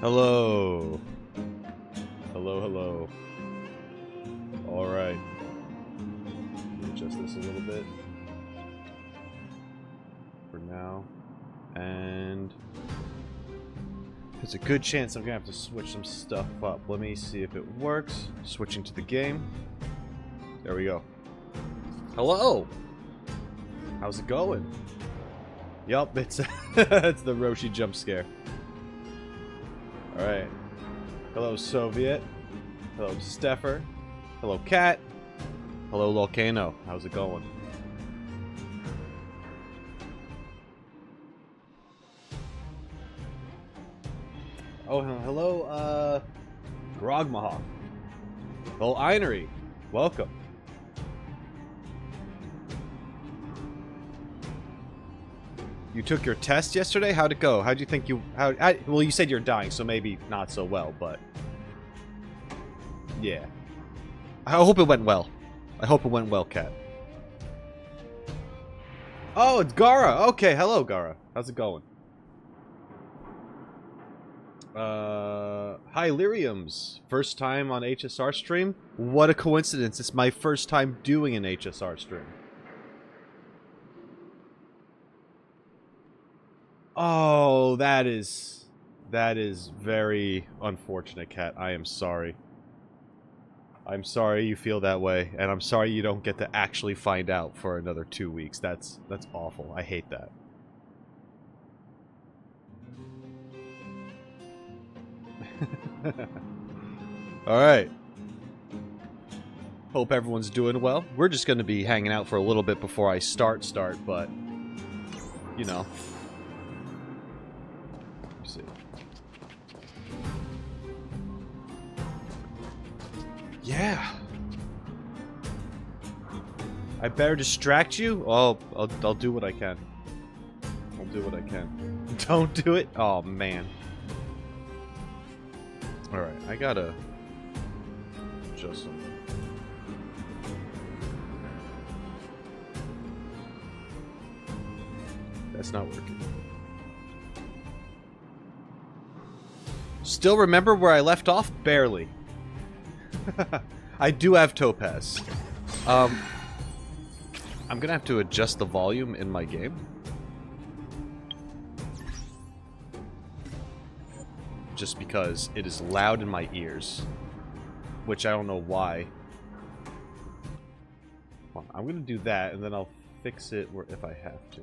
Hello. Hello, hello. Alright. Adjust this a little bit. For now. And there's a good chance I'm gonna have to switch some stuff up. Let me see if it works. Switching to the game. There we go. Hello! How's it going? Yup, it's it's the Roshi jump scare. Alright. Hello, Soviet. Hello, Steffer. Hello, Cat. Hello, Volcano. How's it going? Oh, hello, Grogmahawk. Hello, Einery. Welcome. You took your test yesterday? How'd it go? How'd you think you... well, you said you're dying, so maybe not so well, but... yeah. I hope it went well. I hope it went well, Kat. Oh, it's Gara! Okay, hello, Gara. How's it going? Hi, Lyriums. First time on HSR stream? What a coincidence. It's my first time doing an HSR stream. Oh, that is very unfortunate, Kat. I am sorry. I'm sorry you feel that way, and I'm sorry you don't get to actually find out for another 2 weeks. That's awful. I hate that. Alright. Hope everyone's doing well. We're just going to be hanging out for a little bit before I start, but, you know. Let's see. Yeah. I better distract you? Oh, I'll do what I can. I'll do what I can. Don't do it? Oh, man. Alright, I gotta adjust something. That's not working. Still remember where I left off? Barely. I do have Topaz. I'm gonna have to adjust the volume in my game. Just because it is loud in my ears. Which I don't know why. Well, I'm gonna do that, and then I'll fix it if I have to.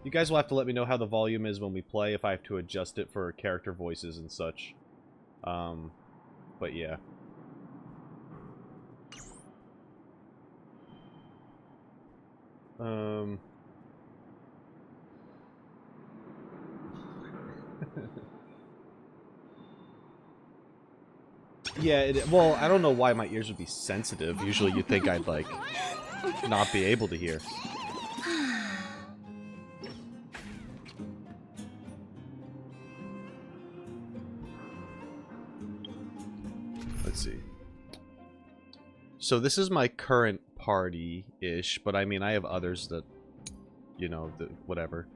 You guys will have to let me know how the volume is when we play, if I have to adjust it for character voices and such. But yeah. Yeah, well, I don't know why my ears would be sensitive. Usually you'd think I'd, like, not be able to hear. Let's see. So this is my current party-ish, but I mean, I have others that, you know, whatever.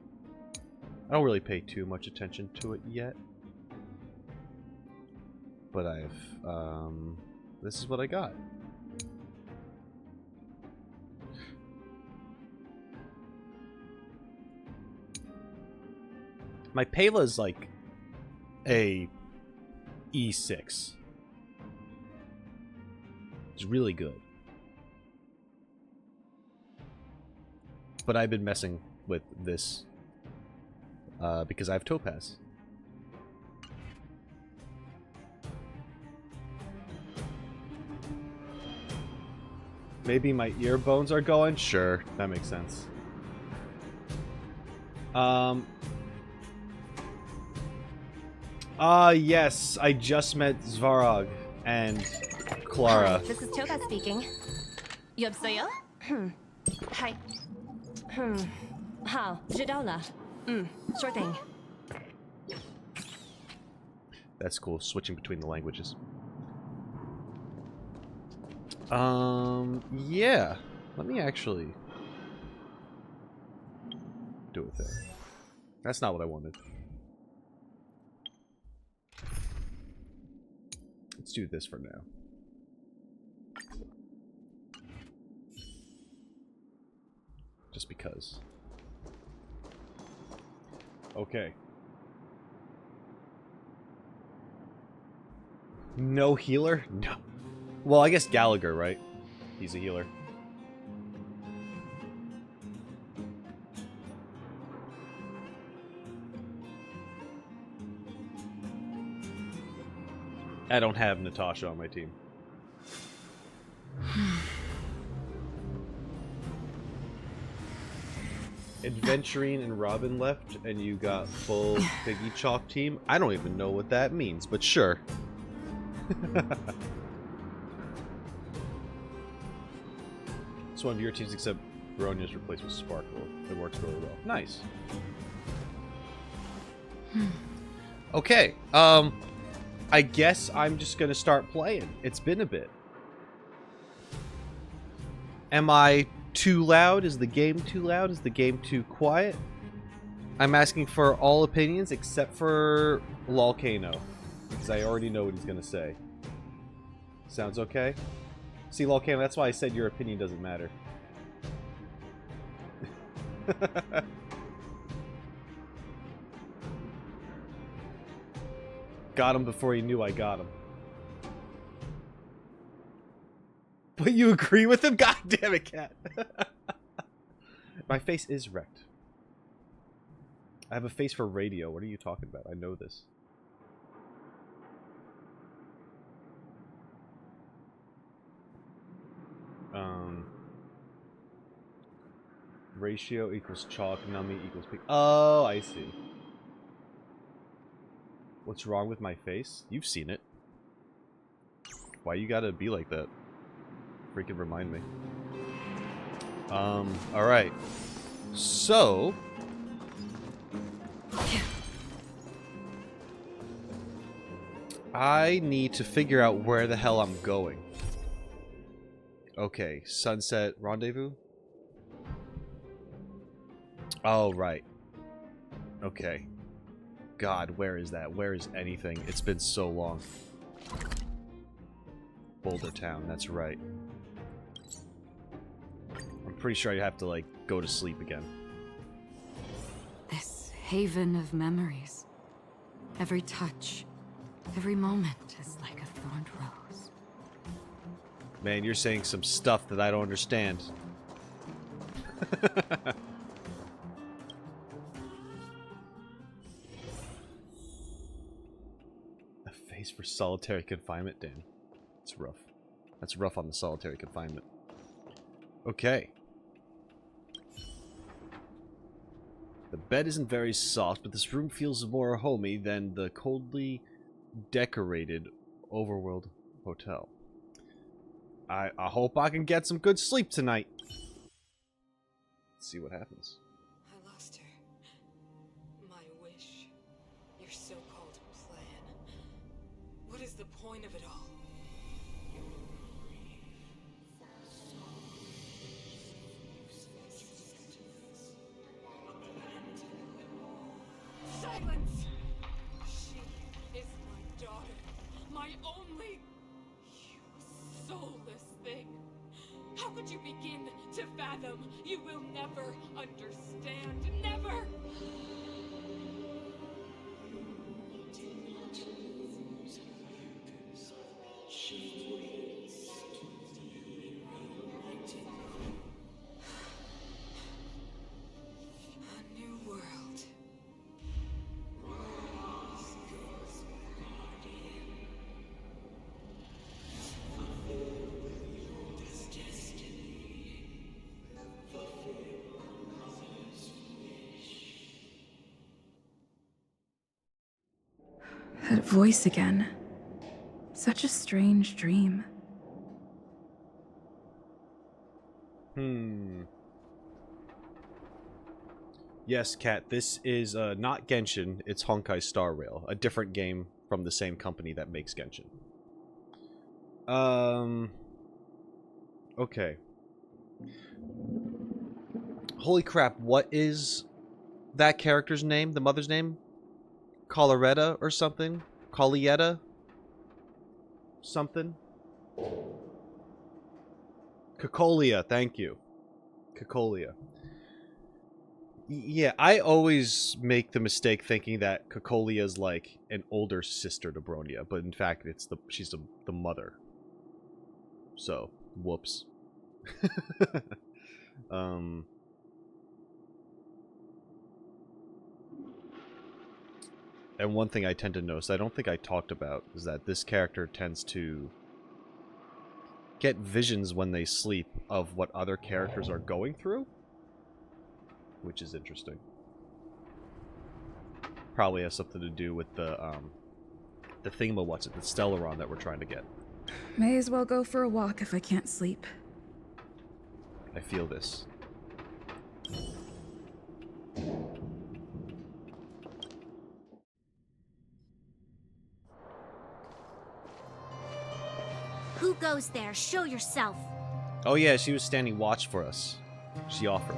I don't really pay too much attention to it yet. But this is what I got. My Pela is like a E6. It's really good. But I've been messing with this because I have Topaz. Maybe my ear bones are going? Sure, that makes sense. Yes, I just met Svarog and Clara. Hi, this is Topaz speaking. 여보세요? Hi. How? 知道了. Sure thing. That's cool, switching between the languages. Yeah. Let me actually do it there. That's not what I wanted. Let's do this for now. Just because. Okay. No healer? No. Well, I guess Gallagher, right? He's a healer. I don't have Natasha on my team. Adventurine and Robin left, and you got full Piggy Chalk team. I don't even know what that means, but sure. It's one of your teams, except Baronya's replaced with Sparkle. It works really well. Nice. Okay. I guess I'm just gonna start playing. It's been a bit. Am I too loud? Is the game too loud? Is the game too quiet? I'm asking for all opinions except for Lolcano, because I already know what he's gonna say. Sounds okay? See, Lolcano, that's why I said your opinion doesn't matter. Got him before he knew I got him. But you agree with him? God damn it, Cat. My face is wrecked. I have a face for radio. What are you talking about? I know this. Ratio equals chalk, nummy equals pig. Oh, I see. What's wrong with my face? You've seen it. Why you gotta be like that? Freaking remind me. Alright. So... I need to figure out where the hell I'm going. Okay, Sunset Rendezvous? Oh, right. Okay. God, where is that? Where is anything? It's been so long. Boulder Town, that's right. I'm pretty sure I have to, like, go to sleep again. This haven of memories. Every touch, every moment is like a thorned rose. Man, you're saying some stuff that I don't understand. A face for solitary confinement, Dan. It's rough. That's rough on the solitary confinement. Okay. The bed isn't very soft, but this room feels more homey than the coldly decorated overworld hotel. I hope I can get some good sleep tonight. Let's see what happens. I lost her. My wish. Your so-called plan. What is the point of it all? Silence! She is my daughter. My only... You soulless thing. How could you begin to fathom? You will never understand. Never! A new world. That voice again. Such a strange dream. Yes, Kat, this is not Genshin, it's Honkai Star Rail, a different game from the same company that makes Genshin. Okay. Holy crap, what is that character's name? The mother's name? Coloretta or something? Colietta? something? Cacolia, thank you. Cacolia. Yeah, I always make the mistake thinking that Cacolia is like an older sister to Bronia, but in fact, she's the mother. So, whoops. And one thing I tend to notice, I don't think I talked about, is that this character tends to get visions when they sleep of what other characters are going through, which is interesting. Probably has something to do with the the Stellaron that we're trying to get. May as well go for a walk if I can't sleep. I feel this. Who goes there? Show yourself. Oh yeah, she was standing watch for us. She offered.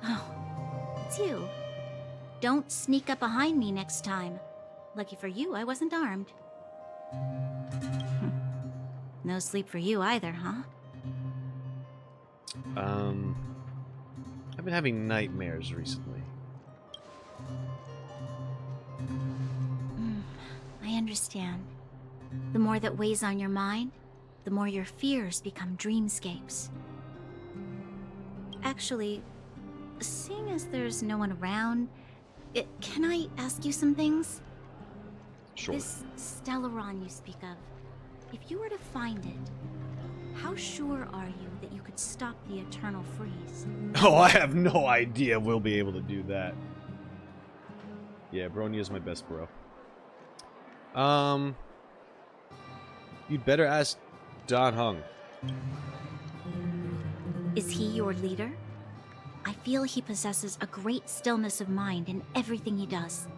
Oh, it's you. Don't sneak up behind me next time. Lucky for you, I wasn't armed. No sleep for you either, huh? I've been having nightmares recently. I understand. The more that weighs on your mind, the more your fears become dreamscapes. Actually, seeing as there's no one around, can I ask you some things? Sure. This Stellaron you speak of, if you were to find it, how sure are you that you could stop the eternal freeze? Oh, I have no idea we'll be able to do that. Yeah, Bronia's my best bro. You'd better ask Dan Hung. Is he your leader? I feel he possesses a great stillness of mind in everything he does.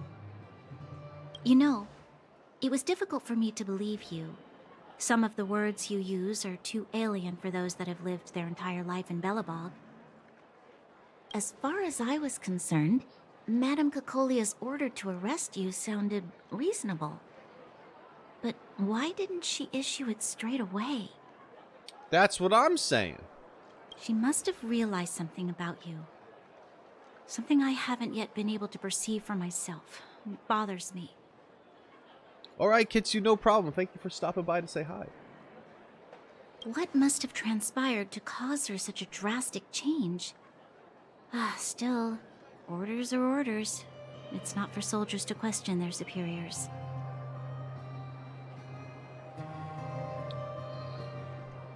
You know, it was difficult for me to believe you. Some of the words you use are too alien for those that have lived their entire life in Belobog. As far as I was concerned, Madame Cacolia's order to arrest you sounded reasonable. But why didn't she issue it straight away? That's what I'm saying. She must have realized something about you. Something I haven't yet been able to perceive for myself. It bothers me. Alright, Kitsu, no problem. Thank you for stopping by to say hi. What must have transpired to cause her such a drastic change? Still, orders are orders. It's not for soldiers to question their superiors.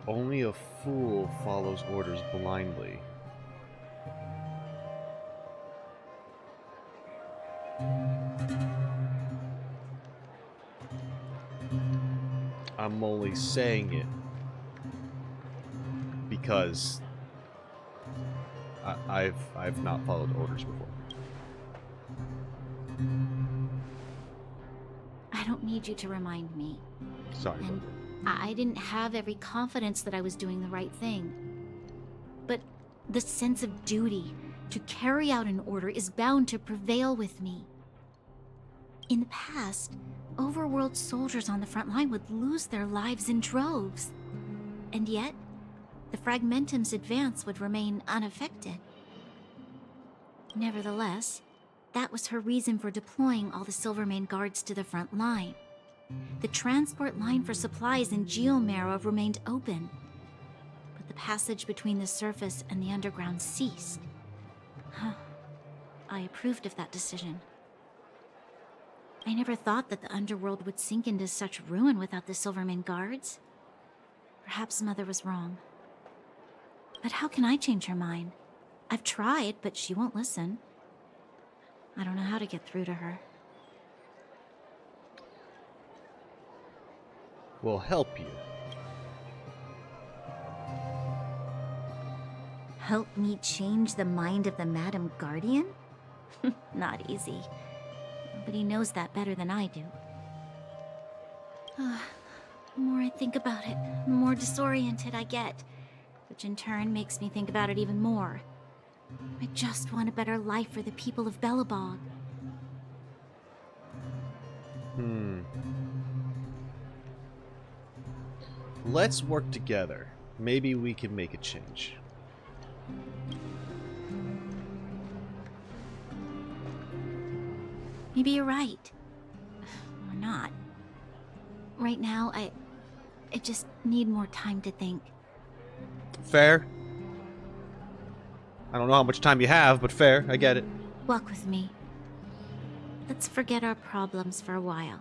Only a fool follows orders blindly. I'm only saying it because I've not followed orders before. I don't need you to remind me. Sorry about And that. I didn't have every confidence that I was doing the right thing. But the sense of duty to carry out an order is bound to prevail with me. In the past, overworld soldiers on the front line would lose their lives in droves. And yet, the Fragmentum's advance would remain unaffected. Nevertheless, that was her reason for deploying all the Silvermane guards to the front line. The transport line for supplies in Geomera remained open, but the passage between the surface and the underground ceased. I approved of that decision. I never thought that the underworld would sink into such ruin without the Silvermane guards. Perhaps Mother was wrong. But how can I change her mind? I've tried, but she won't listen. I don't know how to get through to her. Will help you. Help me change the mind of the Madam Guardian? Not easy. Nobody knows that better than I do. The more I think about it, the more disoriented I get, which in turn makes me think about it even more. I just want a better life for the people of Belobog. let's work together. Maybe we can make a change. Maybe you're right. Or not. Right now, I just need more time to think. Fair. I don't know how much time you have, but fair. I get it. Walk with me. Let's forget our problems for a while.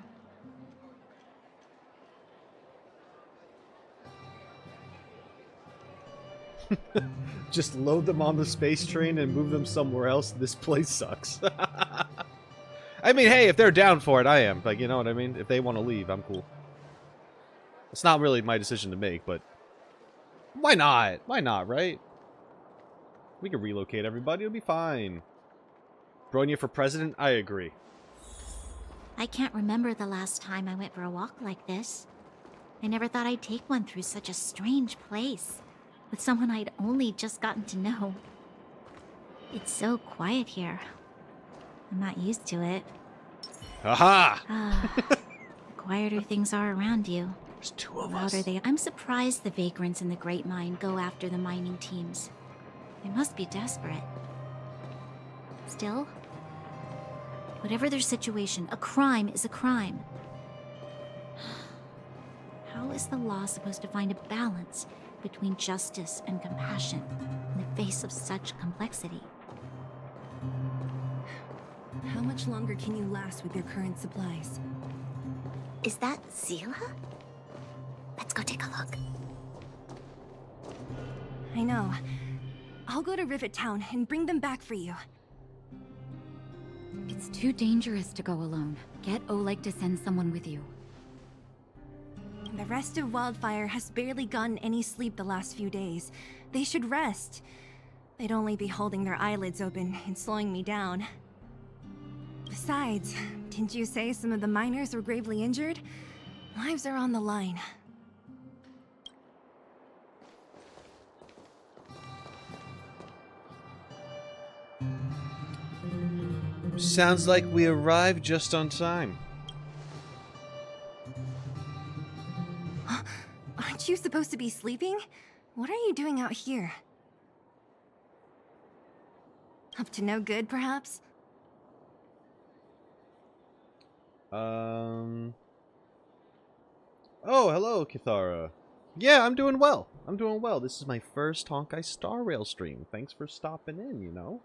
Just load them on the space train and move them somewhere else. This place sucks. I mean, hey, if they're down for it, I am. Like, you know what I mean? If they want to leave, I'm cool. It's not really my decision to make, but why not? Why not, right? We can relocate everybody. It'll be fine. Bronya for president? I agree. I can't remember the last time I went for a walk like this. I never thought I'd take one through such a strange place, with someone I'd only just gotten to know. It's so quiet here. I'm not used to it. Aha! The quieter things are around you, There's two the of louder us. they are. I'm surprised the vagrants in the Great Mine go after the mining teams. They must be desperate. Still, whatever their situation, a crime is a crime. How is the law supposed to find a balance between justice and compassion in the face of such complexity? How much longer can you last with your current supplies? Is that Zila? Let's go take a look. I know. I'll go to Rivet Town and bring them back for you. It's too dangerous to go alone. Get Oleg to send someone with you. The rest of Wildfire has barely gotten any sleep the last few days. They should rest. They'd only be holding their eyelids open and slowing me down. Besides, didn't you say some of the miners were gravely injured? Lives are on the line. Sounds like we arrived just on time. Aren't you supposed to be sleeping? What are you doing out here? Up to no good, perhaps? Oh, hello, Kithara. Yeah, I'm doing well. I'm doing well. This is my first Honkai Star Rail stream. Thanks for stopping in, you know.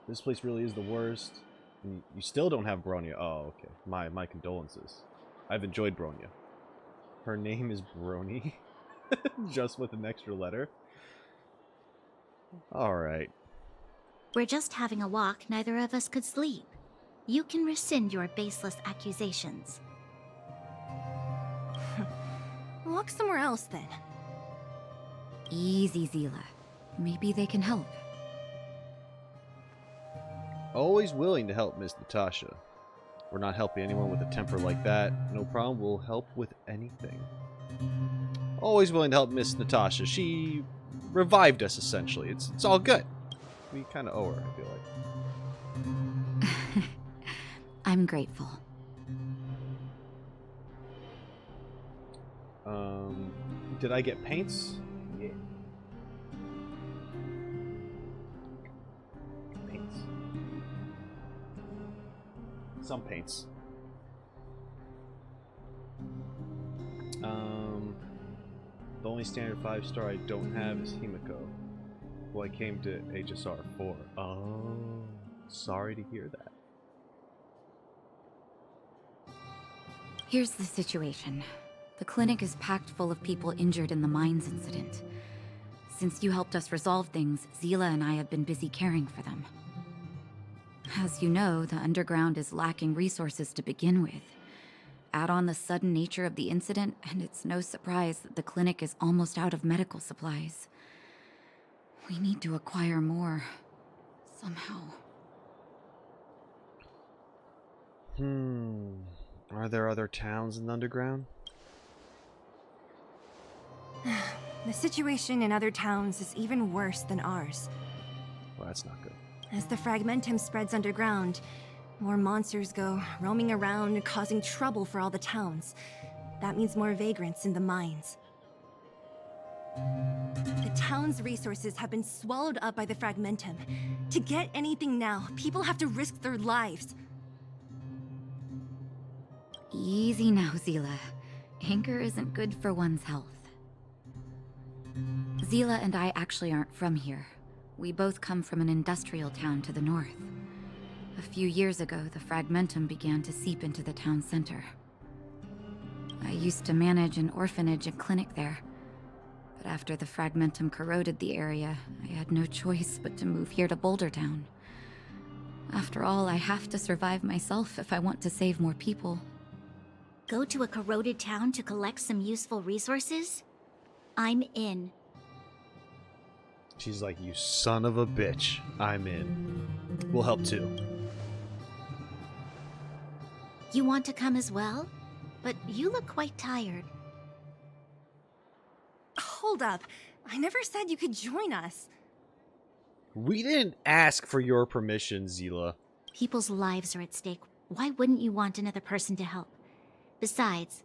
This place really is the worst. And you still don't have Bronya. Oh, okay. My condolences. I've enjoyed Bronya. Her name is Brony. Just with an extra letter. Alright. We're just having a walk, neither of us could sleep. You can rescind your baseless accusations. Walk somewhere else, then. Easy, Zila. Maybe they can help. Always willing to help Miss Natasha. We're not helping anyone with a temper like that. No problem, we'll help with anything. Always willing to help Miss Natasha. She revived us, essentially. It's all good. We kind of owe her, I feel like. I'm grateful. Did I get paints? Yeah. Paints. Some paints. The only standard 5-star I don't have is Himiko, who I came to HSR for. Oh, sorry to hear that. Here's the situation. The clinic is packed full of people injured in the mines incident. Since you helped us resolve things, Zila and I have been busy caring for them. As you know, the underground is lacking resources to begin with. Add on the sudden nature of the incident, and it's no surprise that the clinic is almost out of medical supplies. We need to acquire more. Somehow. Are there other towns in the underground? The situation in other towns is even worse than ours. Well, that's not good. As the fragmentum spreads underground, More monsters go roaming around, causing trouble for all the towns. That means more vagrants in the mines. The town's resources have been swallowed up by the Fragmentum. To get anything now, people have to risk their lives. Easy now, Zila. Anger isn't good for one's health. Zila and I actually aren't from here. We both come from an industrial town to the north. A few years ago, the Fragmentum began to seep into the town center. I used to manage an orphanage and clinic there. But after the Fragmentum corroded the area, I had no choice but to move here to Boulder Town. After all, I have to survive myself if I want to save more people. Go to a corroded town to collect some useful resources? I'm in. She's like, you son of a bitch. I'm in. We'll help too. You want to come as well? But you look quite tired. Hold up. I never said you could join us. We didn't ask for your permission, Zila. People's lives are at stake. Why wouldn't you want another person to help? Besides,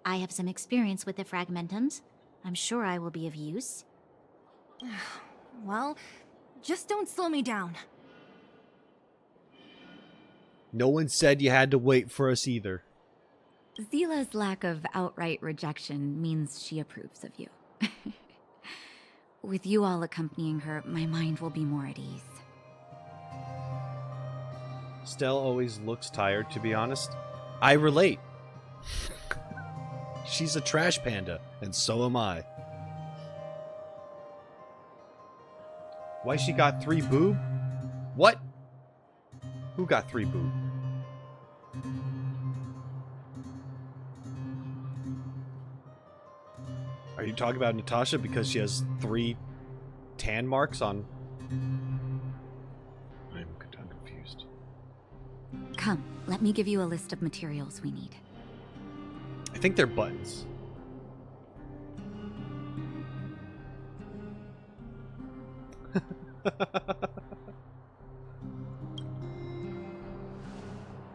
I have some experience with the Fragmentums. I'm sure I will be of use. Well, just don't slow me down. No one said you had to wait for us either. Zila's lack of outright rejection means she approves of you. With you all accompanying her, my mind will be more at ease. Stell always looks tired, to be honest. I relate. She's a trash panda, and so am I. Why she got 3 boob? What? Who got 3 boob? Are you talking about Natasha because she has 3 tan marks on? I'm confused. Come, let me give you a list of materials we need. I think they're buttons.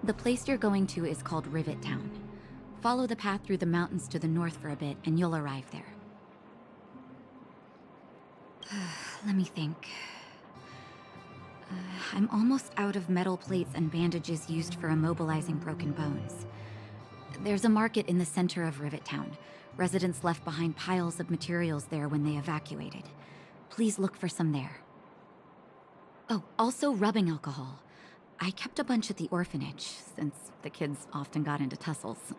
The place you're going to is called Rivet Town. Follow the path through the mountains to the north for a bit, and you'll arrive there. Let me think. I'm almost out of metal plates and bandages used for immobilizing broken bones. There's a market in the center of Rivet Town. Residents left behind piles of materials there when they evacuated. Please look for some there. Oh, also rubbing alcohol. I kept a bunch at the orphanage, since the kids often got into tussles.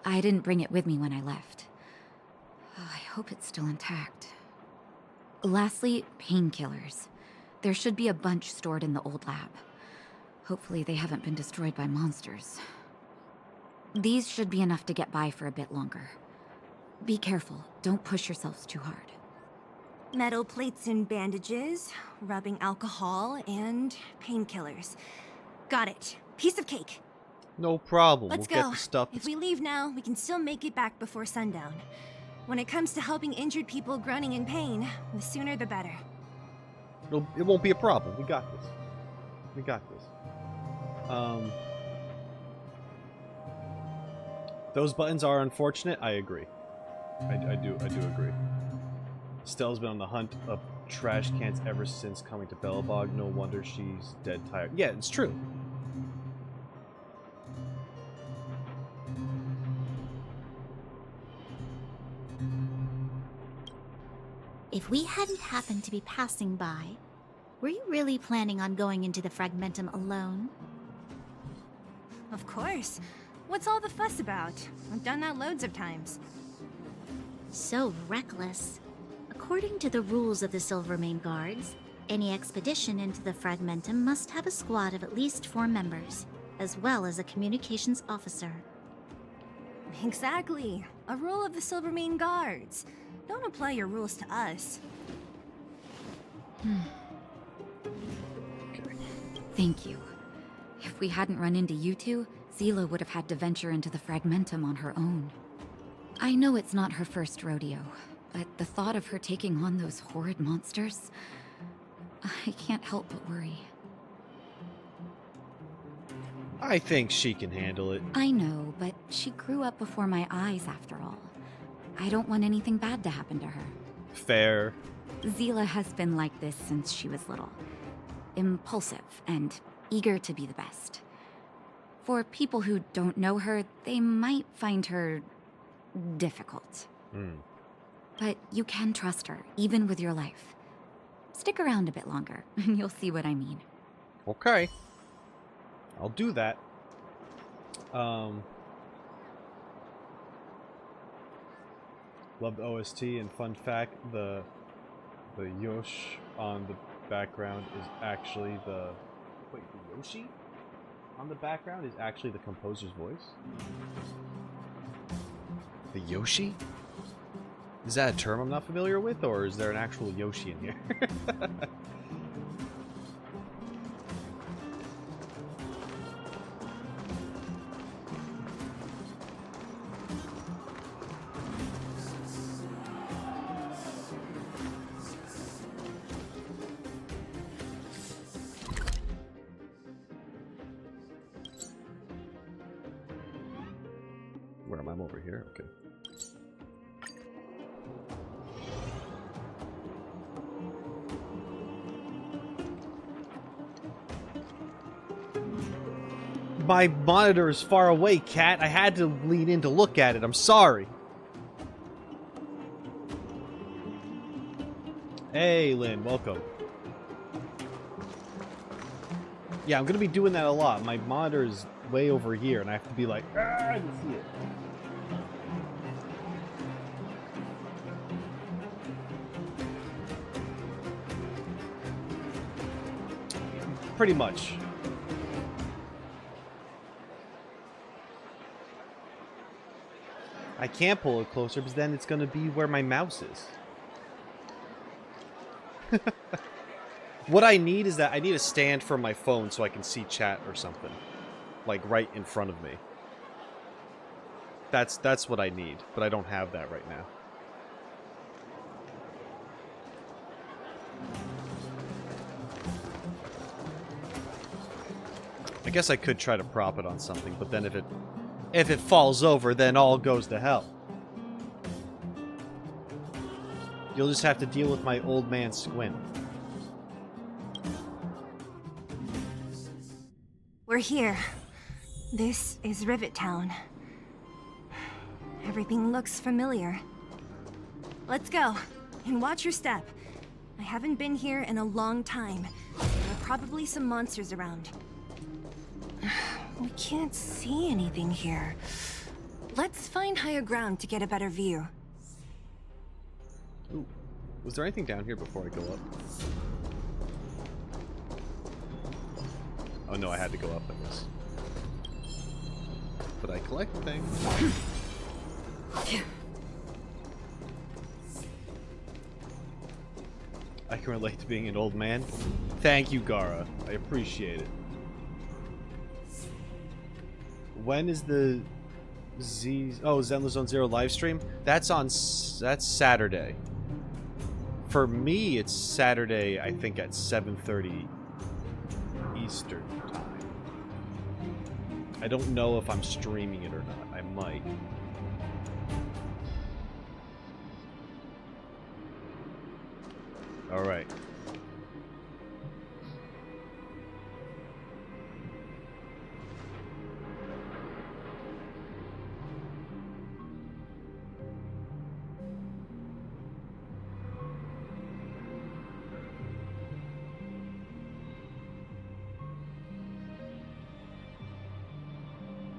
I didn't bring it with me when I left. Oh, I hope it's still intact. Lastly, painkillers. There should be a bunch stored in the old lab. Hopefully they haven't been destroyed by monsters. These should be enough to get by for a bit longer. Be careful, don't push yourselves too hard. Metal plates and bandages, rubbing alcohol, and painkillers. Got it. Piece of cake. No problem. Let's we'll go. Get the stuff. If we leave now, we can still make it back before sundown. When it comes to helping injured people groaning in pain, the sooner the better. It won't be a problem. We got this. We got this. Those buttons are unfortunate. I agree. I do agree. Stell's been on the hunt of trash cans ever since coming to Belobog. No wonder she's dead tired. Yeah, it's true. If we hadn't happened to be passing by, were you really planning on going into the Fragmentum alone? Of course. What's all the fuss about? I've done that loads of times. So reckless. According to the rules of the Silvermane Guards, any expedition into the Fragmentum must have a squad of at least 4 members, as well as a communications officer. Exactly. A rule of the Silvermane Guards. Don't apply your rules to us. Thank you. If we hadn't run into you two, Zila would have had to venture into the Fragmentum on her own. I know it's not her first rodeo, but the thought of her taking on those horrid monsters, I can't help but worry. I think she can handle it. I know, but she grew up before my eyes after all. I don't want anything bad to happen to her. Fair. Zila has been like this since she was little. Impulsive and eager to be the best. For people who don't know her, they might find her difficult. But you can trust her, even with your life. Stick around a bit longer, and you'll see what I mean. Okay. I'll do that. Loved OST, and fun fact, the Yosh on the background is actually the... Wait, the Yoshi on the background is actually the composer's voice? The Yoshi? Is that a term I'm not familiar with, or is there an actual Yoshi in here? Where am I? I'm over here? Okay. My monitor is far away, Cat. I had to lean in to look at it. I'm sorry. Hey, Lynn. Welcome. Yeah, I'm going to be doing that a lot. My monitor is way over here, and I have to be like, I can see it. Pretty much. I can't pull it closer because then it's going to be where my mouse is. What I need is that I need a stand for my phone so I can see chat or something. Like right in front of me. That's what I need, but I don't have that right now. I guess I could try to prop it on something, but then if it falls over, then all goes to hell. You'll just have to deal with my old man squint. We're here. This is Rivet Town. Everything looks familiar. Let's go, and watch your step. I haven't been here in a long time. There are probably some monsters around. We can't see anything here. Let's find higher ground to get a better view. Ooh. Was there anything down here before I go up? Oh no, I had to go up, I guess. But I collect things. I can relate to being an old man. Thank you, Gara. I appreciate it. When is the Zenless Zone Zero live stream? That's Saturday. For me, it's Saturday, I think at 7:30 Eastern time. I don't know if I'm streaming it or not. I might. All right.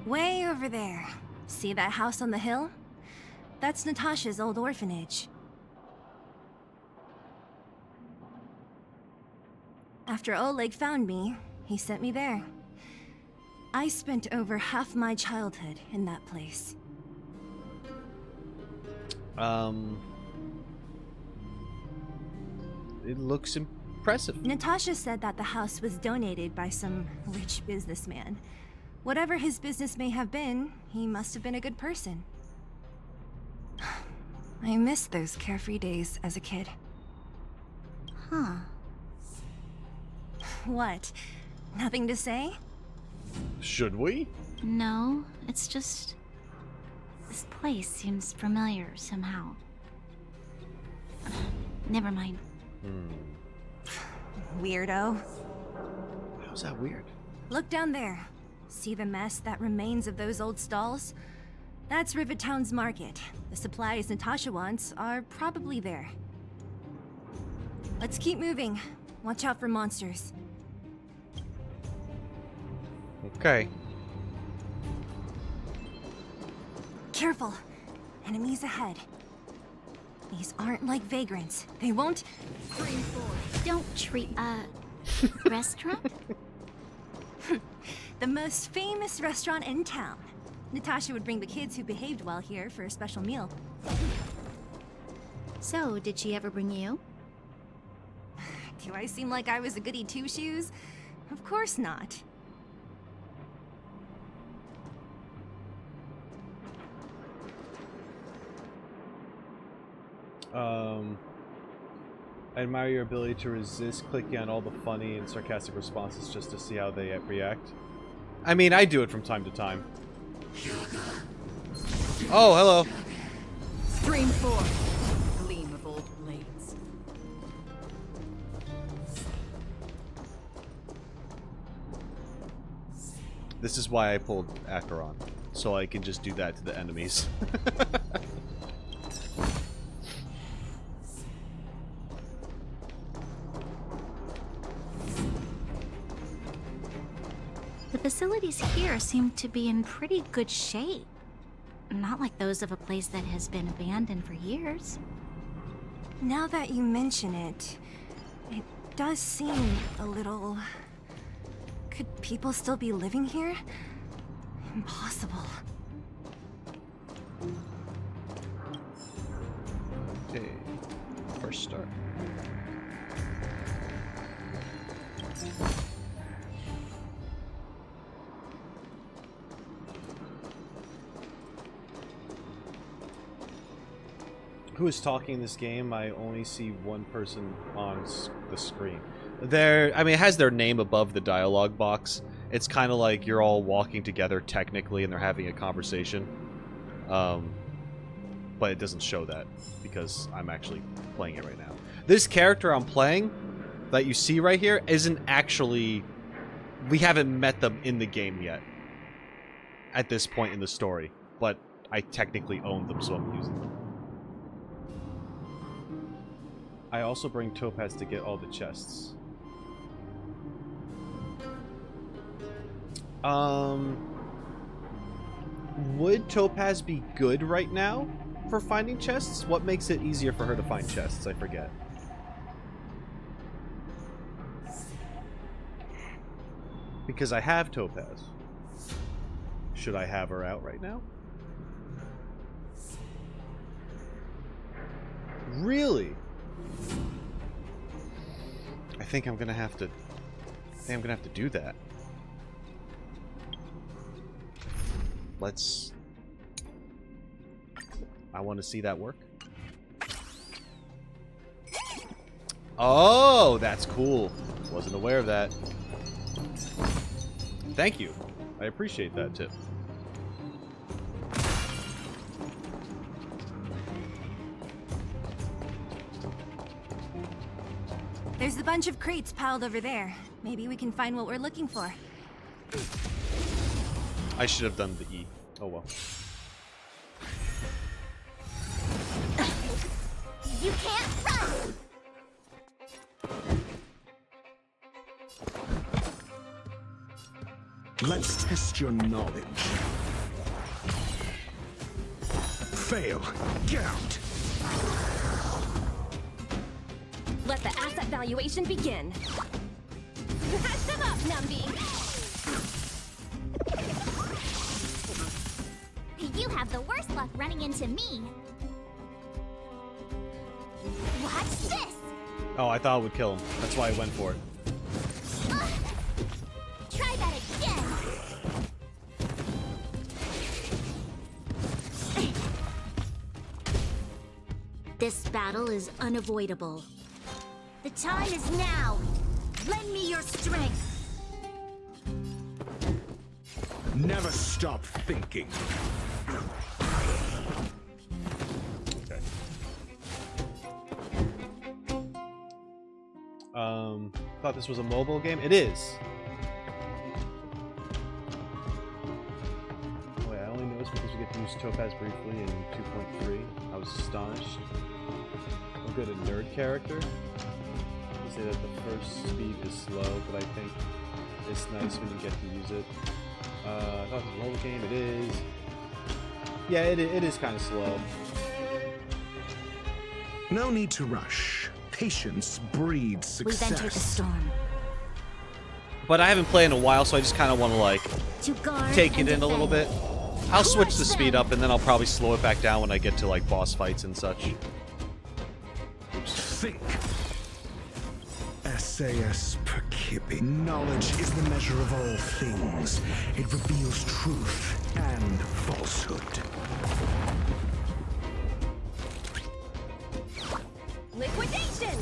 Way over there. See that house on the hill? That's Natasha's old orphanage. After Oleg found me, he sent me there. I spent over half my childhood in that place. It looks impressive. Natasha said that the house was donated by some rich businessman. Whatever his business may have been, he must have been a good person. I miss those carefree days as a kid. Huh. What? Nothing to say? Should we? No, it's just... this place seems familiar somehow. Never mind. Weirdo. How's that weird? Look down there. See the mess that remains of those old stalls? That's Rivet Town's market. The supplies Natasha wants are probably there. Let's keep moving. Watch out for monsters. Okay. Careful. Enemies ahead. These aren't like vagrants. They won't... Don't treat restaurant? The most famous restaurant in town. Natasha would bring the kids who behaved well here for a special meal. So, did she ever bring you? Do I seem like I was a goody two-shoes? Of course not. I admire your ability to resist clicking on all the funny and sarcastic responses just to see how they react. I mean, I do it from time to time. Oh, hello. Stream 4. Gleam of old blades. This is why I pulled Acheron, so I can just do that to the enemies. The facilities here seem to be in pretty good shape. Not like those of a place that has been abandoned for years. Now that you mention it, it does seem a little... Could people still be living here? Impossible. Okay, first start. Who is talking in this game? I only see one person on the screen. I mean, it has their name above the dialogue box. It's kind of like you're all walking together technically and they're having a conversation. But it doesn't show that because I'm actually playing it right now. This character I'm playing that you see right here isn't actually... We haven't met them in the game yet. At this point in the story. But I technically own them, so I'm using them. I also bring Topaz to get all the chests. Would Topaz be good right now for finding chests? What makes it easier for her to find chests? I forget. Because I have Topaz. Should I have her out right now? Really? I think I'm gonna have to do that. I want to see that work. Oh, that's cool. Wasn't aware of that. Thank you. I appreciate that tip. There's a bunch of crates piled over there. Maybe we can find what we're looking for. I should have done the E. Oh well. You can't run! Let's test your knowledge. Fail. Get out. Let the asset valuation begin. Patch them up, Numby! You have the worst luck running into me. Watch this! Oh, I thought it would kill him. That's why I went for it. Try that again! This battle is unavoidable. The time is now! Lend me your strength! Never stop thinking. Okay. Thought this was a mobile game. It is. Oh, yeah, I only know this because we get to use Topaz briefly in 2.3. I was astonished. I'll go to nerd character. They say that the first speed is slow, but I think it's nice when you get to use it. I thought it was a mobile game. It is. Yeah, it is kind of slow. No need to rush. Patience breeds success. We've entered the storm. But I haven't played in a while, so I just kind of want to like To guard take and it in a little bit. defend. I'll switch the Crush speed them. up, and then I'll probably slow it back down when I get to like boss fights and such. Think. SAS Percipi. Knowledge is the measure of all things. It reveals truth and falsehood. Liquidation!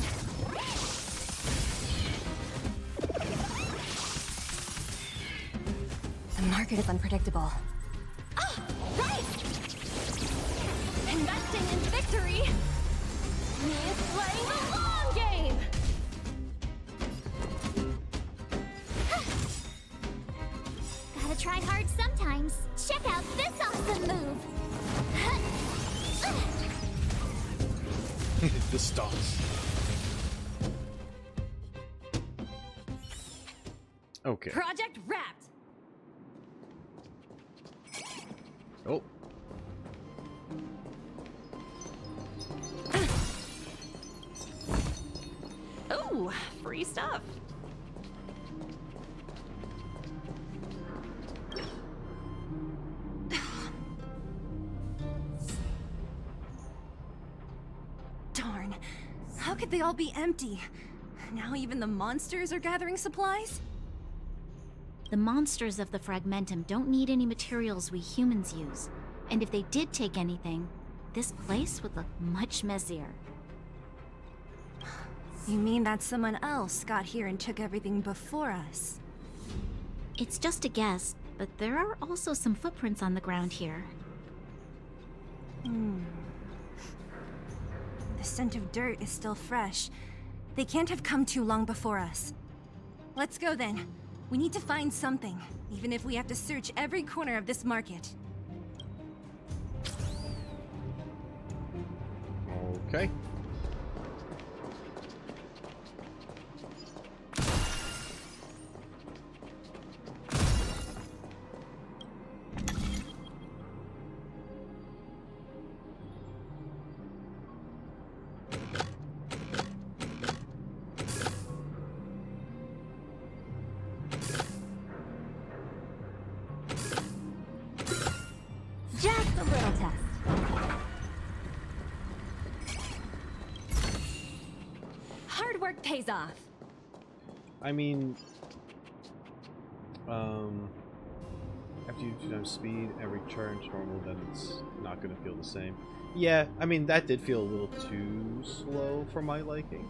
The market is unpredictable. Ah, right! Investing in victory means playing the long game! Gotta try hard sometimes. Check out this awesome move. The stalks. Okay. Project wrapped! Oh. Ooh, free stuff. Darn. How could they all be empty? Now even the monsters are gathering supplies? The monsters of the Fragmentum don't need any materials we humans use. And if they did take anything, this place would look much messier. You mean that someone else got here and took everything before us? It's just a guess, but there are also some footprints on the ground here. The scent of dirt is still fresh. They can't have come too long before us. Let's go then. We need to find something, even if we have to search every corner of this market. Okay. Just a little test. Hard work pays off. I mean, after you do 2 times speed, every turn to normal, then it's not going to feel the same. Yeah, I mean, that did feel a little too slow for my liking.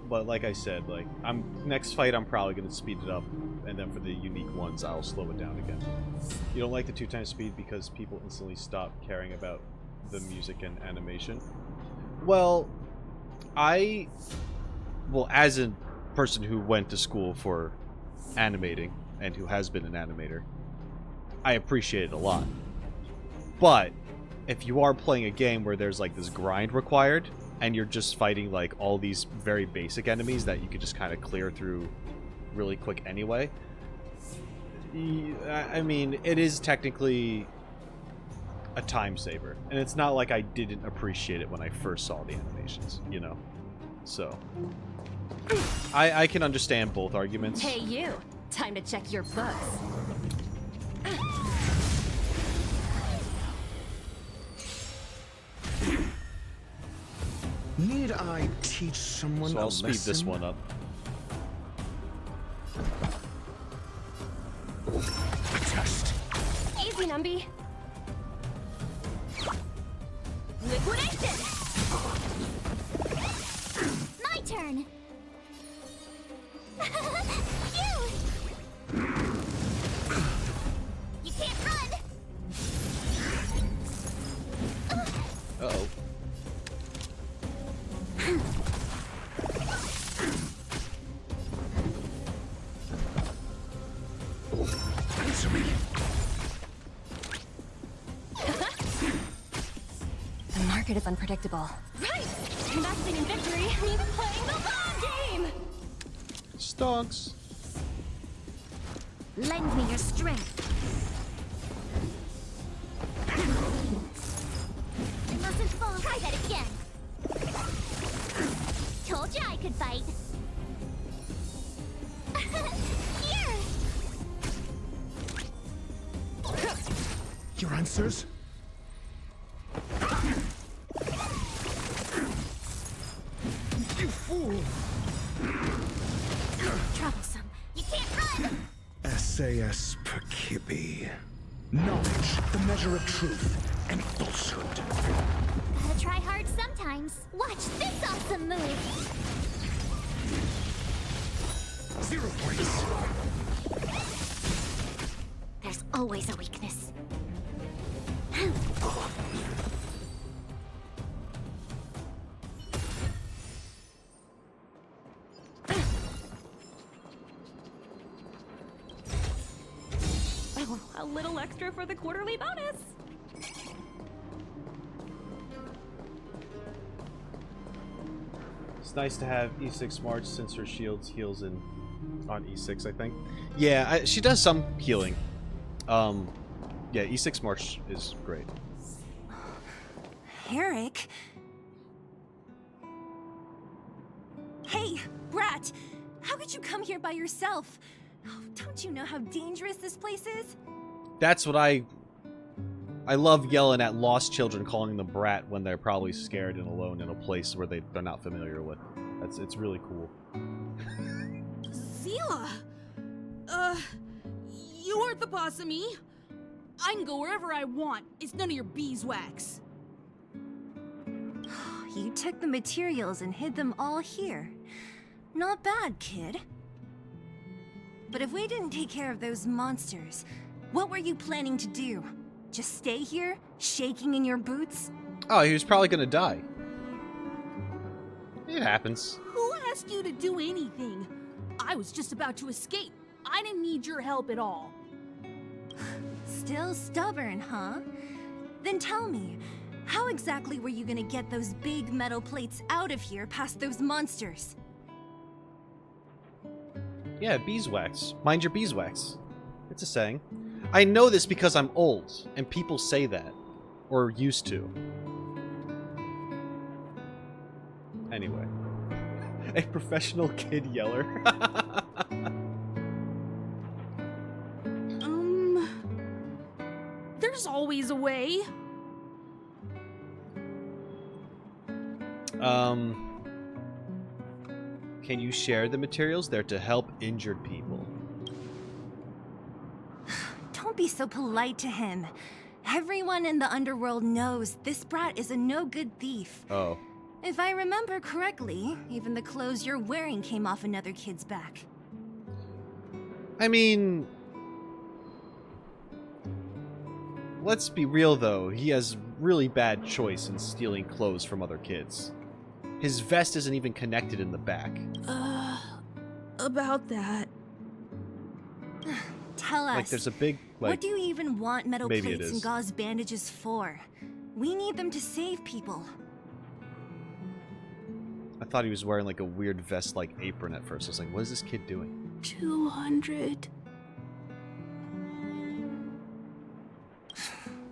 But like I said, like, next fight I'm probably going to speed it up, and then for the unique ones, I'll slow it down again. You don't like the 2 times speed because people instantly stop caring about the music and animation. Well, as a person who went to school for animating and who has been an animator, I appreciate it a lot. But if you are playing a game where there's like this grind required and you're just fighting like all these very basic enemies that you could just kind of clear through really quick anyway, I mean, it is technically a time saver, and it's not like I didn't appreciate it when I first saw the animations, you know. So I can understand both arguments. Hey you, time to check your books. Need I teach someone So a I'll speed this lesson? one up. A test. Easy, Numby. Liquidation! My turn! Phew! market is unpredictable. Right! Investing in victory means playing the long game! Stonks. Lend me your strength. Mustn't fall. Try that again. Told you I could fight. Here! Your answers? You fool! Troublesome. You can't run! SAS Perkibi. Knowledge, the measure of truth and falsehood. Gotta try hard sometimes. Watch this awesome move! 0 points. There's always a weakness. Oh, a little extra for the quarterly bonus! It's nice to have E6 March since her shields heals in on E6, I think. Yeah, she does some healing. Yeah, E6 March is great. Eric? Hey, Brat! How could you come here by yourself? Oh, don't you know how dangerous this place is? That's what I love yelling at lost children, calling them brat when they're probably scared and alone in a place where they're not familiar with. It's really cool. Zila! You aren't the boss of me. I can go wherever I want. It's none of your beeswax. You took the materials and hid them all here. Not bad, kid. But if we didn't take care of those monsters, what were you planning to do? Just stay here, shaking in your boots? Oh, he was probably gonna die. It happens. Who asked you to do anything? I was just about to escape. I didn't need your help at all. Still stubborn, huh? Then tell me, how exactly were you gonna get those big metal plates out of here past those monsters? Yeah, beeswax. Mind your beeswax. It's a saying. I know this because I'm old, and people say that. Or used to. Anyway. A professional kid yeller. There's always a way. Can you share the materials? They're to help injured people. Don't be so polite to him. Everyone in the underworld knows this brat is a no-good thief. Oh. If I remember correctly, even the clothes you're wearing came off another kid's back. I mean... Let's be real, though. He has really bad choice in stealing clothes from other kids. His vest isn't even connected in the back. About that. Tell us. Like, there's a big, like... What do you even want metal maybe it plates is. and gauze bandages for? We need them to save people. I thought he was wearing, like, a weird vest-like apron at first. I was like, what is this kid doing? 200.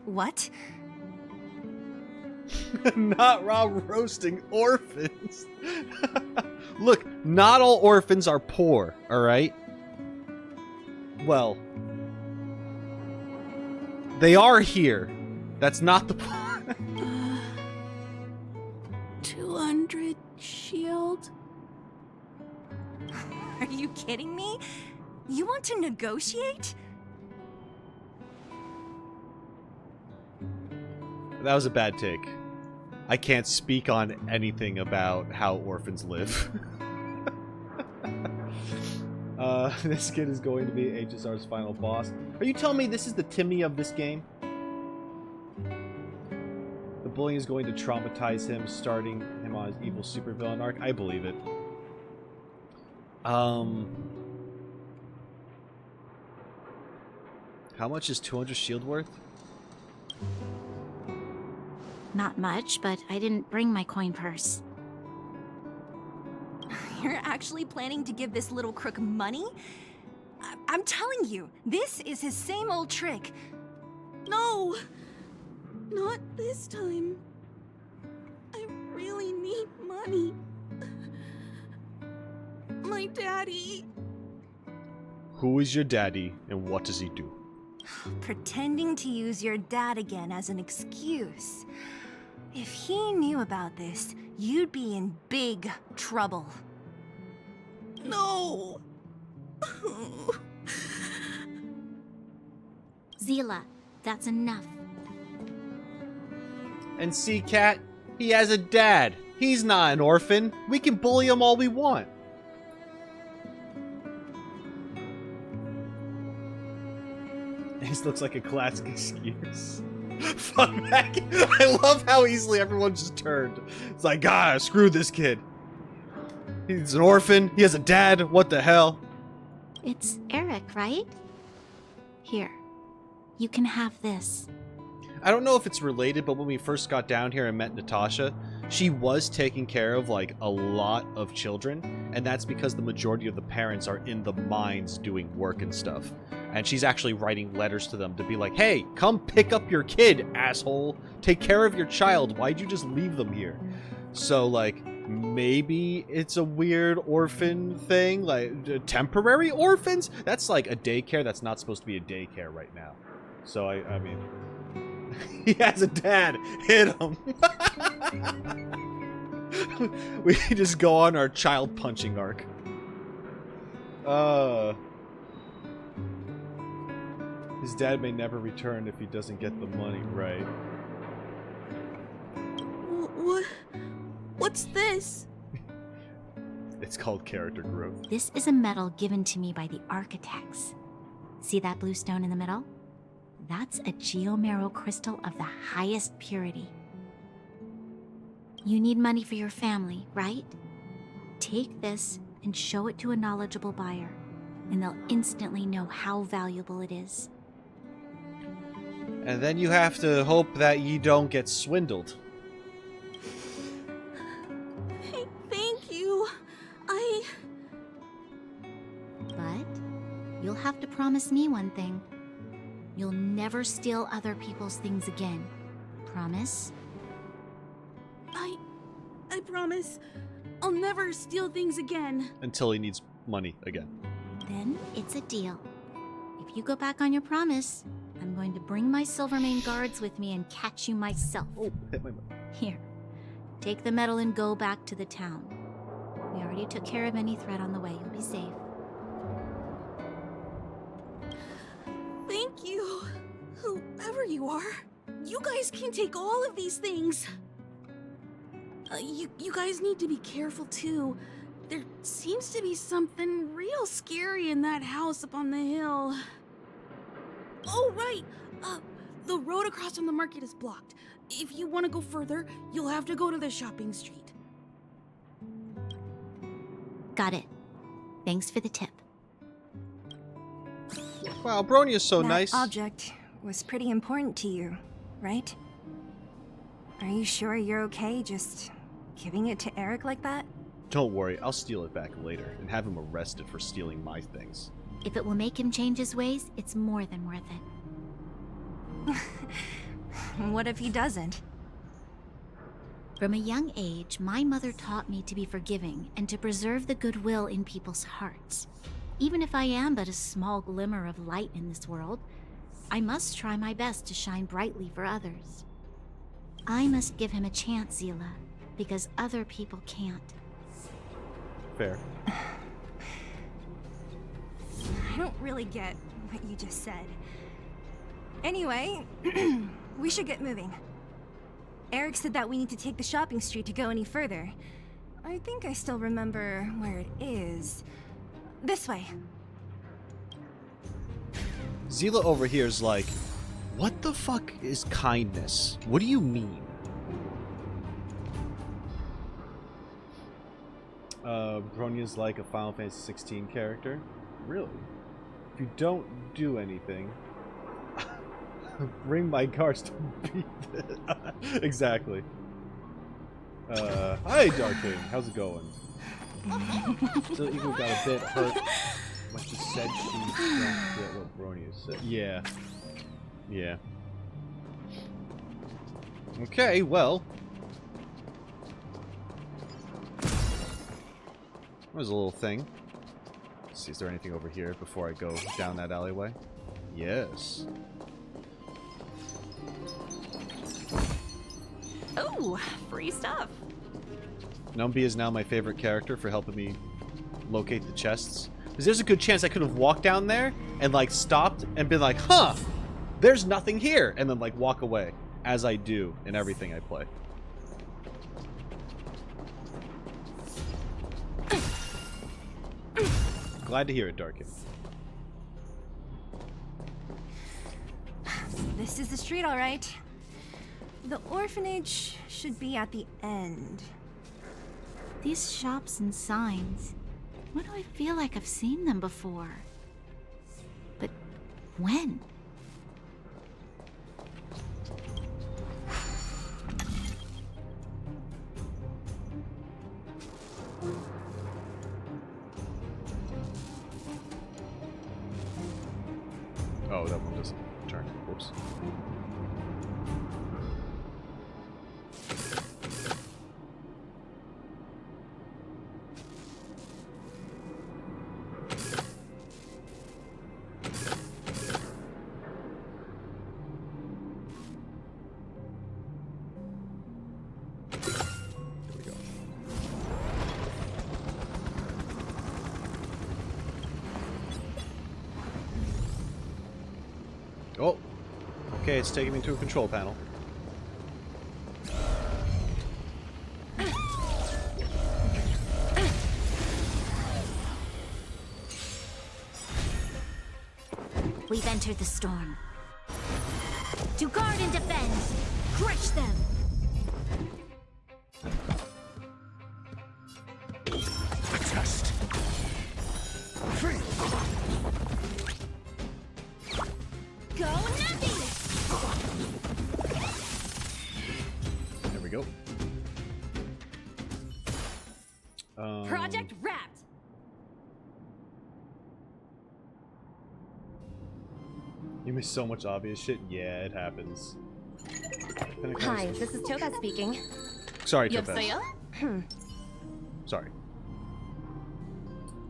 What? Not raw roasting orphans. Look, not all orphans are poor, alright? Well, they are here. That's not the point. 200 shield. Are you kidding me? You want to negotiate? That was a bad take. I can't speak on anything about how orphans live. This kid is going to be HSR's final boss. Are you telling me this is the Timmy of this game? The bullying is going to traumatize him, starting him on his evil supervillain arc? I believe it. How much is 200 shield worth? Not much, but I didn't bring my coin purse. You're actually planning to give this little crook money? I'm telling you, this is his same old trick. No! Not this time. I really need money. My daddy. Who is your daddy, and what does he do? Pretending to use your dad again as an excuse. If he knew about this, you'd be in big trouble. No! Zila, that's enough. And see, Cat, he has a dad. He's not an orphan. We can bully him all we want. This looks like a classic excuse. Fuck Mac. I love how easily everyone just turned. It's like, ah, screw this kid. He's an orphan. He has a dad. What the hell? It's Eric, right? Here. You can have this. I don't know if it's related, but when we first got down here and met Natasha, she was taking care of, like, a lot of children, and that's because the majority of the parents are in the mines doing work and stuff. And she's actually writing letters to them to be like, hey, come pick up your kid, asshole. Take care of your child. Why'd you just leave them here? So, like, maybe it's a weird orphan thing, like, temporary orphans? That's like a daycare that's not supposed to be a daycare right now. So, I mean... He has a dad. Hit him. We just go on our child punching arc. His dad may never return if he doesn't get the money right. What's this? It's called character growth. This is a medal given to me by the architects. See that blue stone in the middle? That's a geomarrow crystal of the highest purity. You need money for your family, right? Take this and show it to a knowledgeable buyer, and they'll instantly know how valuable it is. And then you have to hope that you don't get swindled. Thank you. But you'll have to promise me one thing. You'll never steal other people's things again. Promise? I promise. I'll never steal things again. Until he needs money again. Then it's a deal. If you go back on your promise, I'm going to bring my Silvermane guards with me and catch you myself. Oh, hit my... Here, take the medal and go back to the town. We already took care of any threat on the way. You'll be safe. Thank you. Whoever you are, you guys can take all of these things. You guys need to be careful too. There seems to be something real scary in that house up on the hill. Oh, right. The road across from the market is blocked. If you want to go further, you'll have to go to the shopping street. Got it. Thanks for the tip. Wow, Bronia's so That nice. object was pretty important to you, right? Are you sure you're okay just giving it to Eric like that? Don't worry, I'll steal it back later and have him arrested for stealing my things. If it will make him change his ways, it's more than worth it. What if he doesn't? From a young age, my mother taught me to be forgiving and to preserve the goodwill in people's hearts. Even if I am but a small glimmer of light in this world, I must try my best to shine brightly for others. I must give him a chance, Zila, because other people can't. Fair. I don't really get what you just said. Anyway, we should get moving. Eric said that we need to take the shopping street to go any further. I think I still remember where it is. This way. Zila over here is like, what the fuck is kindness? What do you mean? Bronia's like a Final Fantasy 16 character. Really? If you don't do anything... Bring my cars to beat this. Exactly. Hi, Dark King. How's it going? So Eagle got a bit hurt when she said she don't get what Brony said. Yeah. Yeah. Okay, well. There's a little thing. Let's see, is there anything over here before I go down that alleyway? Yes. Ooh, free stuff. Numby is now my favorite character for helping me locate the chests. Because there's a good chance I could have walked down there and, like, stopped and been like, huh, there's nothing here. And then, like, walk away, as I do in everything I play. Glad to hear it, Darkin. This is the street, all right. The orphanage should be at the end. These shops and signs. Why do I feel like I've seen them before? But when? Oh, that one doesn't turn. Whoops. Here we go. Oh, okay, it's taking me to a control panel. We've entered the storm. To guard and defend! Crush them! Test. Free. Go Nappy! There we go. Project wrapped. You missed so much obvious shit. Yeah, it happens. Hi, this is Topaz speaking. Sorry, Topaz. Yopsia? Sorry.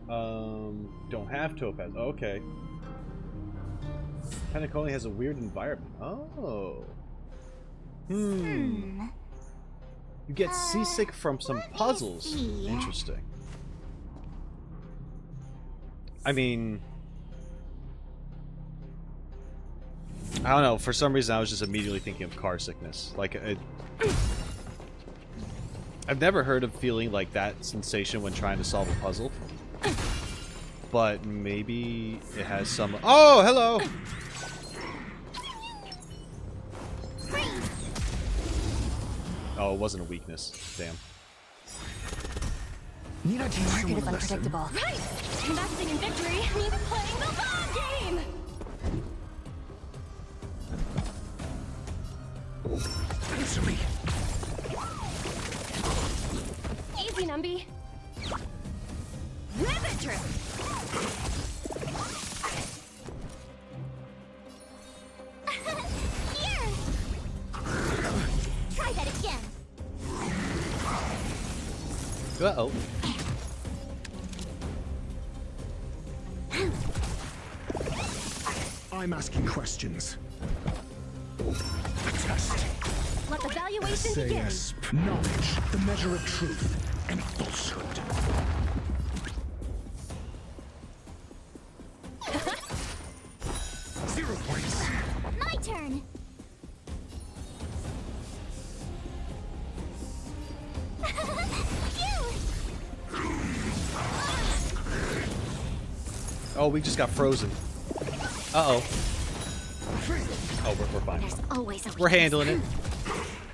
Don't have Topaz. Oh, okay. Pentacoli has a weird environment. Oh. You get seasick from some puzzles. see. Interesting. I mean, I don't know. For some reason, I was just immediately thinking of car sickness. Like, I've never heard of feeling like that sensation when trying to solve a puzzle. But maybe it has some... Oh, hello! Oh, it wasn't a weakness. Damn. Need I teach Market someone is a lesson? unpredictable. Right! Investing in victory means playing the long game! Answer me. Easy, Numby. Ribbit trip! Here! Try that again! Uh-oh. I'm asking questions. Test. Let the valuation Say begin. yes. Knowledge, the measure of truth and falsehood. Zero points. My turn! Oh, we just got frozen. Uh-oh. Oh, we're fine. There's always a We're handling it.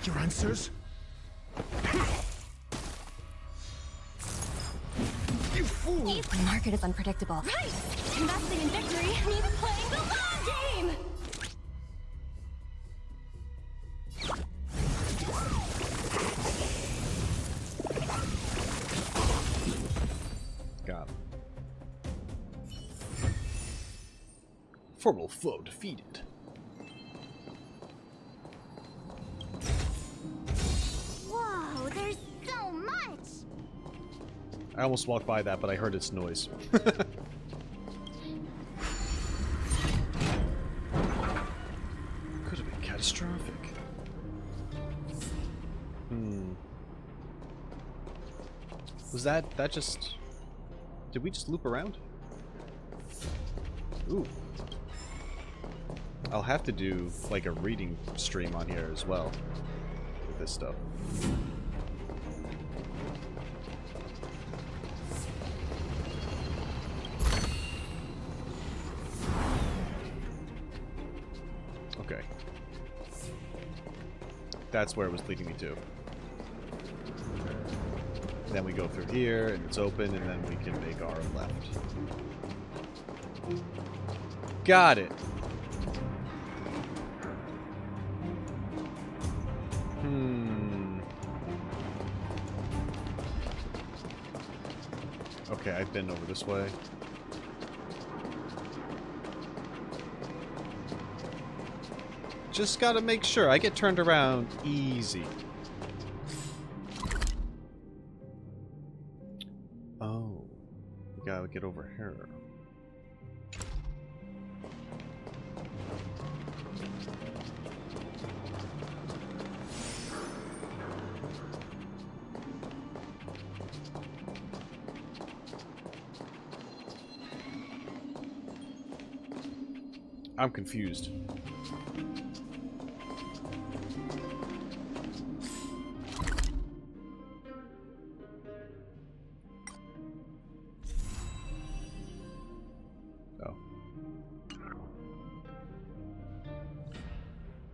Your answers? You fool! The market is unpredictable. Right! Investing in victory means playing the long game! Formidable foe defeated. Whoa, there's so much! I almost walked by that, but I heard its noise. Could have been catastrophic. Was that just... Did we just loop around? Ooh. I'll have to do, like, a reading stream on here as well. With this stuff. Okay. That's where it was leading me to. Then we go through here, and it's open, and then we can make our left. Got it! Okay, I've been over this way. Just gotta make sure I get turned around easy. Oh. We gotta get over here. I'm confused. Oh.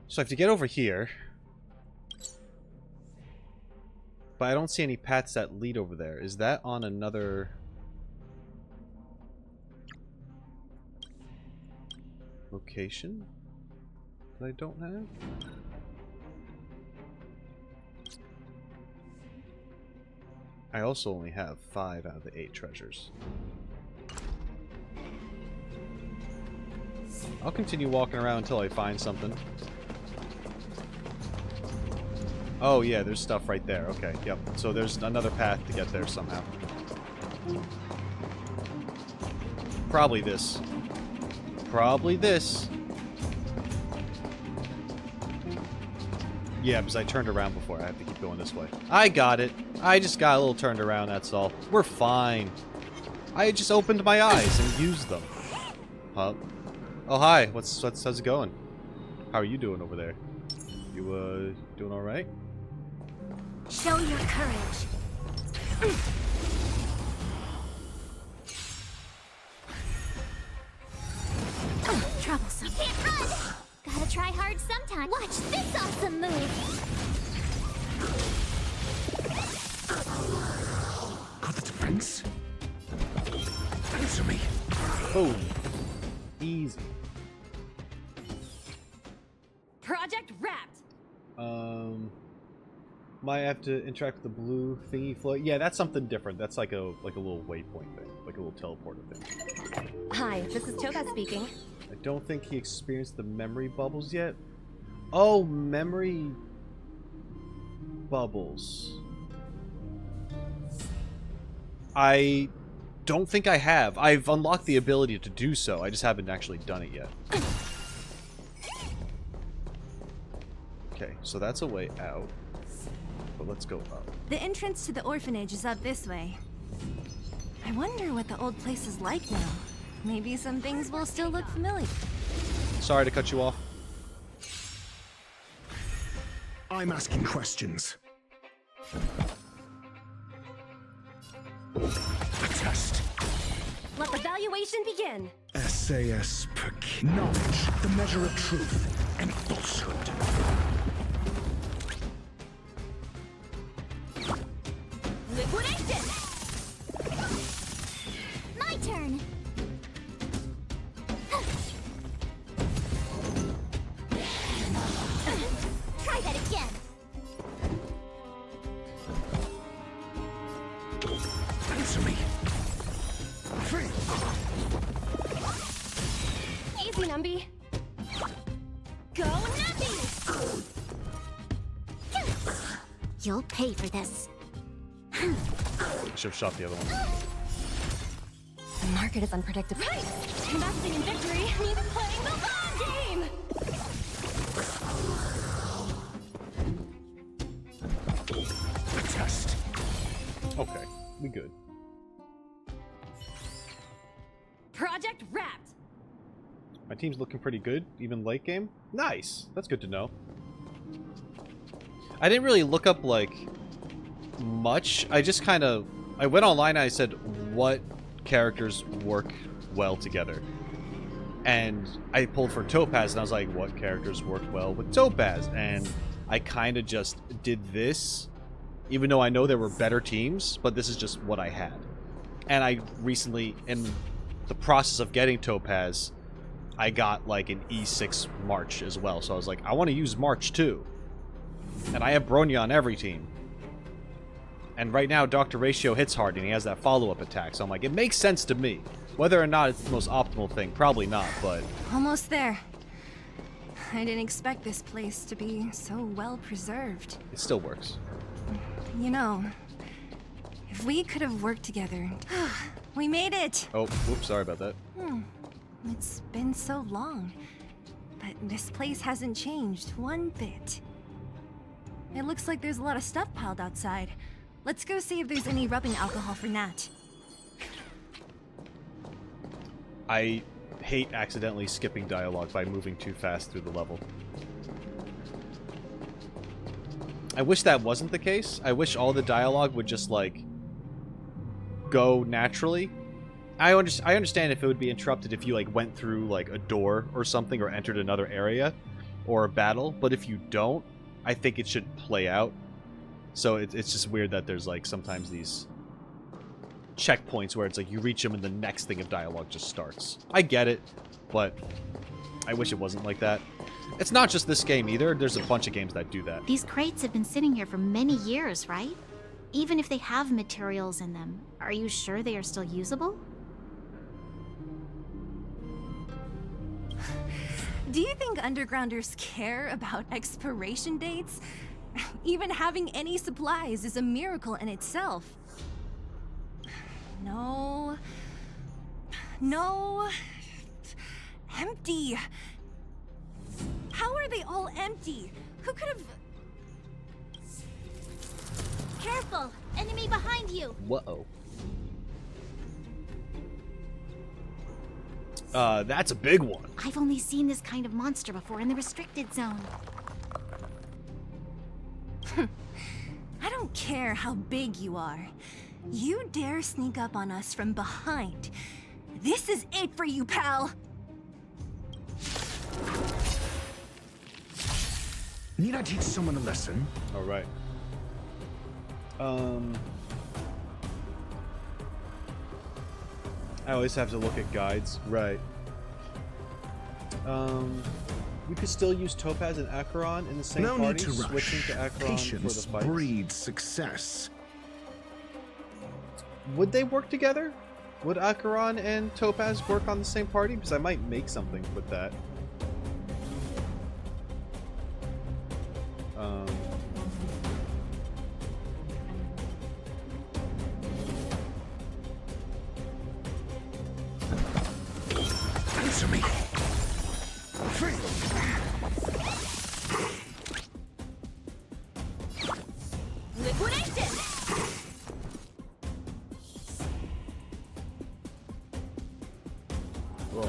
So I have to get over here. But I don't see any paths that lead over there. Is that on another... location that I don't have? I also only have 5 out of the 8 treasures. I'll continue walking around until I find something. Oh yeah, there's stuff right there. Okay, yep. So there's another path to get there somehow. Probably this. Probably this. Yeah, because I turned around before. I have to keep going this way. I got it. I just got a little turned around, that's all. We're fine. I just opened my eyes and used them. Huh? Oh, hi. How's it going? How are you doing over there? You, doing alright? Show your courage. Troublesome. You can't run! Gotta try hard sometime. Watch this awesome move! Got the defense? Answer me. Boom. Easy. Project wrapped. Might have to interact with the blue thingy float. Yeah, that's something different. That's like a little waypoint thing, like a little teleporter thing. Hi, this is Toga speaking. I don't think he experienced the memory bubbles yet. Oh, memory bubbles. I don't think I have. I've unlocked the ability to do so. I just haven't actually done it yet. Okay, so that's a way out. But let's go up. The entrance to the orphanage is up this way. I wonder what the old place is like now. Maybe some things will still look familiar. Sorry to cut you off. I'm asking questions. A test. Let the valuation begin. SAS per knowledge, the measure of truth and falsehood. Liquidation! My turn! Try that again! Answer me. Free. Easy Numby. Go Numby! You'll pay for this. Should have shot the other one. The market is unpredictable. Right! Investing in victory means playing the long game! A test. Okay, we good. Project wrapped! My team's looking pretty good, even late game. Nice. That's good to know. I didn't really look up, like, much. I just kind of... I went online and I said, what characters work well together? And I pulled for Topaz, and I was like, what characters work well with Topaz? And I kind of just did this, even though I know there were better teams, but this is just what I had. And I recently, in the process of getting Topaz, I got like an E6 March as well. So I was like, I want to use March too. And I have Bronya on every team. And right now, Dr. Ratio hits hard, and he has that follow-up attack. So I'm like, it makes sense to me. Whether or not it's the most optimal thing, probably not, but... Almost there. I didn't expect this place to be so well preserved. It still works. You know, if we could have worked together... We made it! Oh, whoops, sorry about that. It's been so long, but this place hasn't changed one bit. It looks like there's a lot of stuff piled outside. Let's go see if there's any rubbing alcohol for Nat. I hate accidentally skipping dialogue by moving too fast through the level. I wish that wasn't the case. I wish all the dialogue would just, like, go naturally. I understand if it would be interrupted if you, like, went through, like, a door or something or entered another area or a battle, but if you don't, I think it should play out. So it's just weird that there's, like, sometimes these checkpoints where it's like you reach them and the next thing of dialogue just starts. I get it, but I wish it wasn't like that. It's not just this game either. There's a bunch of games that do that. These crates have been sitting here for many years, right? Even if they have materials in them, are you sure they are still usable? Do you think undergrounders care about expiration dates? Even having any supplies is a miracle in itself. No. No. Empty. How are they all empty? Who could have... Careful! Enemy behind you! Whoa. That's a big one. I've only seen this kind of monster before in the restricted zone. I don't care how big you are. You dare sneak up on us from behind. This is it for you, pal! Need I teach someone a lesson? Alright. I always have to look at guides. Right. We could still use Topaz and Acheron in the same No party, need to rush. switching to Acheron Patience for the fight. breeds success. Would they work together? Would Acheron and Topaz work on the same party? Because I might make something with that. Answer me. Liquidation! Whoa.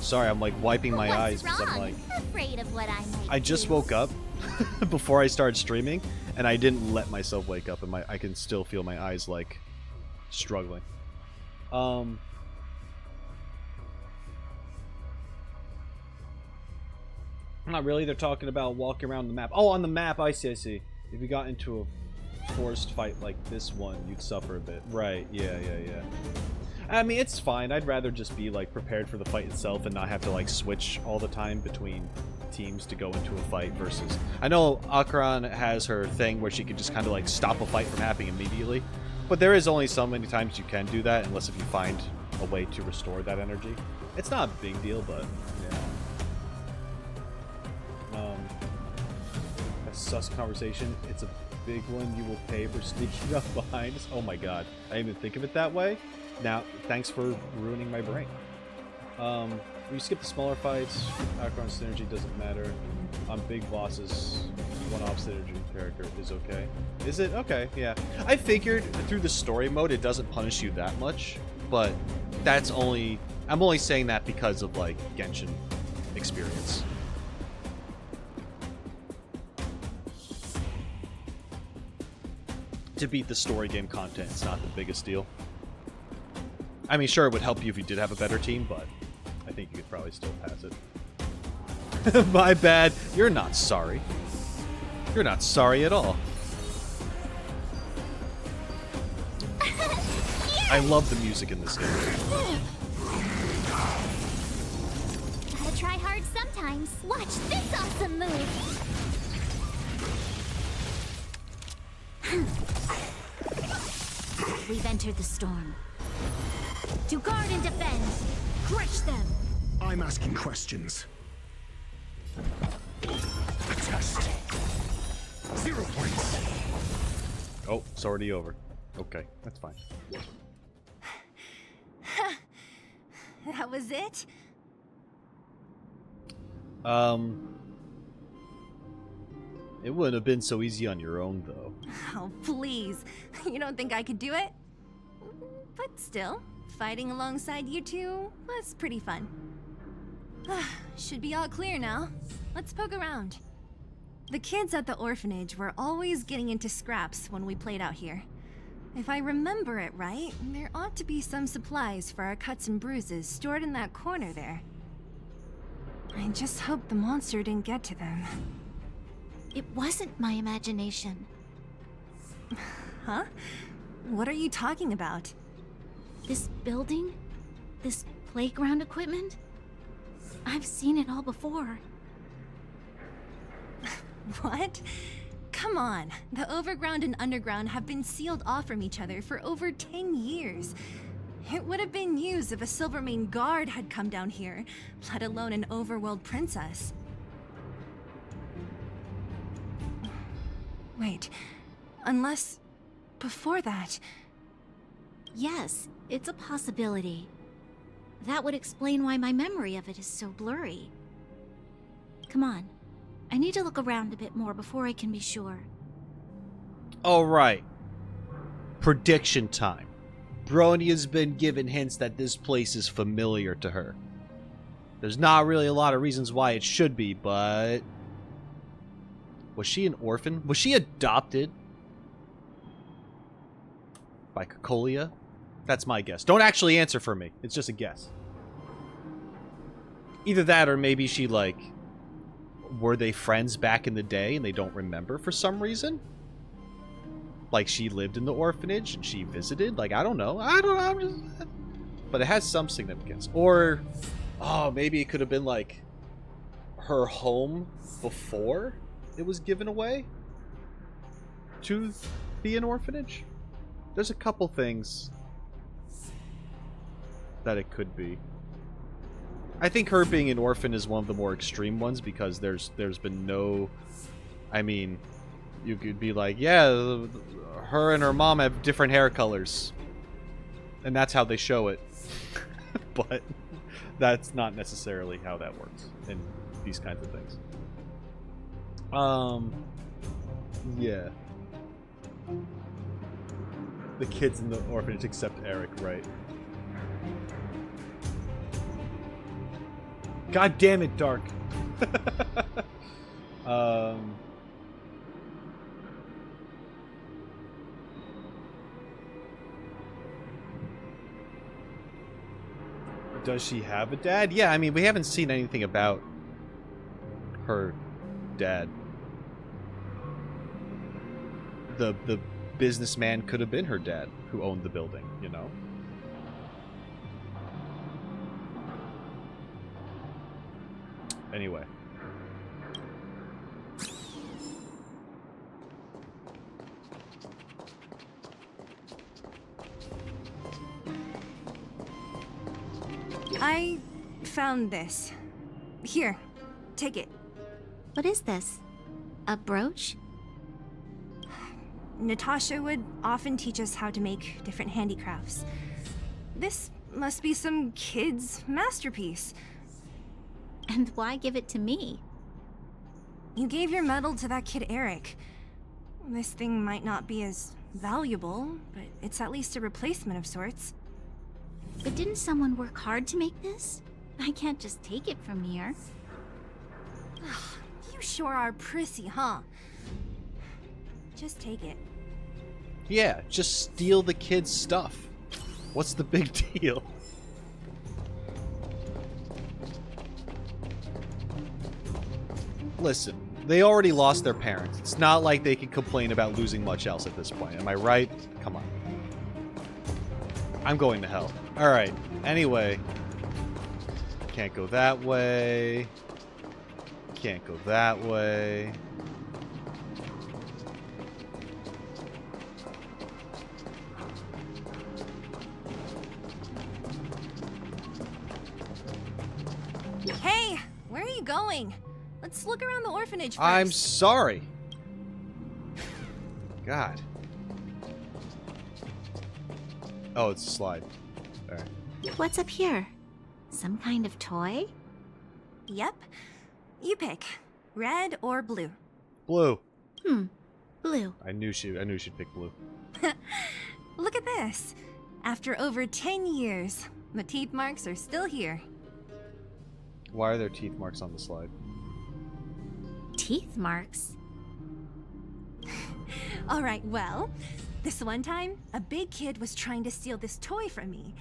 Sorry, I'm like wiping my eyes because I'm like, Afraid of what I might I just woke up before I started streaming, and I didn't let myself wake up, and I can still feel my eyes like struggling. Not really. They're talking about walking around the map. Oh, on the map. I see. I see. If you got into a forced fight like this one, you'd suffer a bit. Right. Yeah. Yeah. Yeah. I mean, it's fine. I'd rather just be, like, prepared for the fight itself and not have to, like, switch all the time between teams to go into a fight versus... I know Akron has her thing where she can just kind of, like, stop a fight from happening immediately, but there is only so many times you can do that unless if you find a way to restore that energy. It's not a big deal, but, yeah. A sus conversation. It's a big one. You will pay for sneaking up behind us. Oh my god. I didn't even think of it that way. Now, thanks for ruining my brain. We skip the smaller fights. Background synergy doesn't matter. On big bosses, one-off synergy character is okay. Is it? Okay, yeah. I figured through the story mode it doesn't punish you that much, but that's only... I'm only saying that because of, like, Genshin experience. To beat the story game content, it's not the biggest deal. I mean, sure, it would help you if you did have a better team, but I think you could probably still pass it. My bad. You're not sorry. You're not sorry at all. I love the music in this game. Gotta try hard sometimes. Watch this awesome move. We've entered the storm. To guard and defend. Crush them. I'm asking questions. A test. 0 points. Oh, it's already over. Okay, that's fine. That was it? It wouldn't have been so easy on your own, though. Oh, please. You don't think I could do it? But still, fighting alongside you two was pretty fun. Should be all clear now. Let's poke around. The kids at the orphanage were always getting into scraps when we played out here. If I remember it right, there ought to be some supplies for our cuts and bruises stored in that corner there. I just hope the monster didn't get to them. It wasn't my imagination. Huh? What are you talking about? This building? This playground equipment? I've seen it all before. What? Come on. The overground and underground have been sealed off from each other for over 10 years. It would have been used if a Silvermane guard had come down here, let alone an overworld princess. Wait, unless... before that... Yes, it's a possibility. That would explain why my memory of it is so blurry. Come on. I need to look around a bit more before I can be sure. Alright. Prediction time. Bronia's been given hints that this place is familiar to her. There's not really a lot of reasons why it should be, but... Was she an orphan? Was she adopted by Cocolia? That's my guess. Don't actually answer for me. It's just a guess. Either that or maybe she, like... Were they friends back in the day and they don't remember for some reason? Like she lived in the orphanage and she visited? Like, I don't know. I'm just... But it has some significance. Or, oh, maybe it could have been like her home before it was given away to be an orphanage. There's a couple things that it could be. I think her being an orphan is one of the more extreme ones because there's been no... I mean, you could be like, yeah, her and her mom have different hair colors. And that's how they show it. But that's not necessarily how that works in these kinds of things. Yeah. The kids in the orphanage except Eric, right? God damn it, Dark. Does she have a dad? Yeah, I mean, we haven't seen anything about her dad. The businessman could have been her dad who owned the building, you know? Anyway. I found this. Here, take it. What is this? A brooch? Natasha would often teach us how to make different handicrafts. This must be some kid's masterpiece. And why give it to me? You gave your medal to that kid Eric. This thing might not be as valuable, but it's at least a replacement of sorts. But didn't someone work hard to make this? I can't just take it from here. You sure are prissy, huh? Just take it. Yeah, just steal the kid's stuff. What's the big deal? Listen, they already lost their parents. It's not like they can complain about losing much else at this point. Am I right? Come on. I'm going to hell. Alright, anyway. Can't go that way. Can't go that way. Hey, where are you going? Let's look around the orphanage first. I'm sorry. God. Oh, it's a slide. Alright. What's up here? Some kind of toy? Yep. You pick. Red or blue. Blue. Blue. I knew she'd pick blue. Look at this. After over 10 years, the teeth marks are still here. Why are there teeth marks on the slide? Teeth marks? Alright, well, this one time, a big kid was trying to steal this toy from me.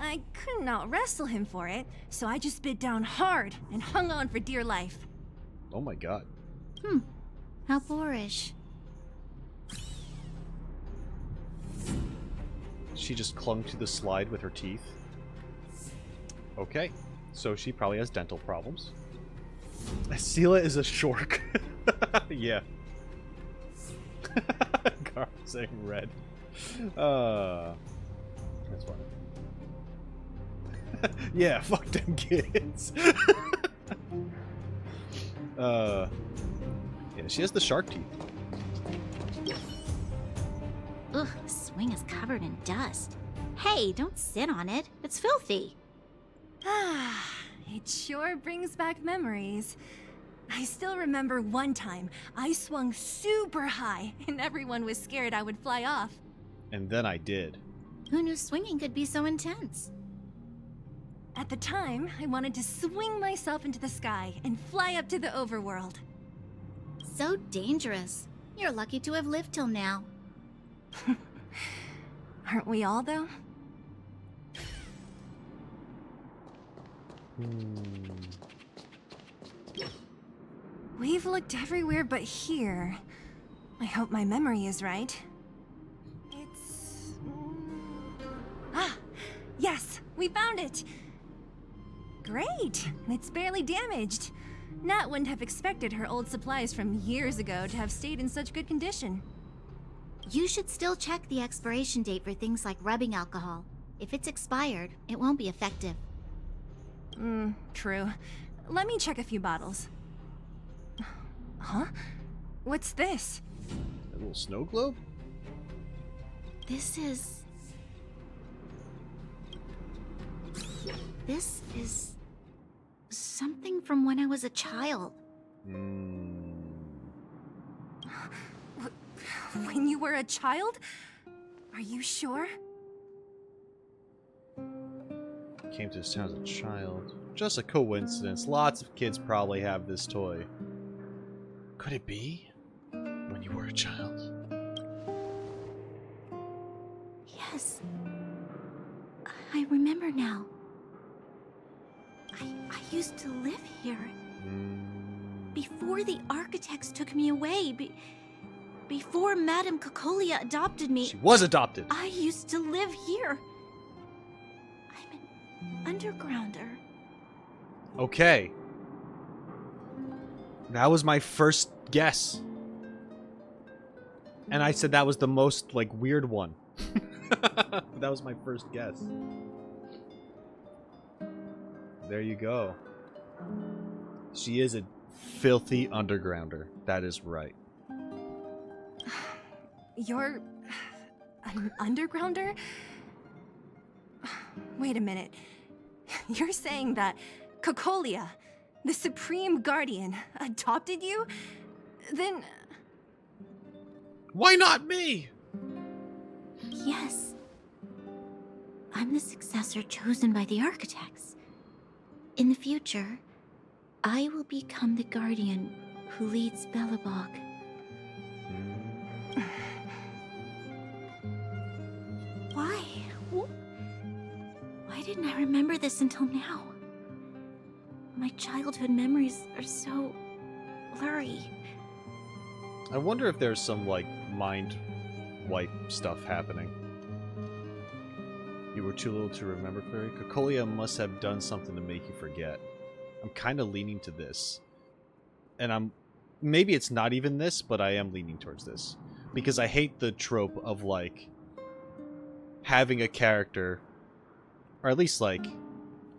I couldn't out-wrestle him for it, so I just bit down hard and hung on for dear life. Oh my god. How boorish. She just clung to the slide with her teeth. Okay. So she probably has dental problems. Sela is a shork. Yeah. Gar saying red. That's funny. Yeah, fuck them kids. Yeah, she has the shark teeth. Ugh, the swing is covered in dust. Hey, don't sit on it. It's filthy. Ah, it sure brings back memories. I still remember one time I swung super high and everyone was scared I would fly off. And then I did. Who knew swinging could be so intense? At the time, I wanted to swing myself into the sky and fly up to the overworld. So dangerous. You're lucky to have lived till now. Aren't we all, though? We've looked everywhere but here. I hope my memory is right. It's... Ah! Yes! We found it! Great! It's barely damaged. Nat wouldn't have expected her old supplies from years ago to have stayed in such good condition. You should still check the expiration date for things like rubbing alcohol. If it's expired, it won't be effective. True. Let me check a few bottles. Huh? What's this? A little snow globe? This is something from when I was a child. When you were a child? Are you sure? Came to this town as a child. Just a coincidence. Lots of kids probably have this toy. Could it be? When you were a child? Yes. I remember now. I used to live here. Before the architects took me away. Before Madame Cocolia adopted me. She was adopted! I used to live here. I'm an undergrounder. Okay. That was my first guess. And I said that was the most, like, weird one. That was my first guess. There you go. She is a filthy undergrounder. That is right. You're an undergrounder? Wait a minute. You're saying that Cocolia, the Supreme Guardian, adopted you? Then... Why not me? Yes. I'm the successor chosen by the architects. In the future, I will become the guardian who leads Belobog. Why? Why didn't I remember this until now? My childhood memories are so blurry. I wonder if there's some, like, mind wipe stuff happening. You were too little to remember, Clary. Cocolia must have done something to make you forget. I'm kind of leaning to this. And maybe it's not even this, but I am leaning towards this. Because I hate the trope of, like, having a character, or at least, like,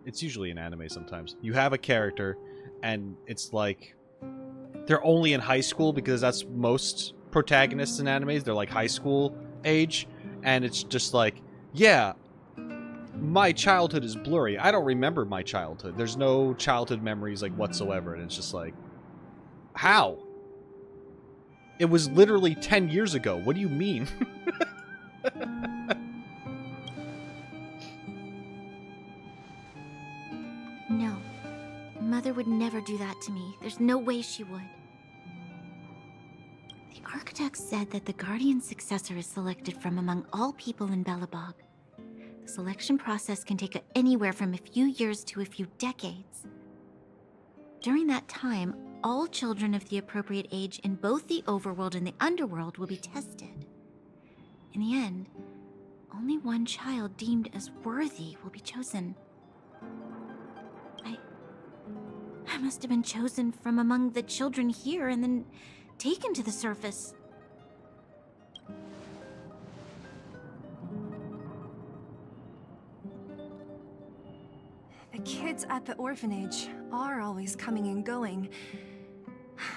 it's usually in anime sometimes. You have a character, and it's like, they're only in high school, because that's most protagonists in animes. They're, like, high school age, and it's just like, yeah, my childhood is blurry. I don't remember my childhood. There's no childhood memories, like, whatsoever, and it's just like, how? It was literally 10 years ago. What do you mean? No. Mother would never do that to me. There's no way she would. The architect said that the guardian successor is selected from among all people in Belobog. The selection process can take anywhere from a few years to a few decades. During that time, all children of the appropriate age in both the overworld and the underworld will be tested. In the end, only one child deemed as worthy will be chosen. I must have been chosen from among the children here and then taken to the surface. The kids at the orphanage are always coming and going.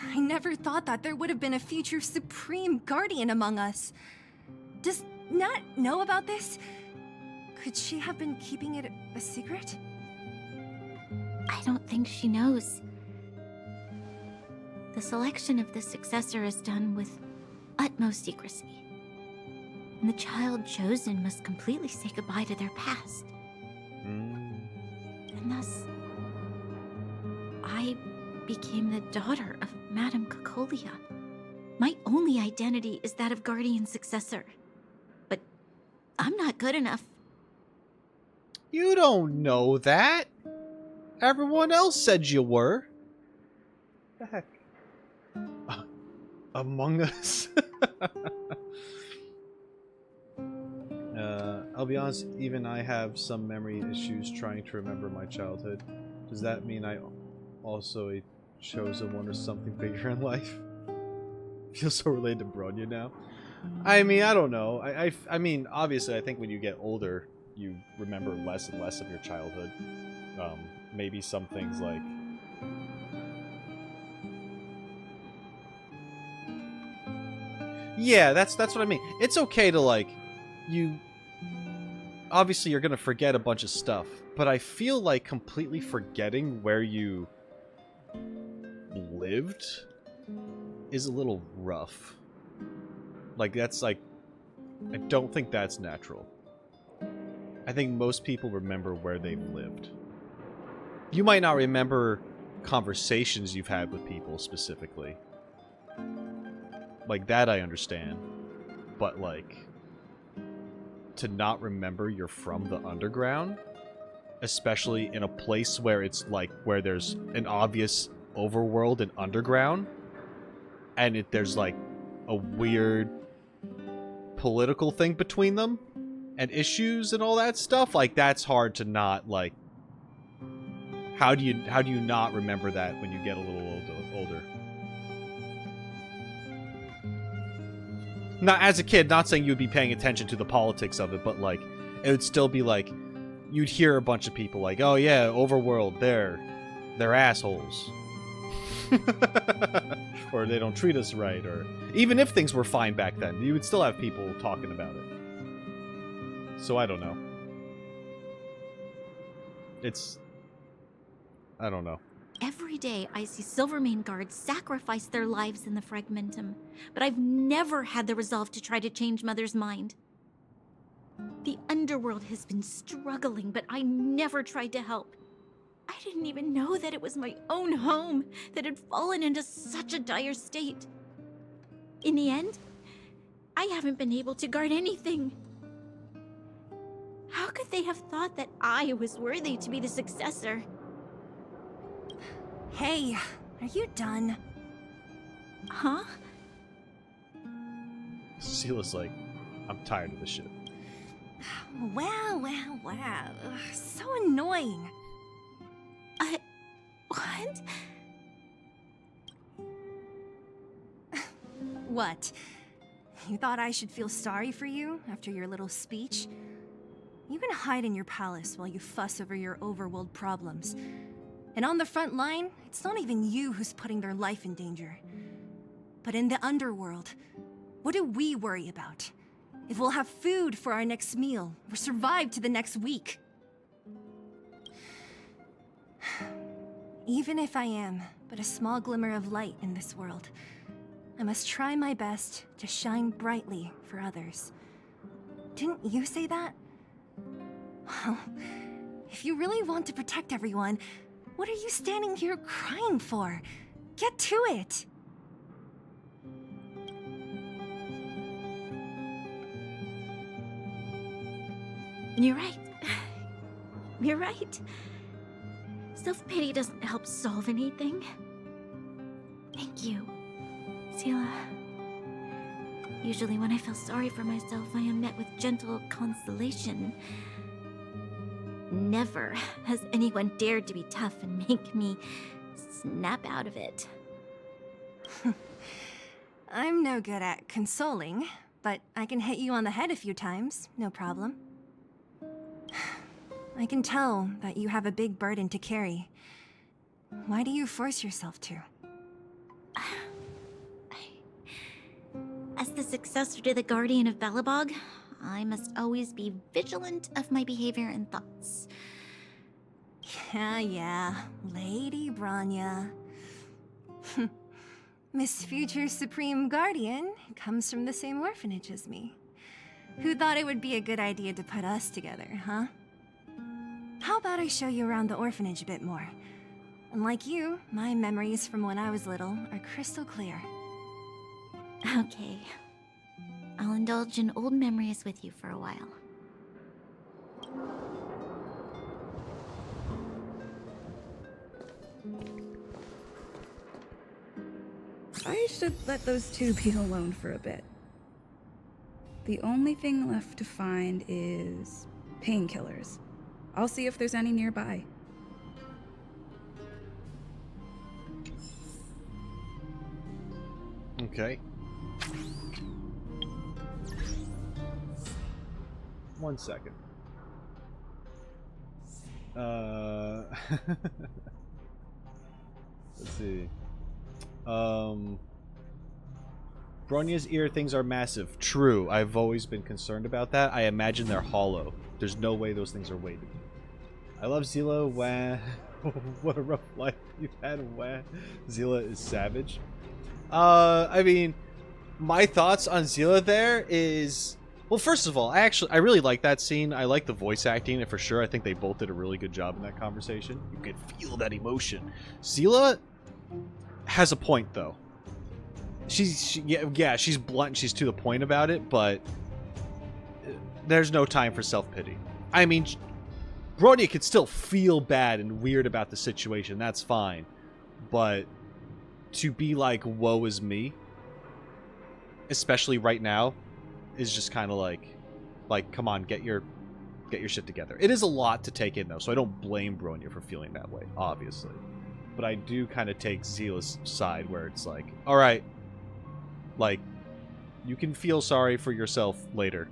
I never thought that there would have been a future Supreme Guardian among us. Does Nat know about this? Could she have been keeping it a secret? I don't think she knows. The selection of the successor is done with utmost secrecy. And the child chosen must completely say goodbye to their past. And thus, I became the daughter of Madame Cocolia. My only identity is that of guardian successor. But I'm not good enough. You don't know that. Everyone else said you were. What the heck? Among Us. I'll be honest, even I have some memory issues trying to remember my childhood. Does that mean I also a chosen one or something bigger in life? I feel so related to Bronya now. I mean, I don't know. I mean, obviously, I think when you get older, you remember less and less of your childhood. Maybe some things like... Yeah, that's what I mean. It's okay to, like, obviously you're gonna forget a bunch of stuff, but I feel like completely forgetting where you lived is a little rough. Like, that's like... I don't think that's natural. I think most people remember where they've lived. You might not remember conversations you've had with people specifically. Like, that I understand. But, like, to not remember you're from the underground, especially in a place where it's, like, where there's an obvious overworld and underground, and there's, like, a weird political thing between them, and issues and all that stuff, like, that's hard to not, like... How do you not remember that when you get a little older? Not as a kid, not saying you'd be paying attention to the politics of it, but like, it would still be like, you'd hear a bunch of people like, oh yeah, Overworld, they're assholes. Or they don't treat us right, or even if things were fine back then, you would still have people talking about it. So I don't know. I don't know. Every day I see Silvermane guards sacrifice their lives in the Fragmentum, but I've never had the resolve to try to change Mother's mind. The underworld has been struggling, but I never tried to help. I didn't even know that it was my own home that had fallen into such a dire state. In the end, I haven't been able to guard anything. How could they have thought that I was worthy to be the successor? Hey, are you done? Huh? Sela's like, I'm tired of this shit. Wow. So annoying. What? What? You thought I should feel sorry for you after your little speech? You can hide in your palace while you fuss over your overworld problems. And on the front line, it's not even you who's putting their life in danger. But in the underworld, what do we worry about? If we'll have food for our next meal, or survive to the next week. Even if I am but a small glimmer of light in this world, I must try my best to shine brightly for others. Didn't you say that? Well, if you really want to protect everyone, what are you standing here crying for? Get to it! You're right. You're right. Self-pity doesn't help solve anything. Thank you, Sela. Usually when I feel sorry for myself, I am met with gentle consolation. Never has anyone dared to be tough and make me snap out of it. I'm no good at consoling, but I can hit you on the head a few times, no problem. I can tell that you have a big burden to carry. Why do you force yourself to? As the successor to the Guardian of Belobog, I must always be vigilant of my behavior and thoughts. Yeah, Lady Bronya. Miss Future Supreme Guardian comes from the same orphanage as me. Who thought it would be a good idea to put us together, huh? How about I show you around the orphanage a bit more? Unlike you, my memories from when I was little are crystal clear. Okay. I'll indulge in old memories with you for a while. I should let those two be alone for a bit. The only thing left to find is painkillers. I'll see if there's any nearby. Okay. 1 second. Let's see. Bronya's ear things are massive. True. I've always been concerned about that. I imagine they're hollow. There's no way those things are weighted. I love Zila. Wah. What a rough life you've had. Wah. Zila is savage. I mean, my thoughts on Zila there is... Well, first of all, I really like that scene. I like the voice acting, and for sure, I think they both did a really good job in that conversation. You can feel that emotion. Zila has a point, though. She's blunt and she's to the point about it, but there's no time for self-pity. I mean, Bronya could still feel bad and weird about the situation. That's fine. But to be like, woe is me, especially right now, is just kind of like, come on, get your shit together. It is a lot to take in, though, so I don't blame Bronya for feeling that way, obviously. But I do kind of take Zila's side, where it's like, all right, like, You can feel sorry for yourself later.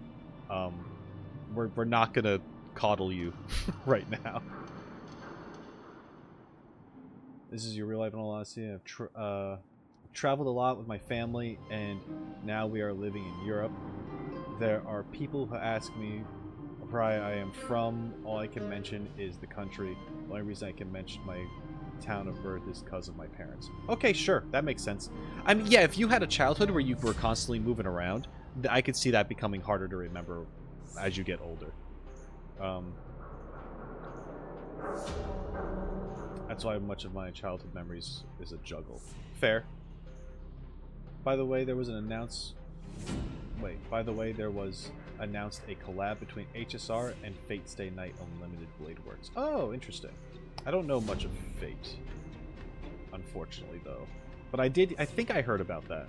We're not gonna coddle you right now. This is your real life in all honesty. I've traveled a lot with my family, and now we are living in Europe. There are people who ask me where I am from. All I can mention is the country. The only reason I can mention my town of birth is because of my parents. Okay, sure, that makes sense. I mean, yeah, if you had a childhood where you were constantly moving around, I could see that becoming harder to remember as you get older. That's why much of my childhood memories is a juggle. Fair. By the way, there was announced a collab between HSR and Fate Stay Night Unlimited Blade Works. Oh, interesting. I don't know much of Fate, unfortunately, though. But I think I heard about that.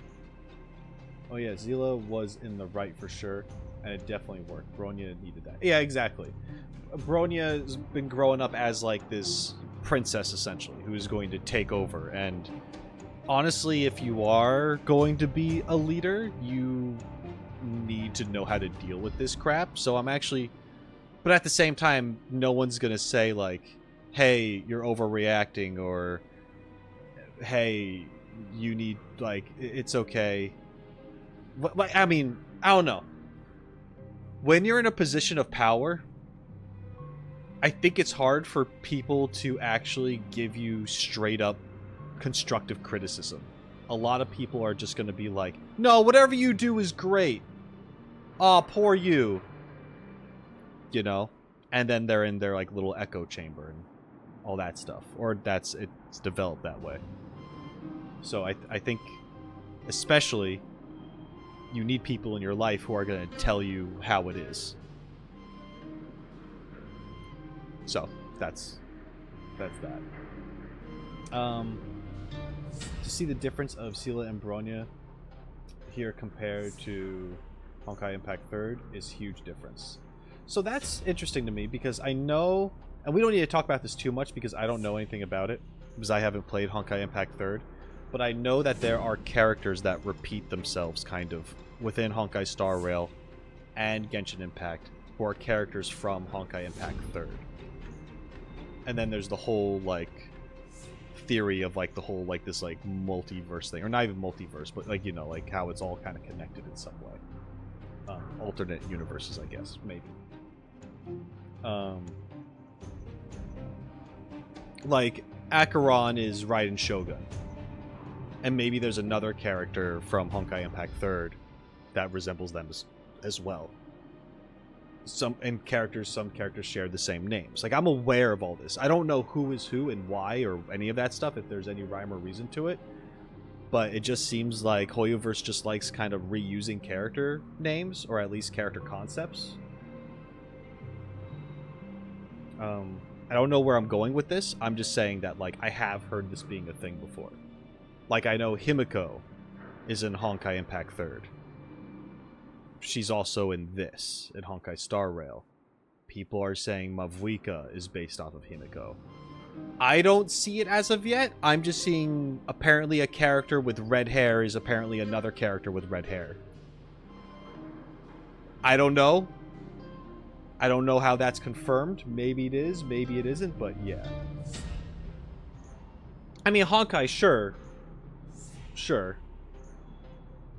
Oh yeah, Zila was in the right for sure, and it definitely worked. Bronya needed that. Yeah, exactly. Bronya's been growing up as, like, this princess, essentially, who is going to take over, and honestly, if you are going to be a leader, you need to know how to deal with this crap. So I'm actually... But at the same time, no one's gonna say, like, hey, you're overreacting, or hey, you need, like, it's okay. But, I mean, I don't know. When you're in a position of power, I think it's hard for people to actually give you straight up constructive criticism. A lot of people are just going to be like, no, whatever you do is great. Aw, poor you. You know? And then they're in their, like, little echo chamber and all that stuff. Or it's developed that way. So I think, especially, you need people in your life who are going to tell you how it is. So, that's that. To see the difference of Sela and Bronya here compared to Honkai Impact 3rd is huge difference. So that's interesting to me because I know, and we don't need to talk about this too much because I don't know anything about it because I haven't played Honkai Impact 3rd, but I know that there are characters that repeat themselves kind of within Honkai Star Rail and Genshin Impact who are characters from Honkai Impact 3rd. And then there's the whole, like, theory of, like, the whole, like, this, like, multiverse thing. Or not even multiverse, but, like, you know, like, how it's all kind of connected in some way. Alternate universes, I guess. Maybe. Like, Acheron is Raiden Shogun. And maybe there's another character from Honkai Impact 3rd that resembles them as well. Some characters share the same names. Like, I'm aware of all this. I don't know who is who and why or any of that stuff, if there's any rhyme or reason to it. But it just seems like Hoyoverse just likes kind of reusing character names, or at least character concepts. I don't know where I'm going with this. I'm just saying that, like, I have heard this being a thing before. Like, I know Himiko is in Honkai Impact 3rd. She's also in this, in Honkai Star Rail. People are saying Mavuika is based off of Himiko. I don't see it as of yet. I'm just seeing apparently a character with red hair is apparently another character with red hair. I don't know. I don't know how that's confirmed. Maybe it is, maybe it isn't, but yeah. I mean, Honkai, sure. Sure.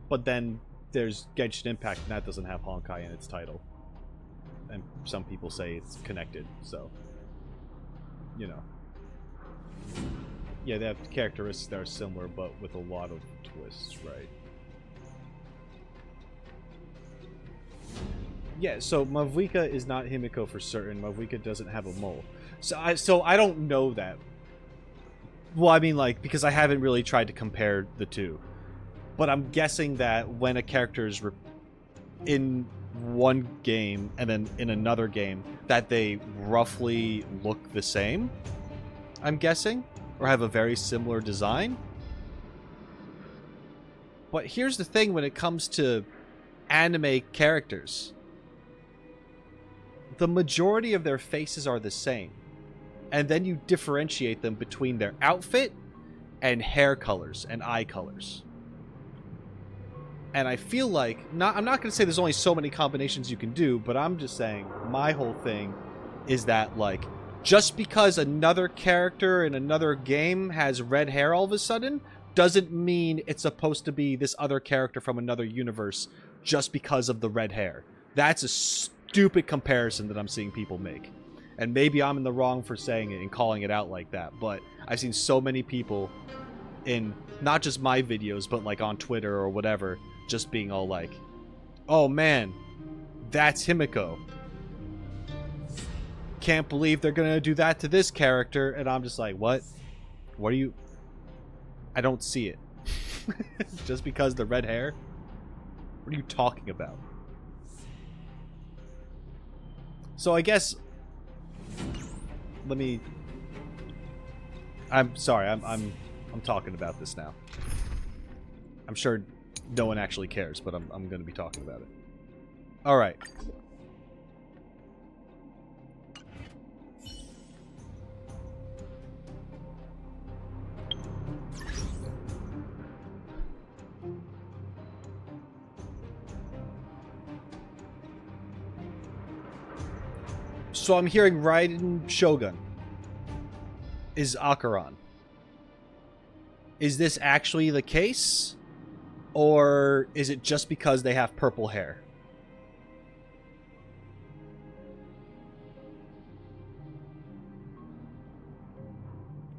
But then there's Genshin Impact, and that doesn't have Honkai in its title. And some people say it's connected, so... You know. Yeah, they have characteristics that are similar, but with a lot of twists, right? Yeah, so Mavuika is not Himiko for certain. Mavuika doesn't have a mole. So I don't know that. Well, I mean, like, because I haven't really tried to compare the two. But I'm guessing that when a character is in one game and then in another game, that they roughly look the same, I'm guessing, or have a very similar design. But here's the thing when it comes to anime characters. The majority of their faces are the same. And then you differentiate them between their outfit and hair colors and eye colors. And I feel like, I'm not going to say there's only so many combinations you can do, but I'm just saying my whole thing is that, like, just because another character in another game has red hair all of a sudden doesn't mean it's supposed to be this other character from another universe just because of the red hair. That's a stupid comparison that I'm seeing people make. And maybe I'm in the wrong for saying it and calling it out like that, but I've seen so many people in not just my videos, but like on Twitter or whatever, just being all like, oh man, that's Himiko. Can't believe they're gonna do that to this character. And I'm just like, what? What are you... I don't see it. Just because the red hair? What are you talking about? So I guess... Let me... I'm sorry, I'm talking about this now. I'm sure no one actually cares, but I'm going to be talking about it. Alright. So I'm hearing Raiden Shogun is Akaran. Is this actually the case? Or is it just because they have purple hair?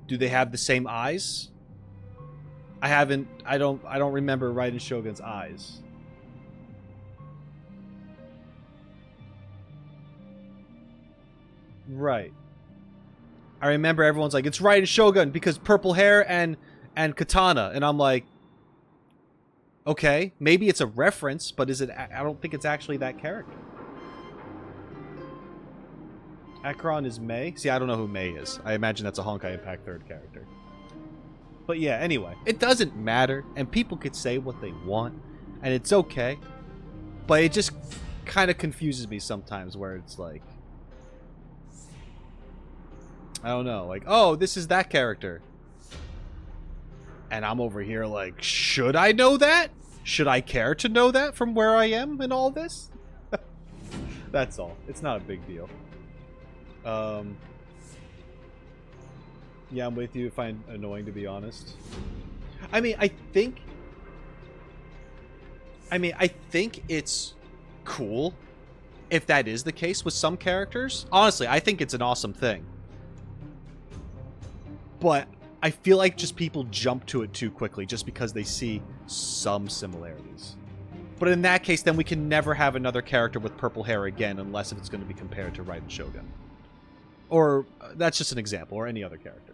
Do they have the same eyes? I don't remember Raiden Shogun's eyes. Right. I remember everyone's like, it's Raiden Shogun because purple hair and katana, and I'm like, okay, maybe it's a reference, but is it? I don't think it's actually that character. Akron is Mei. See, I don't know who Mei is. I imagine that's a Honkai Impact 3rd character. But yeah, anyway, it doesn't matter, and people could say what they want, and it's okay. But it just kind of confuses me sometimes, where it's like, I don't know, like, oh, this is that character. And I'm over here like, should I know that? Should I care to know that from where I am in all this? That's all. It's not a big deal. Yeah, I'm with you. Find annoying, to be honest. I mean, I think it's cool if that is the case with some characters. Honestly, I think it's an awesome thing. But I feel like just people jump to it too quickly just because they see some similarities. But in that case, then we can never have another character with purple hair again unless it's going to be compared to Raiden Shogun. Or, that's just an example, or any other character.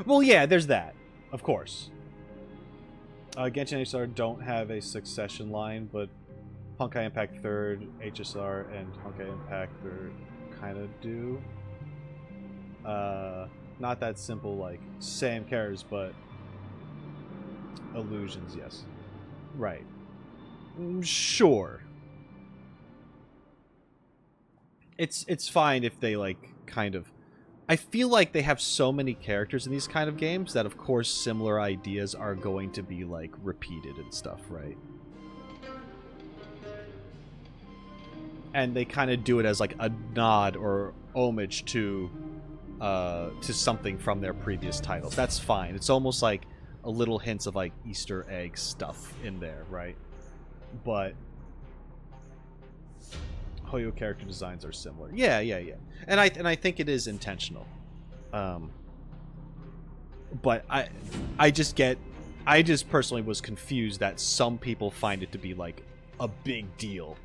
Well, yeah, there's that. Of course. Genshin HSR don't have a succession line, but Honkai Impact 3rd, HSR, and Honkai Impact 3rd kind of do. Not that simple, like, same characters, but illusions, yes. Right. Sure. It's fine if they, like, kind of... I feel like they have so many characters in these kind of games that, of course, similar ideas are going to be, like, repeated and stuff, right? And they kind of do it as, like, a nod or homage to something from their previous titles. That's fine. It's almost like a little hints of, like, Easter egg stuff in there, right? But Hoyo character designs are similar. Yeah. And I think it is intentional. But I just personally was confused that some people find it to be, like, a big deal.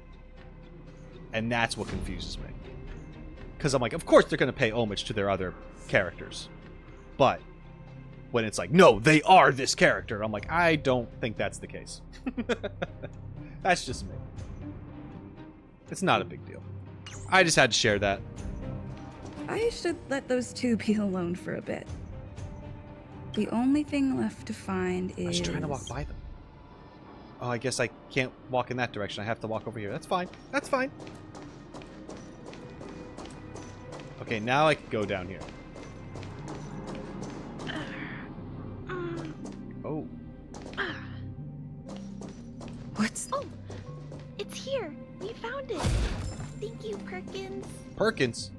And that's what confuses me. Because I'm like, of course they're going to pay homage to their other characters. But when it's like, no, they are this character, I'm like, I don't think that's the case. That's just me. It's not a big deal. I just had to share that. I should let those two be alone for a bit. The only thing left to find is... I was trying to walk by them. Oh, I guess I can't walk in that direction. I have to walk over here. That's fine. That's fine. Okay, now I can go down here. That's... Oh, it's here. We found it. Thank you, Perkins. Perkins?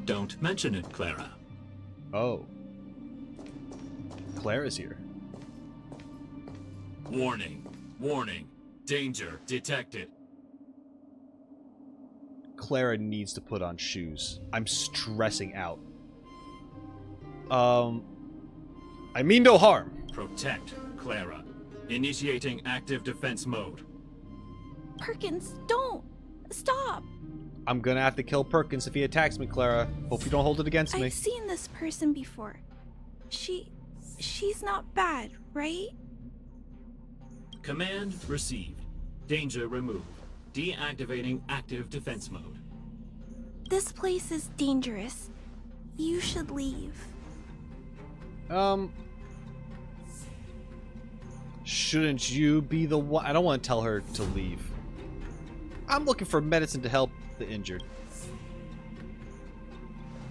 Don't mention it, Clara. Oh. Clara's here. Warning. Warning. Danger detected. Clara needs to put on shoes. I'm stressing out. I mean no harm. Protect Clara. Initiating active defense mode. Perkins, don't! Stop! I'm gonna have to kill Perkins if he attacks me, Clara. Hope you don't hold it against me. I've seen this person before. She's not bad, right? Command received. Danger removed. Deactivating active defense mode. This place is dangerous. You should leave. Shouldn't you be the one? I don't want to tell her to leave. I'm looking for medicine to help the injured.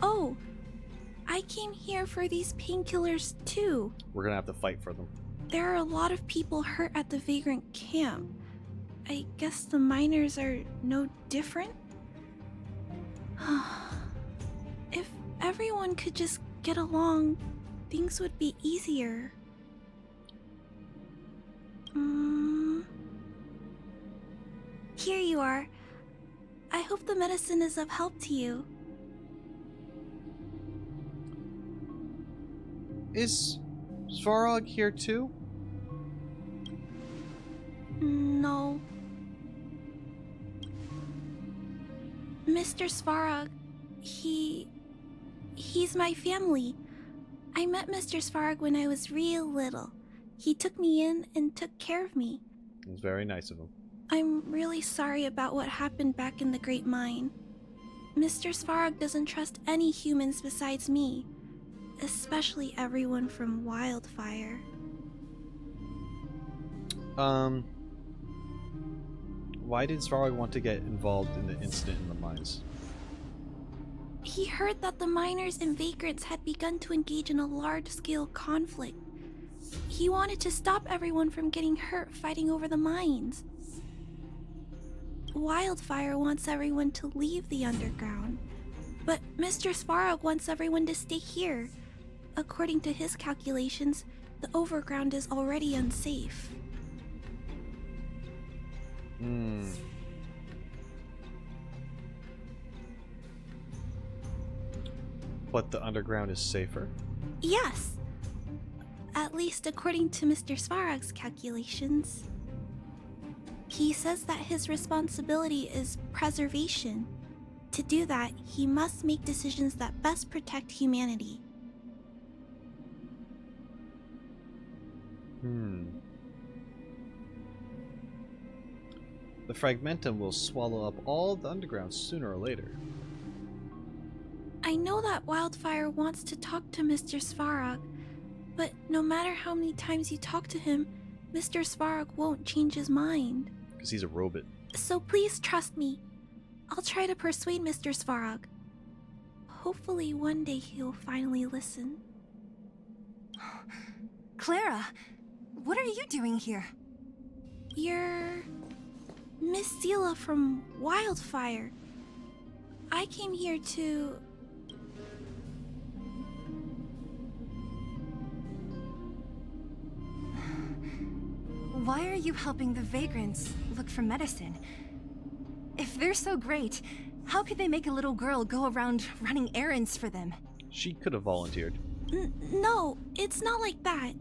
Oh, I came here for these painkillers too. We're gonna have to fight for them. There are a lot of people hurt at the Vagrant camp. I guess the miners are no different? If everyone could just get along, things would be easier. Here you are. I hope the medicine is of help to you. Is Svarog here too? No. Mr. Svarog, he's my family. I met Mr. Svarog when I was real little. He took me in and took care of me. It was very nice of him. I'm really sorry about what happened back in the Great Mine. Mr. Svarog doesn't trust any humans besides me, especially everyone from Wildfire. Why did Svarog want to get involved in the incident in the mines? He heard that the miners and vagrants had begun to engage in a large-scale conflict. He wanted to stop everyone from getting hurt fighting over the mines. Wildfire wants everyone to leave the underground, but Mr. Svarog wants everyone to stay here. According to his calculations, the overground is already unsafe. But the underground is safer? Yes. At least according to Mr. Svarog's calculations. He says that his responsibility is preservation. To do that, he must make decisions that best protect humanity. The Fragmentum will swallow up all the underground sooner or later. I know that Wildfire wants to talk to Mr. Svarog, but no matter how many times you talk to him, Mr. Svarog won't change his mind. Because he's a robot. So please trust me. I'll try to persuade Mr. Svarog. Hopefully one day he'll finally listen. Clara, what are you doing here? You're Miss Seela from Wildfire. I came here to... Why are you helping the vagrants look for medicine? If they're so great, how could they make a little girl go around running errands for them? She could have volunteered. No, it's not like that.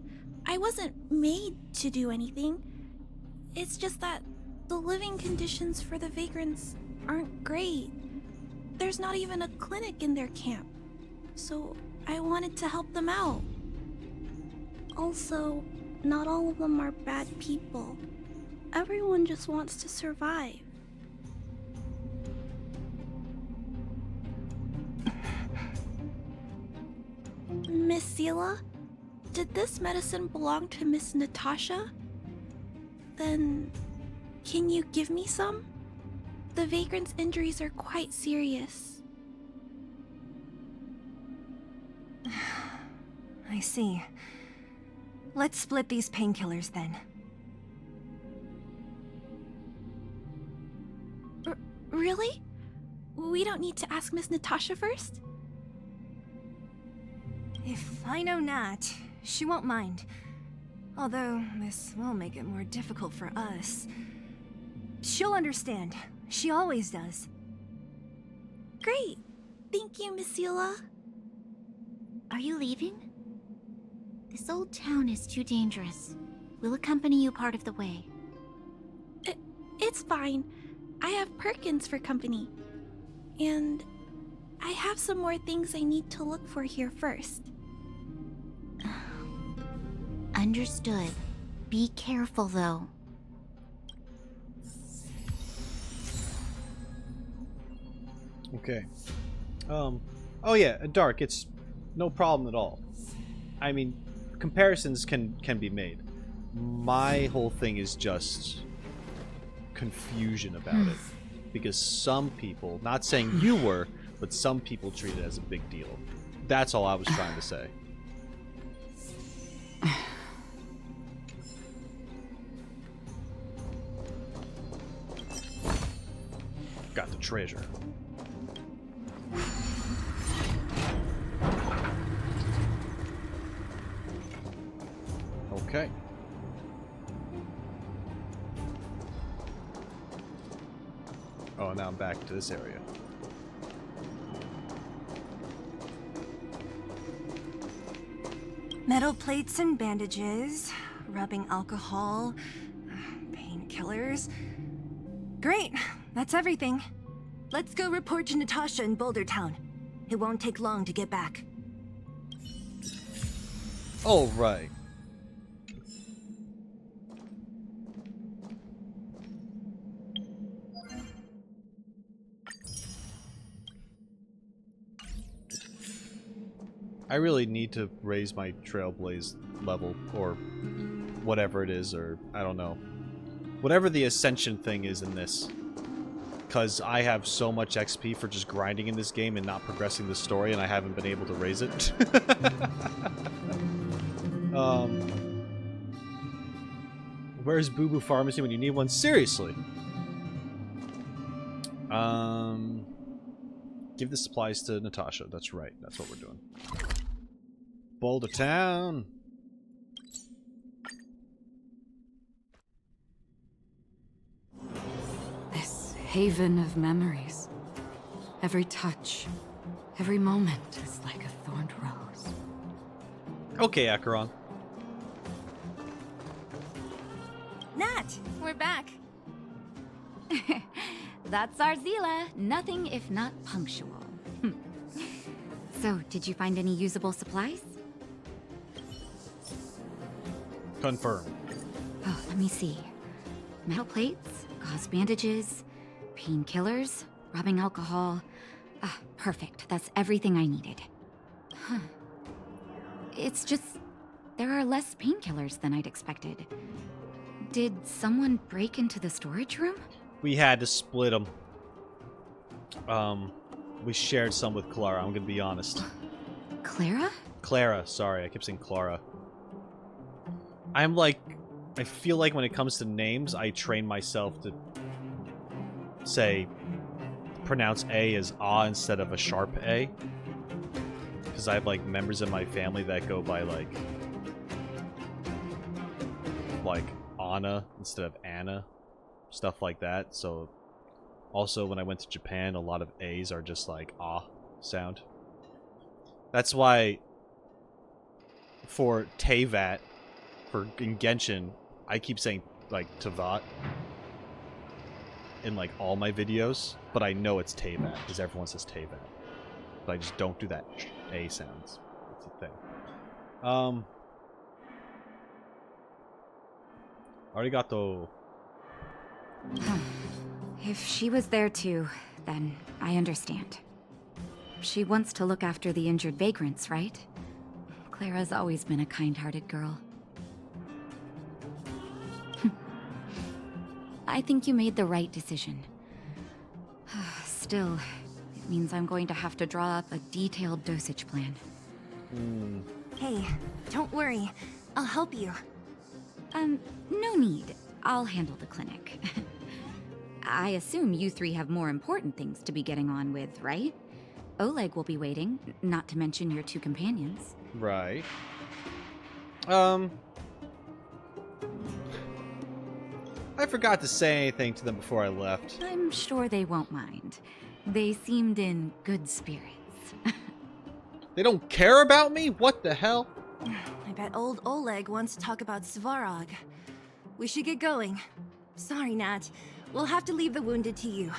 I wasn't made to do anything. It's just that the living conditions for the vagrants aren't great. There's not even a clinic in their camp. So I wanted to help them out. Also, not all of them are bad people. Everyone just wants to survive. Miss Seela, did this medicine belong to Miss Natasha? Then, can you give me some? The vagrant's injuries are quite serious. I see. Let's split these painkillers then. Really? We don't need to ask Miss Natasha first? If I know Nat, she won't mind. Although, this will make it more difficult for us. She'll understand. She always does. Great. Thank you, Miss Zila. Are you leaving? This old town is too dangerous. We'll accompany you part of the way. It's fine. I have Perkins for company. And I have some more things I need to look for here first. Understood. Be careful, though. Okay. Oh yeah, dark. It's no problem at all. I mean, comparisons can be made. My whole thing is just confusion about it. Because some people, not saying you were, but some people treat it as a big deal. That's all I was trying to say. Got the treasure. Okay. Oh, now I'm back to this area. Metal plates and bandages, rubbing alcohol, painkillers. Great, that's everything. Let's go report to Natasha in Boulder Town. It won't take long to get back. All right. I really need to raise my Trailblaze level, or whatever it is, or I don't know. Whatever the Ascension thing is in this. Because I have so much XP for just grinding in this game and not progressing the story, and I haven't been able to raise it. Where's Boo Boo Pharmacy when you need one? Seriously. Give the supplies to Natasha. That's right. That's what we're doing. Boulder Town. This haven of memories. Every touch, every moment is like a thorned rose. Okay, Acheron. Nat, we're back. That's our Zila. Nothing if not punctual. So, did you find any usable supplies? Confirm. Oh, let me see. Metal plates, gauze bandages, painkillers, rubbing alcohol. Ah, perfect. That's everything I needed. Huh. It's just, there are less painkillers than I'd expected. Did someone break into the storage room? We had to split them. We shared some with Clara, I'm gonna be honest. Clara? Clara, sorry, I kept saying Clara. I'm like, I feel like when it comes to names, I train myself to say, pronounce A as ah instead of a sharp A. Because I have like members of my family that go by like Anna instead of Anna. Stuff like that, so also when I went to Japan, a lot of A's are just like ah sound. That's why for Teyvat, in Genshin, I keep saying like Tevat in like all my videos, but I know it's Teyvat because everyone says Teyvat. But I just don't do that A sounds. That's the thing. Arigato. If she was there too, then I understand. She wants to look after the injured vagrants, right? Clara's always been a kind-hearted girl. I think you made the right decision. Still, it means I'm going to have to draw up a detailed dosage plan. Hey, don't worry. I'll help you. No need. I'll handle the clinic. I assume you three have more important things to be getting on with, right? Oleg will be waiting, not to mention your two companions. Right. I forgot to say anything to them before I left. I'm sure they won't mind. They seemed in good spirits. They don't care about me? What the hell? I bet old Oleg wants to talk about Svarog. We should get going. Sorry, Nat. We'll have to leave the wounded to you.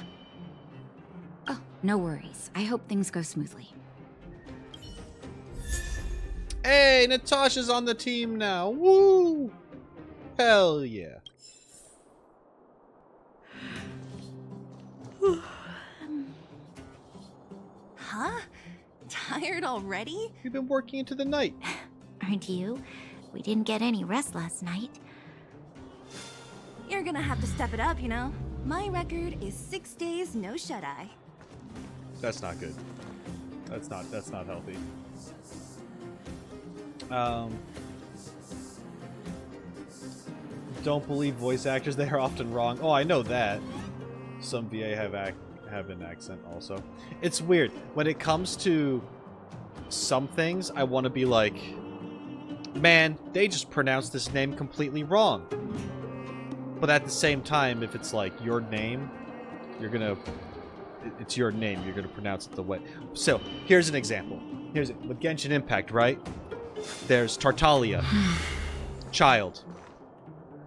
Oh, no worries. I hope things go smoothly. Hey, Natasha's on the team now. Woo! Hell yeah. Huh? Tired already? We've been working into the night. Aren't you? We didn't get any rest last night. You're gonna have to step it up, you know? My record is 6 days, no shut-eye. That's not good. That's not healthy. Don't believe voice actors, they are often wrong. Oh, I know that. Some VA have an accent also. It's weird. When it comes to some things, I want to be like, man, they just pronounced this name completely wrong. But at the same time, if it's like your name, it's your name, you're gonna pronounce it the way. So, here's an example. With Genshin Impact, right? There's Tartaglia. Child.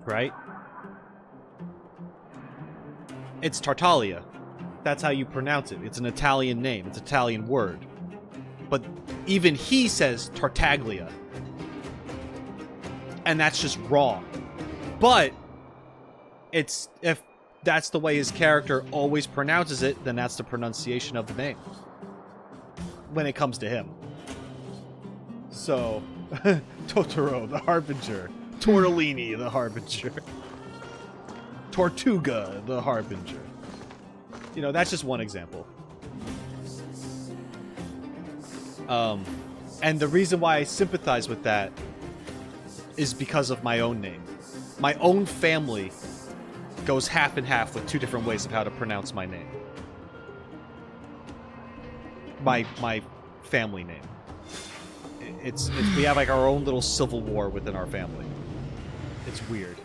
Right? It's Tartaglia. That's how you pronounce it. It's an Italian name. It's an Italian word. But even he says Tartaglia. And that's just wrong. But if that's the way his character always pronounces it, then that's the pronunciation of the name. When it comes to him. So, Totoro, the Harbinger. Tortellini, the Harbinger. Tortuga, the Harbinger. You know, that's just one example. And the reason why I sympathize with that is because of my own name. My own family goes half and half with two different ways of how to pronounce my name. My family name. It's we have like our own little civil war within our family. It's weird.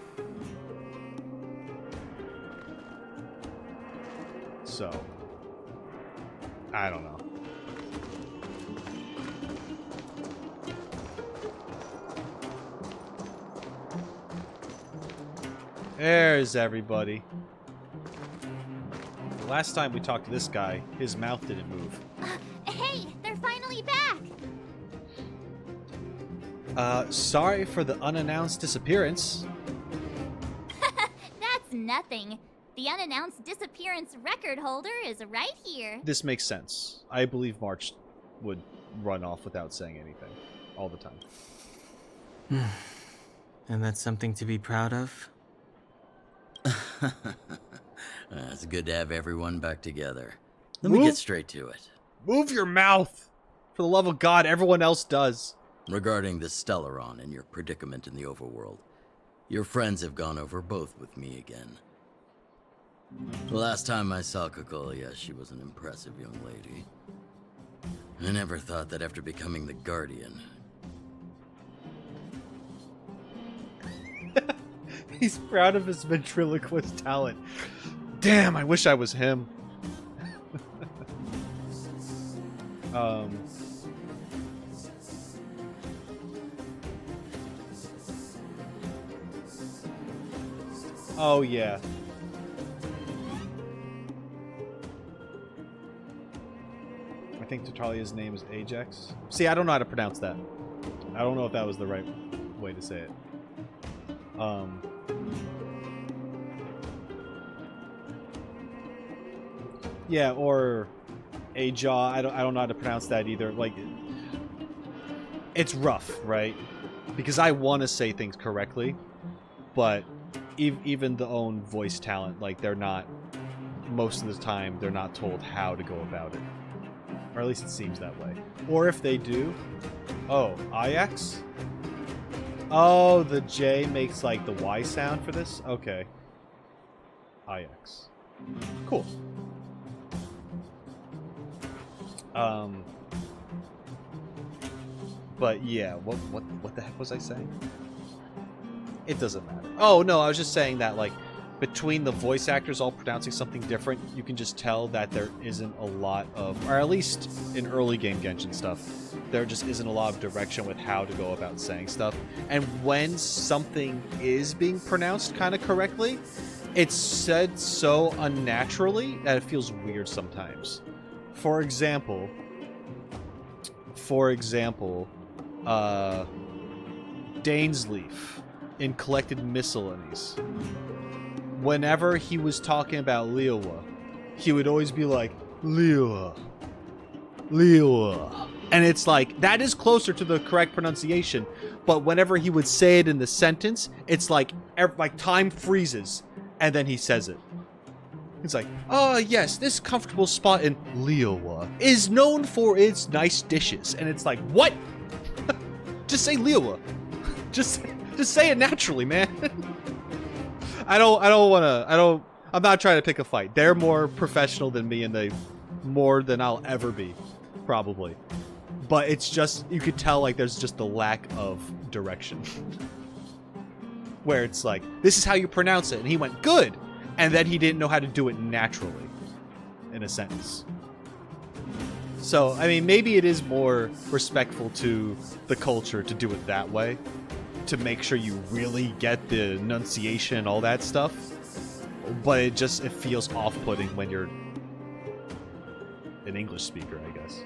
So, I don't know. There's everybody. Last time we talked to this guy, his mouth didn't move. Hey, they're finally back! Sorry for the unannounced disappearance. That's nothing. The unannounced disappearance record holder is right here. This makes sense. I believe March would run off without saying anything. All the time. And that's something to be proud of? It's good to have everyone back together. Let me get straight to it. Move your mouth! For the love of God, everyone else does. Regarding the Stellaron and your predicament in the overworld, your friends have gone over both with me again. The last time I saw Kokolia, she was an impressive young lady. I never thought that after becoming the Guardian... He's proud of his ventriloquist talent. Damn, I wish I was him. Oh, yeah. I think Tartaglia's name is Ajax. See, I don't know how to pronounce that. I don't know if that was the right way to say it. Yeah, or Ajaw. I don't know how to pronounce that either. Like, it's rough, right? Because I want to say things correctly, but even the own voice talent, like, they're not, most of the time, they're not told how to go about it. Or at least it seems that way. Or if they do... Oh, Ajax? Oh, the J makes, like, the Y sound for this? Okay. Ajax. Cool. But yeah, what the heck was I saying? It doesn't matter. Oh no, I was just saying that like between the voice actors all pronouncing something different, you can just tell that there isn't a lot of, or at least in early game Genshin stuff, there just isn't a lot of direction with how to go about saying stuff. And when something is being pronounced kind of correctly, it's said so unnaturally that it feels weird sometimes. For example, Dainsleif in Collected Miscellanies. Whenever he was talking about Liyue, he would always be like, Liyue. And it's like, that is closer to the correct pronunciation, but whenever he would say it in the sentence, it's like time freezes, and then he says it. It's like, oh yes, this comfortable spot in Liyue is known for its nice dishes. And it's like, what? Just say Liyue. Just say it naturally, man. I'm not trying to pick a fight. They're more professional than me, and they more than I'll ever be, probably. But it's just, you could tell like there's just a lack of direction. Where it's like, this is how you pronounce it. And he went, good. And then he didn't know how to do it naturally in a sentence. So, I mean, maybe it is more respectful to the culture to do it that way, to make sure you really get the enunciation and all that stuff. But it feels off-putting when you're an English speaker, I guess.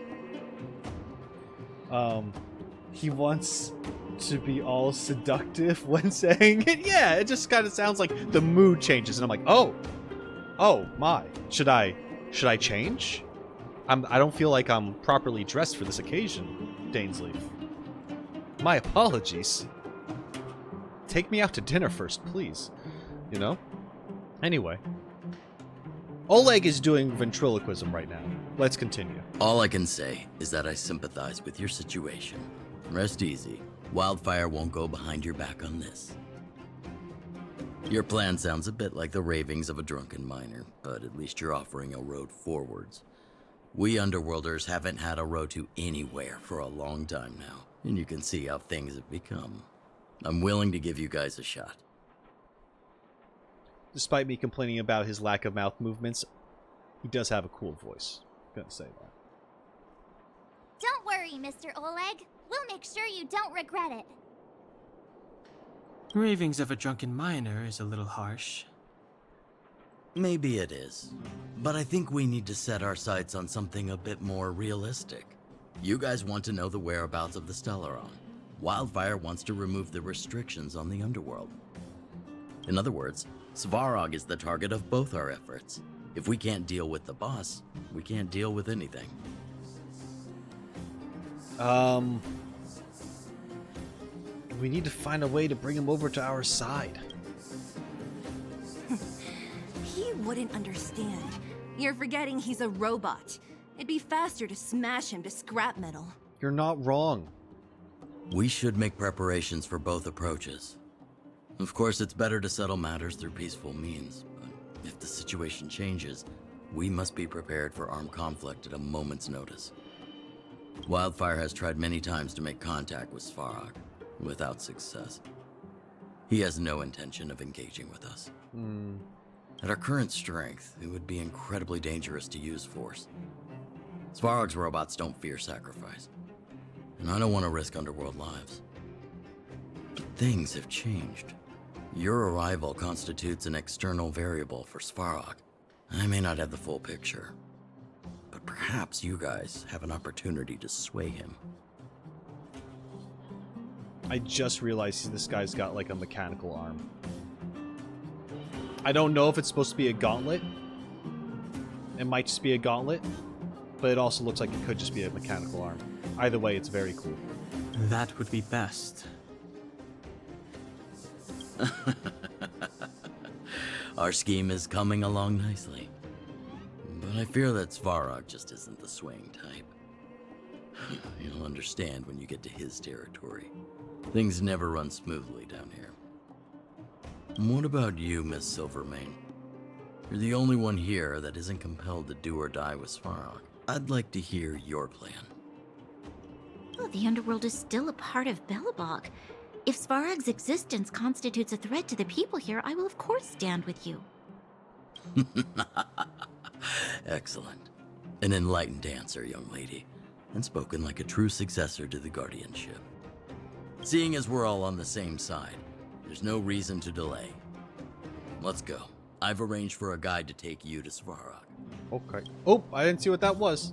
He wants to be all seductive when saying it. Yeah, it just kind of sounds like the mood changes, and I'm like, oh my, should I change? I don't feel like I'm properly dressed for this occasion, Dainsleif. My apologies. Take me out to dinner first, please. You know? Anyway. Oleg is doing ventriloquism right now. Let's continue. All I can say is that I sympathize with your situation. Rest easy. Wildfire won't go behind your back on this. Your plan sounds a bit like the ravings of a drunken miner, but at least you're offering a road forwards. We Underworlders haven't had a road to anywhere for a long time now, and you can see how things have become. I'm willing to give you guys a shot. Despite me complaining about his lack of mouth movements, he does have a cool voice. I'm gonna say that. Don't worry, Mr. Oleg. We'll make sure you don't regret it. Ravings of a drunken miner is a little harsh. Maybe it is, but I think we need to set our sights on something a bit more realistic. You guys want to know the whereabouts of the Stellaron. Wildfire wants to remove the restrictions on the underworld. In other words, Svarog is the target of both our efforts. If we can't deal with the boss, we can't deal with anything. We need to find a way to bring him over to our side. He wouldn't understand. You're forgetting he's a robot. It'd be faster to smash him to scrap metal. You're not wrong. We should make preparations for both approaches. Of course, it's better to settle matters through peaceful means, but if the situation changes, we must be prepared for armed conflict at a moment's notice. Wildfire has tried many times to make contact with Svarog, without success. He has no intention of engaging with us. At our current strength, it would be incredibly dangerous to use force. Svarog's robots don't fear sacrifice, and I don't want to risk Underworld lives. But things have changed. Your arrival constitutes an external variable for Svarog. I may not have the full picture, but perhaps you guys have an opportunity to sway him. I just realized this guy's got like a mechanical arm. I don't know if it's supposed to be a gauntlet. It might just be a gauntlet, but it also looks like it could just be a mechanical arm. Either way, it's very cool. That would be best. Our scheme is coming along nicely. But I fear that Svarog just isn't the swaying type. You'll understand when you get to his territory. Things never run smoothly down here. What about you, Miss Silvermane? You're the only one here that isn't compelled to do or die with Svarog. I'd like to hear your plan. Oh, the underworld is still a part of Belobog. If Svarog's existence constitutes a threat to the people here, I will of course stand with you. Excellent. An enlightened answer, young lady, and spoken like a true successor to the guardianship. Seeing as we're all on the same side, there's no reason to delay. Let's go. I've arranged for a guide to take you to Svarog. Okay. Oh, I didn't see what that was.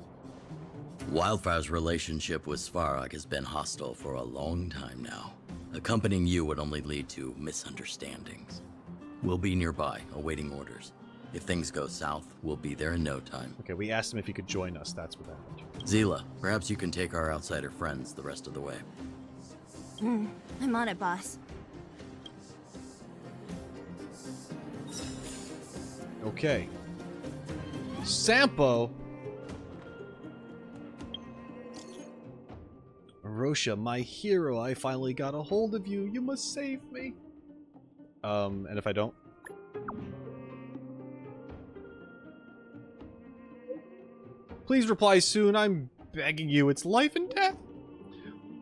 Wildfire's relationship with Svarog has been hostile for a long time now. Accompanying you would only lead to misunderstandings. We'll be nearby, awaiting orders. If things go south, we'll be there in no time. Okay, we asked him if he could join us. That's what happened. Zila, perhaps you can take our outsider friends the rest of the way. I'm on it, boss. Okay. Sampo! Rosha, my hero, I finally got a hold of you. You must save me. And if I don't? Please reply soon. I'm begging you. It's life and death.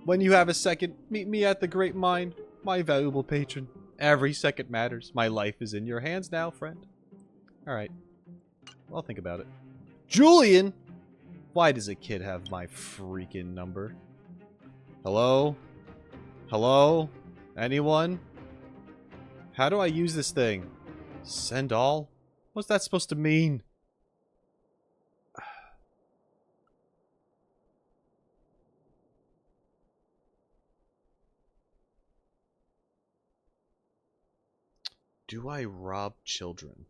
When you have a second, meet me at the Great Mine, my valuable patron. Every second matters. My life is in your hands now, friend. Alright. I'll think about it. Julian! Why does a kid have my freaking number? Hello? Hello? Anyone? How do I use this thing? Send all? What's that supposed to mean? Do I rob children?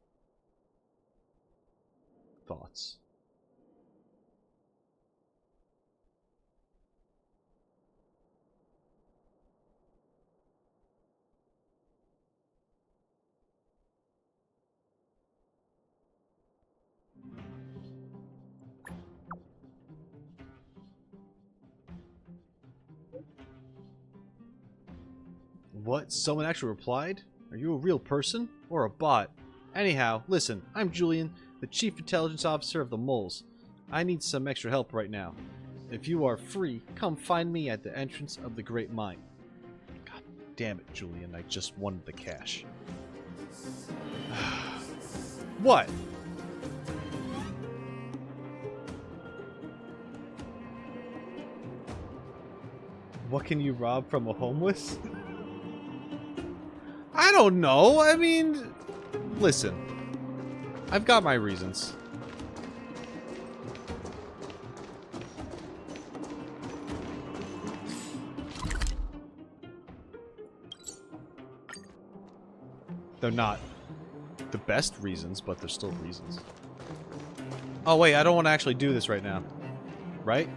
Thoughts? What? Someone actually replied? Are you a real person? Or a bot? Anyhow, listen, I'm Julian, the Chief Intelligence Officer of the Moles. I need some extra help right now. If you are free, come find me at the entrance of the Great Mine. God damn it, Julian, I just wanted the cash. What? What can you rob from a homeless? I don't know. I mean, listen. I've got my reasons. They're not the best reasons, but they're still reasons. Oh, wait. I don't want to actually do this right now. Right?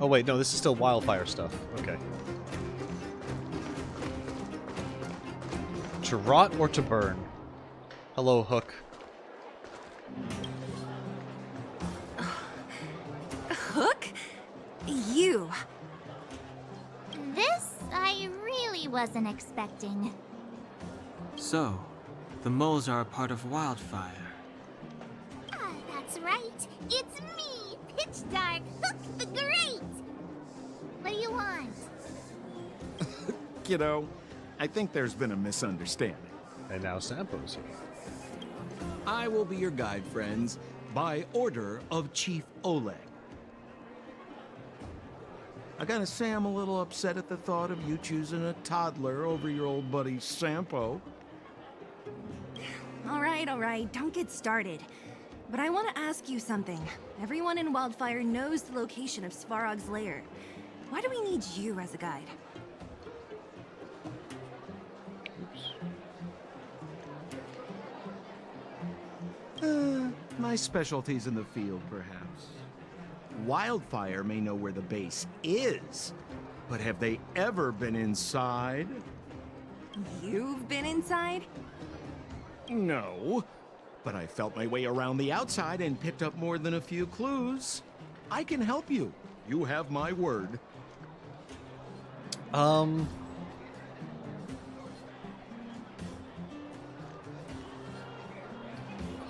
Oh, wait. No, this is still wildfire stuff. Okay. To rot or to burn? Hello, Hook. Hook? You. This I really wasn't expecting. So, the moles are a part of Wildfire. Ah, that's right. It's me, Pitch Dark, Hook the Great. What do you want? Kiddo, I think there's been a misunderstanding. And now Sampo's here. I will be your guide, friends, by order of Chief Oleg. I gotta say I'm a little upset at the thought of you choosing a toddler over your old buddy Sampo. All right, don't get started. But I want to ask you something. Everyone in Wildfire knows the location of Svarog's lair. Why do we need you as a guide? My specialty's in the field, perhaps. Wildfire may know where the base is, but have they ever been inside? You've been inside? No, but I felt my way around the outside and picked up more than a few clues. I can help you. You have my word.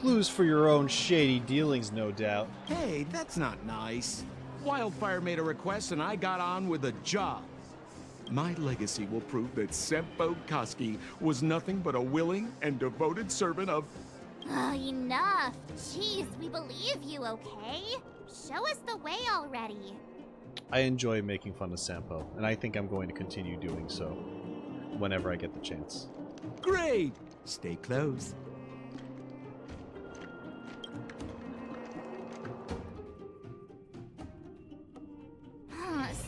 clues for your own shady dealings, no doubt. Hey, that's not nice. Wildfire made a request and I got on with a job. My legacy will prove that Sempo Koski was nothing but a willing and devoted servant of... Oh, enough. Jeez, we believe you, okay? Show us the way already. I enjoy making fun of Sampo, and I think I'm going to continue doing so whenever I get the chance. Great! Stay close.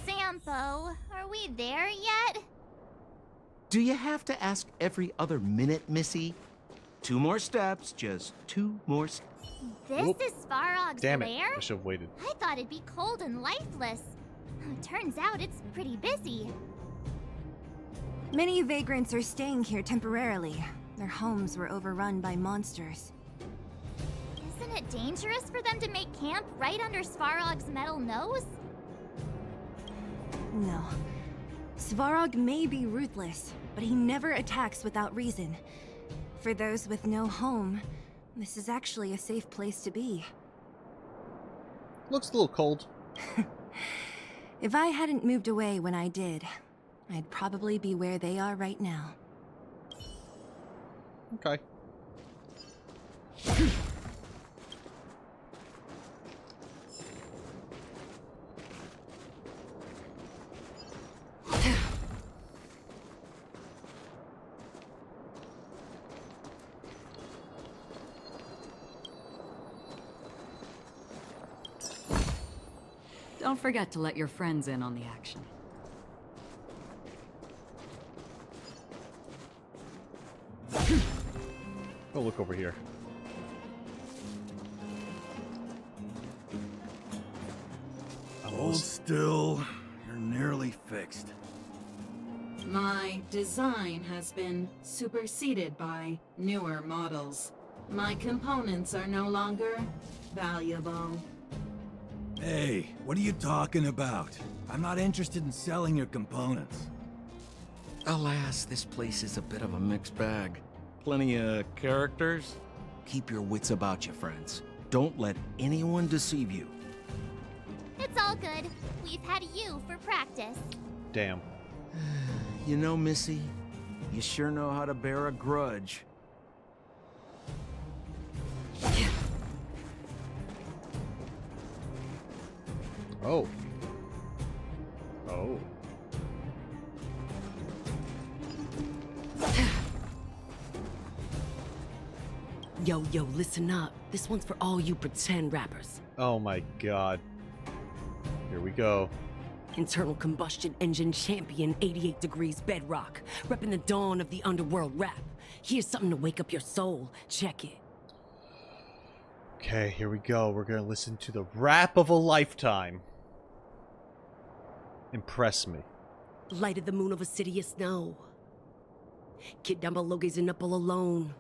Sampo, are we there yet? Do you have to ask every other minute, Missy? 2 more steps, just 2 more steps. This Whoop. is Svarog's Damn it, lair? I should have waited. I thought it'd be cold and lifeless. Turns out it's pretty busy. Many vagrants are staying here temporarily. Their homes were overrun by monsters. Isn't it dangerous for them to make camp right under Svarog's metal nose? No. Svarog may be ruthless, but he never attacks without reason. For those with no home, this is actually a safe place to be. Looks a little cold. If I hadn't moved away when I did, I'd probably be where they are right now. Okay. Don't forget to let your friends in on the action. Go look over here. Hold still. You're nearly fixed. My design has been superseded by newer models. My components are no longer valuable. Hey, what are you talking about? I'm not interested in selling your components. Alas, this place is a bit of a mixed bag. Plenty of characters. Keep your wits about you, friends. Don't let anyone deceive you. It's all good. We've had you for practice. Damn. You know, Missy, you sure know how to bear a grudge. Oh. Oh. Yo, listen up. This one's for all you pretend rappers. Oh my god. Here we go. Internal combustion engine champion, 88 degrees bedrock. Repping the dawn of the underworld rap. Here's something to wake up your soul. Check it. Okay, here we go. We're gonna listen to the rap of a lifetime. Impress me. Light of the moon of a city of snow. Kid down below gazing up all alone.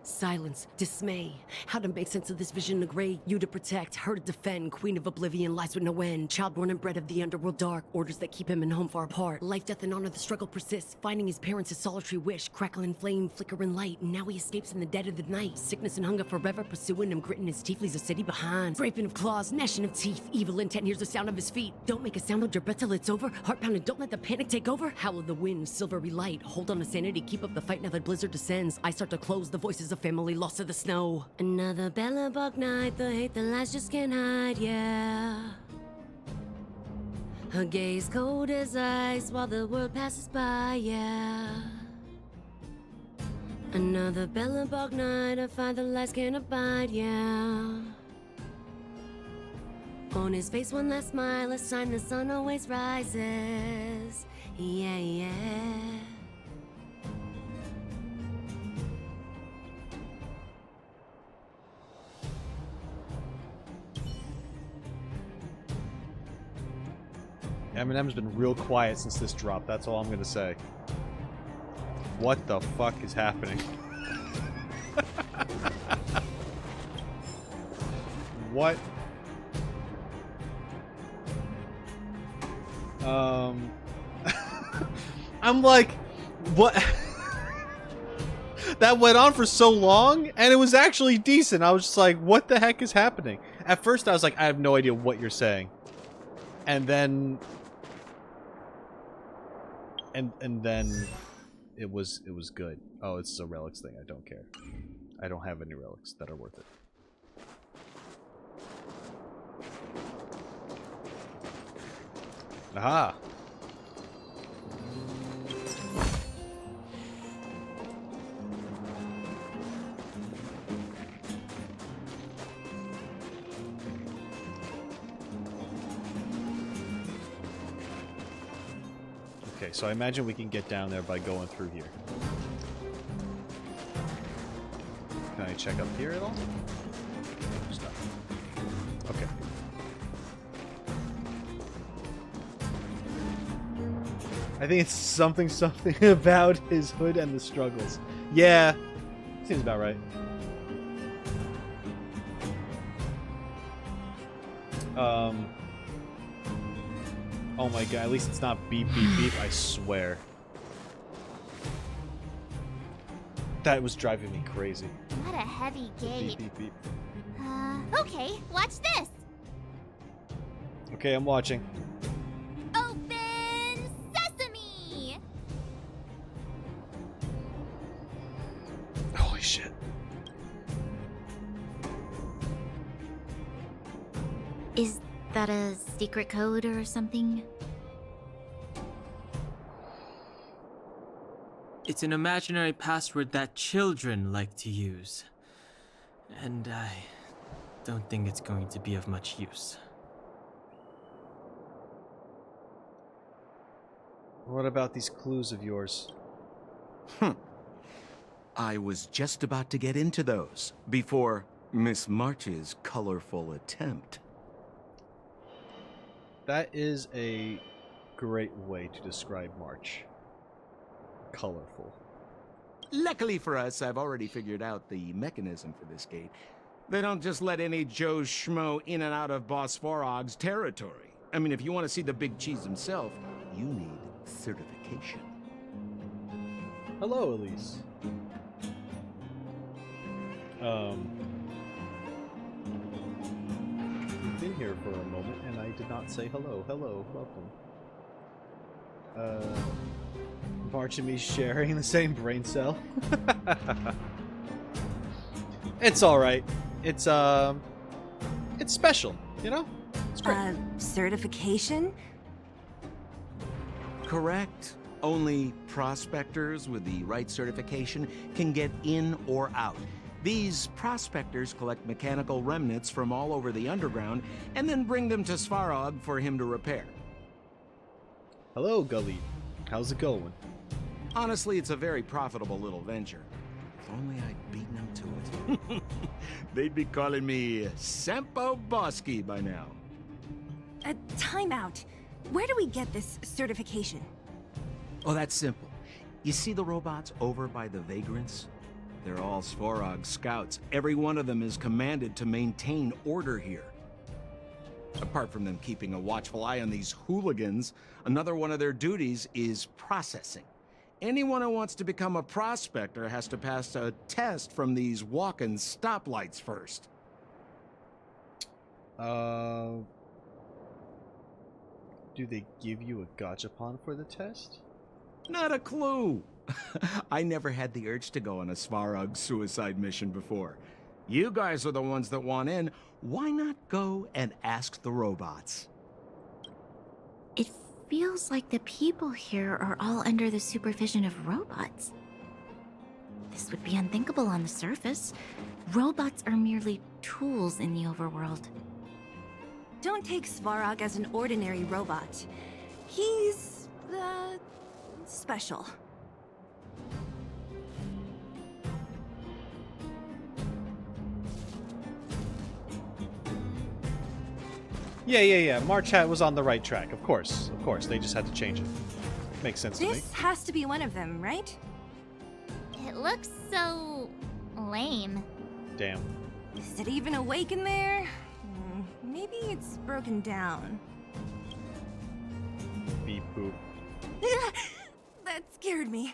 Silence, dismay. How to make sense of this vision of gray? You to protect, her to defend. Queen of oblivion lies with no end. Child born and bred of the underworld dark. Orders that keep him and home far apart. Life, death, and honor, the struggle persists. Finding his parents a solitary wish. Crackling flame, flickering light. And now he escapes in the dead of the night. Sickness and hunger forever pursuing him. Gritting his teeth, leaves a city behind. Scraping of claws, gnashing of teeth. Evil intent, hears the sound of his feet. Don't make a sound, hold your breath till it's over. Heart pounding, don't let the panic take over. Howl of the wind, silvery light. Hold on to sanity, keep up the fight now that blizzard descends. I start to close, the voices of family lost to the snow. Another Bellabug night, the hate, the lies just can't hide, yeah. Her gaze cold as ice while the world passes by, yeah. Another Bellabug night, I find the lies can't abide, yeah. On his face one last smile, a sign the sun always rises, yeah, yeah. Eminem's been real quiet since this drop, that's all I'm gonna say. What the fuck is happening? What? I'm like, what? that went on for so long, and it was actually decent. I was just like, what the heck is happening? At first, I was like, I have no idea what you're saying. And then... And then... It was good. Oh, it's a relics thing. I don't care. I don't have any relics that are worth it. Aha! Okay, so I imagine we can get down there by going through here. Can I check up here at all? There's nothing. Okay. I think it's something about his hood and the struggles. Yeah, seems about right. Oh my god, at least it's not beep beep beep, I swear. That was driving me crazy. What a heavy gate. Beep beep beep. Okay, watch this. Okay, I'm watching. Open sesame. Holy shit. Is that a secret code or something? It's an imaginary password that children like to use. And I don't think it's going to be of much use. What about these clues of yours? I was just about to get into those before Miss March's colorful attempt. That is a great way to describe March. Colorful. Luckily for us, I've already figured out the mechanism for this gate. They don't just let any Joe Schmo in and out of Boss Farog's territory. I mean, if you want to see the big cheese himself, you need certification. Hello, Elise. We've been here for a moment, and I did not say hello. Hello, welcome. March and me sharing the same brain cell. It's alright. It's special, you know? It's great. Certification? Correct. Only prospectors with the right certification can get in or out. These prospectors collect mechanical remnants from all over the underground and then bring them to Svarog for him to repair. Hello, Gully. How's it going? Honestly, it's a very profitable little venture. If only I'd beaten them to it. They'd be calling me Sempo Bosky by now. Time out. Where do we get this certification? Oh, that's simple. You see the robots over by the Vagrants? They're all Svarog scouts. Every one of them is commanded to maintain order here. Apart from them keeping a watchful eye on these hooligans, another one of their duties is processing. Anyone who wants to become a prospector has to pass a test from these walk-in stoplights first. Do they give you a gachapon for the test? Not a clue. I never had the urge to go on a Svarog suicide mission before. You guys are the ones that want in. Why not go and ask the robots? It feels like the people here are all under the supervision of robots. This would be unthinkable on the surface. Robots are merely tools in the overworld. Don't take Svarog as an ordinary robot. He's, special. Yeah. March Hat was on the right track. Of course. They just had to change it. Makes sense to me. This has to be one of them, right? It looks so lame. Damn. Is it even awake in there? Maybe it's broken down. Beep boop. That scared me.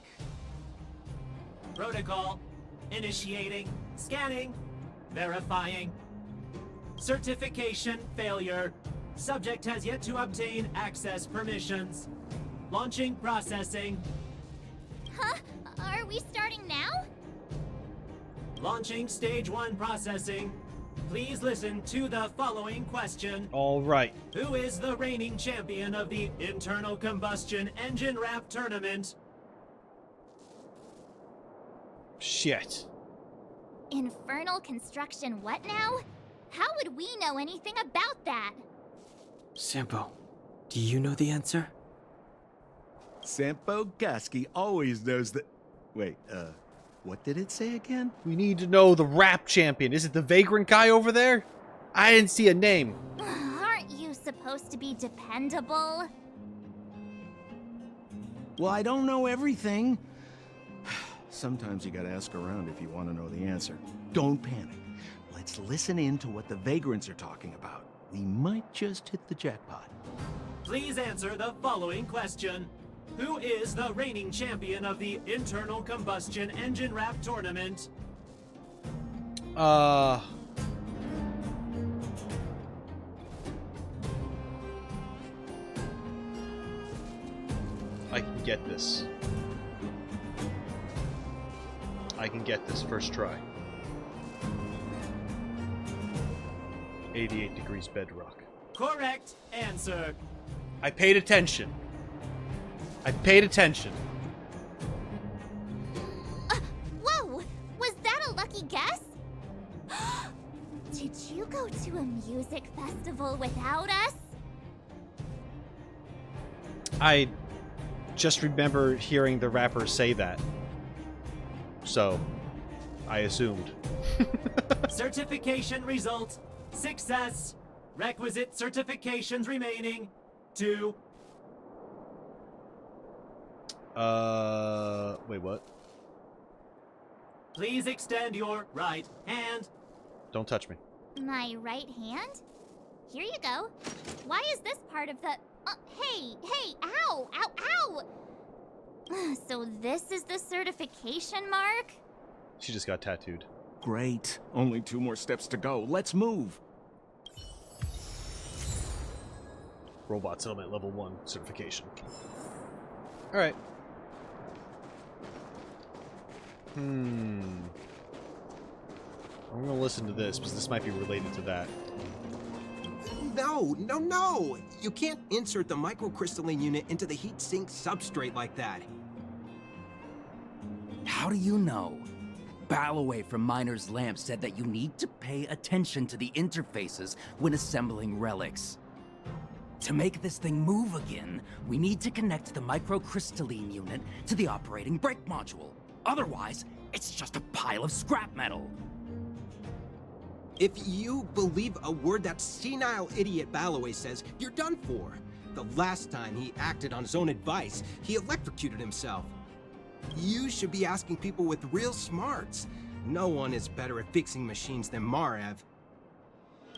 Protocol. Initiating. Scanning. Verifying. Certification failure. Subject has yet to obtain access permissions. Launching processing. Huh? Are we starting now? Launching stage 1 processing. Please listen to the following question. All right. Who is the reigning champion of the internal combustion engine wrap tournament? Shit. Infernal construction what now? How would we know anything about that? Sampo, do you know the answer? Sampo Koski always knows that. Wait, what did it say again? We need to know the rap champion. Is it the vagrant guy over there? I didn't see a name. Aren't you supposed to be dependable? Well, I don't know everything. Sometimes you gotta ask around if you want to know the answer. Don't panic. Let's listen in to what the vagrants are talking about. We might just hit the jackpot. Please answer the following question. Who is the reigning champion of the internal combustion engine wrap tournament? I can get this. I can get this first try. 88 degrees bedrock. Correct answer. I paid attention. I paid attention. Whoa! Was that a lucky guess? Did you go to a music festival without us? I just remember hearing the rapper say that. So, I assumed. Certification result. Success. Requisite certifications remaining. 2. Wait, what? Please extend your right hand. Don't touch me. My right hand? Here you go. Why is this part of the... hey! Ow! Ow! Ow! So this is the certification mark? She just got tattooed. Great. Only 2 more steps to go. Let's move. Robot Settlement Level 1 certification. Alright. I'm gonna listen to this, because this might be related to that. No! You can't insert the microcrystalline unit into the heat sink substrate like that. How do you know? Balloway from Miner's Lamp said that you need to pay attention to the interfaces when assembling relics. To make this thing move again, we need to connect the microcrystalline unit to the operating brake module. Otherwise, it's just a pile of scrap metal. If you believe a word that senile idiot Balloway says, you're done for. The last time he acted on his own advice, he electrocuted himself. You should be asking people with real smarts. No one is better at fixing machines than Marev.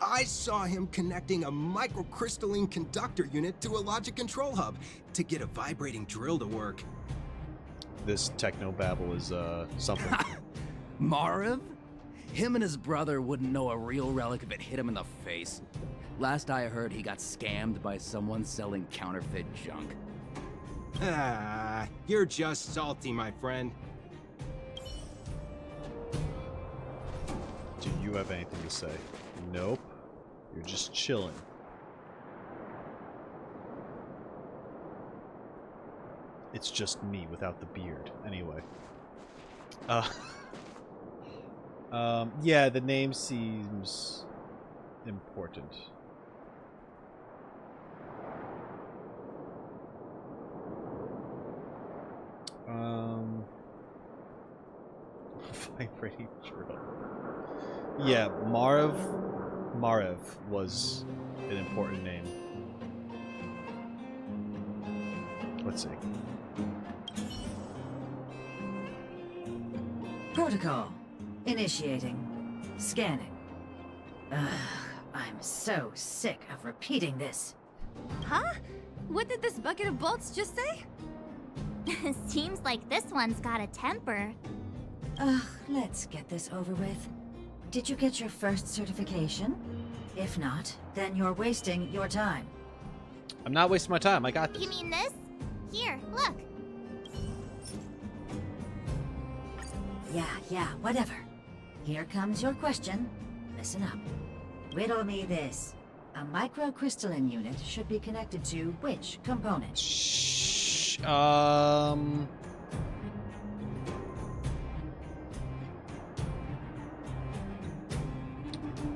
I saw him connecting a microcrystalline conductor unit to a logic control hub to get a vibrating drill to work. This techno-babble is, something. Marev? Him and his brother wouldn't know a real relic if it hit him in the face. Last I heard, he got scammed by someone selling counterfeit junk. Ah, you're just salty, my friend. Do you have anything to say? Nope. You're just chilling. It's just me without the beard. Anyway. Yeah, the name seems important. Vibrating drill. Yeah, Marev was an important name. Let's see. Protocol. Initiating. Scanning. Ugh, I'm so sick of repeating this. Huh? What did this bucket of bolts just say? Seems like this one's got a temper. Ugh, let's get this over with. Did you get your first certification? If not, then you're wasting your time. I'm not wasting my time. I got this. You mean this? Here, look. Yeah, whatever. Here comes your question. Listen up. Riddle me this. A microcrystalline unit should be connected to which component?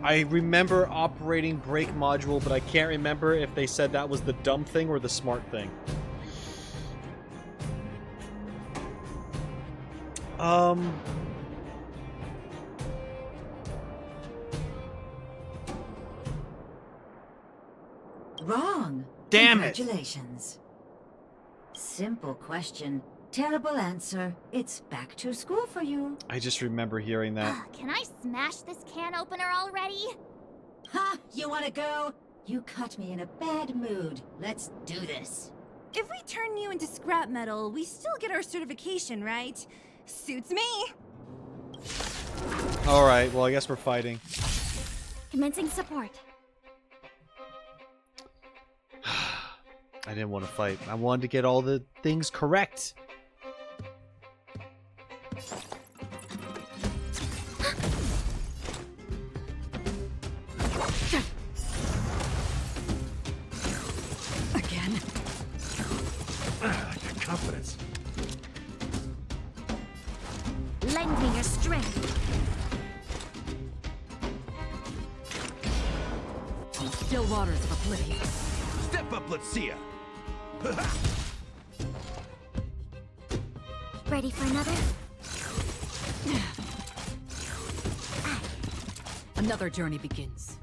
I remember operating brake module, but I can't remember if they said that was the dumb thing or the smart thing. Wrong. Damn it. Congratulations. Simple question. Terrible answer. It's back to school for you. I just remember hearing that. Can I smash this can opener already? Ha! You wanna go? You caught me in a bad mood. Let's do this. If we turn you into scrap metal, we still get our certification, right? Suits me. Alright, well, I guess we're fighting. Commencing support. I didn't want to fight. I wanted to get all the things correct. Again. I got confidence. Lend me your strength. Still waters of oblivion. Step up, let's see ya. Ready for another? Another journey begins.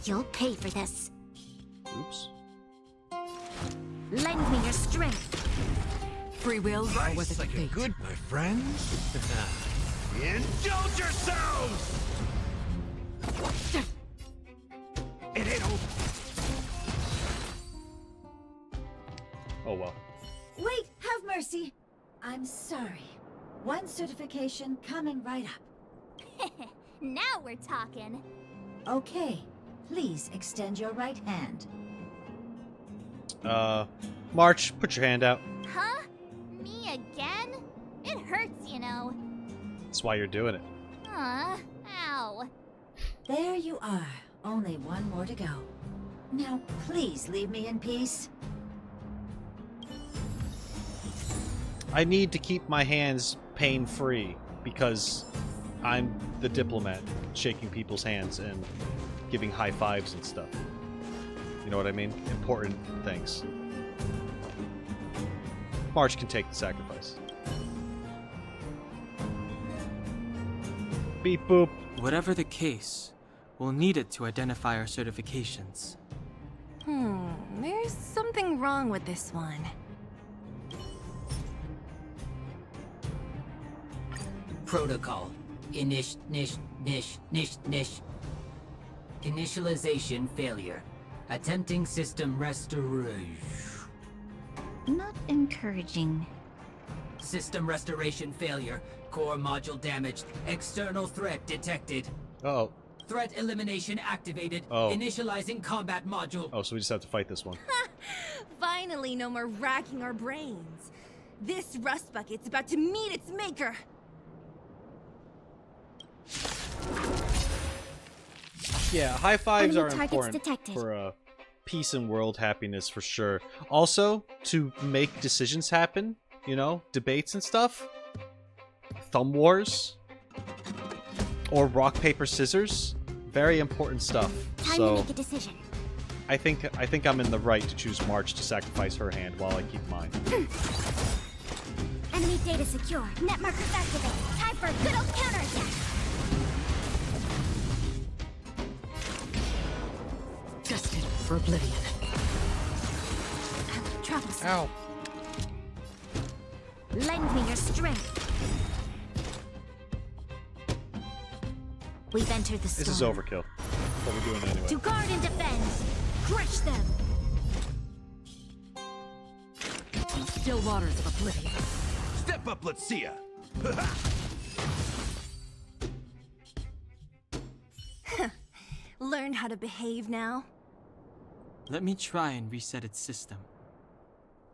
You'll pay for this. Oops. Lend me your strength. Free will, or was it like fate? good, my friends. Indulge yourselves! It ain't over. Oh well. Wait, have mercy. I'm sorry. One certification coming right up. Now we're talking. Okay, please extend your right hand. March, put your hand out. Huh? Me again? It hurts, you know. That's why you're doing it. Ow. There you are. Only one more to go. Now, please leave me in peace. I need to keep my hands pain-free because I'm the diplomat, shaking people's hands and giving high fives and stuff. You know what I mean? Important things. March can take the sacrifice. Beep boop. Whatever the case, we'll need it to identify our certifications. There's something wrong with this one. Protocol. Initialization failure. Attempting system restoration. Not encouraging. System restoration failure. Core module damaged. External threat detected. Uh-oh. Threat elimination activated. Oh. Initializing combat module. Oh, so we just have to fight this one. Finally, no more racking our brains. This rust bucket's about to meet its maker. Yeah, high fives Enemy are targets important detected. for peace and world happiness for sure. Also, to make decisions happen, you know, debates and stuff. Thumb wars. Or rock, paper, scissors. Very important stuff. Time so, to make a decision. I think I'm in the right to choose March to sacrifice her hand while I keep mine. Enemy data secure. Net markers activated. Time for a good old counterattack. Destined for oblivion. Troubles. Ow. Lend me your strength. We've entered the storm. This is overkill. But we're doing it anyway. To guard and defend. Crush them. Still waters of oblivion. Step up, let's see ya. Learned how to behave now? Let me try and reset its system.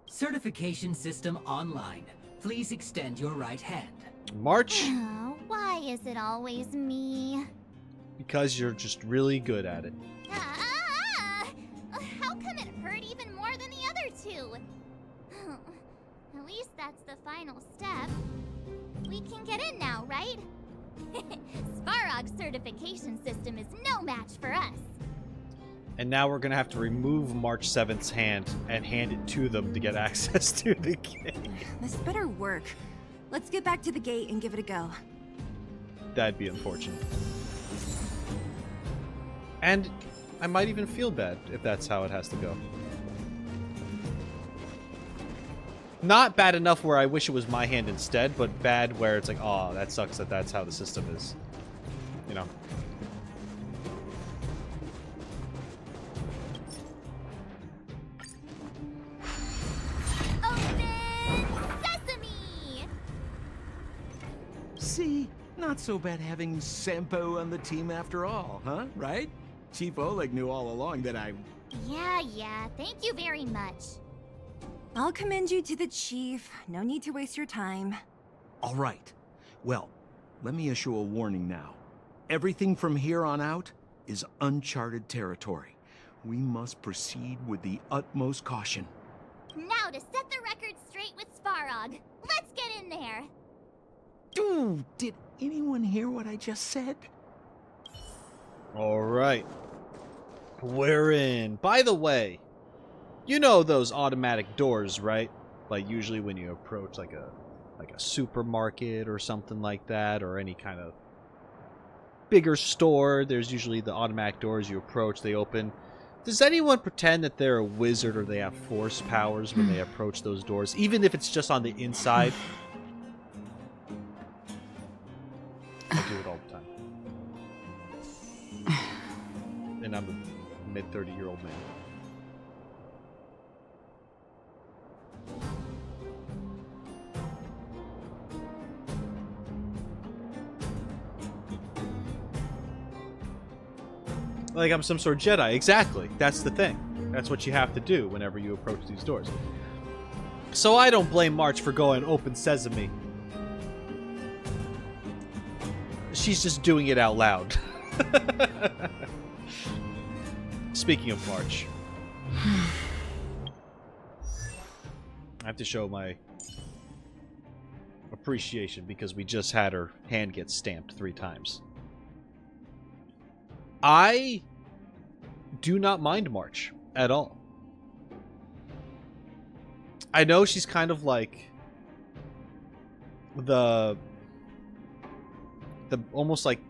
Certification system online. Please extend your right hand. March? Oh, why is it always me? Because you're just really good at it. How come it hurt even more than the other two? At least that's the final step. We can get in now, right? Svarog's certification system is no match for us. And now we're going to have to remove March 7th's hand and hand it to them to get access to the game. This better work. Let's get back to the gate and give it a go. That'd be unfortunate. And I might even feel bad if that's how it has to go. Not bad enough where I wish it was my hand instead, but bad where it's like, oh, that sucks that that's how the system is. You know? See? Not so bad having Sampo on the team after all, huh? Right? Chief Oleg knew all along that I... Yeah, thank you very much. I'll commend you to the chief. No need to waste your time. All right. Well, let me issue a warning now. Everything from here on out is uncharted territory. We must proceed with the utmost caution. Now to set the record straight with Svarog. Let's get in there. Dude, did anyone hear what I just said? All right. We're in. By the way, you know those automatic doors, right? Like usually when you approach like a supermarket or something like that, or any kind of bigger store, there's usually the automatic doors you approach, they open. Does anyone pretend that they're a wizard or they have force powers when they approach those doors, even if it's just on the inside? I do it all the time. And I'm a mid-30-year-old man. Like I'm some sort of Jedi. Exactly. That's the thing. That's what you have to do whenever you approach these doors. So I don't blame March for going open sesame. She's just doing it out loud. Speaking of March, I have to show my appreciation because we just had her hand get stamped 3 times. I do not mind March at all. I know she's kind of like the almost like,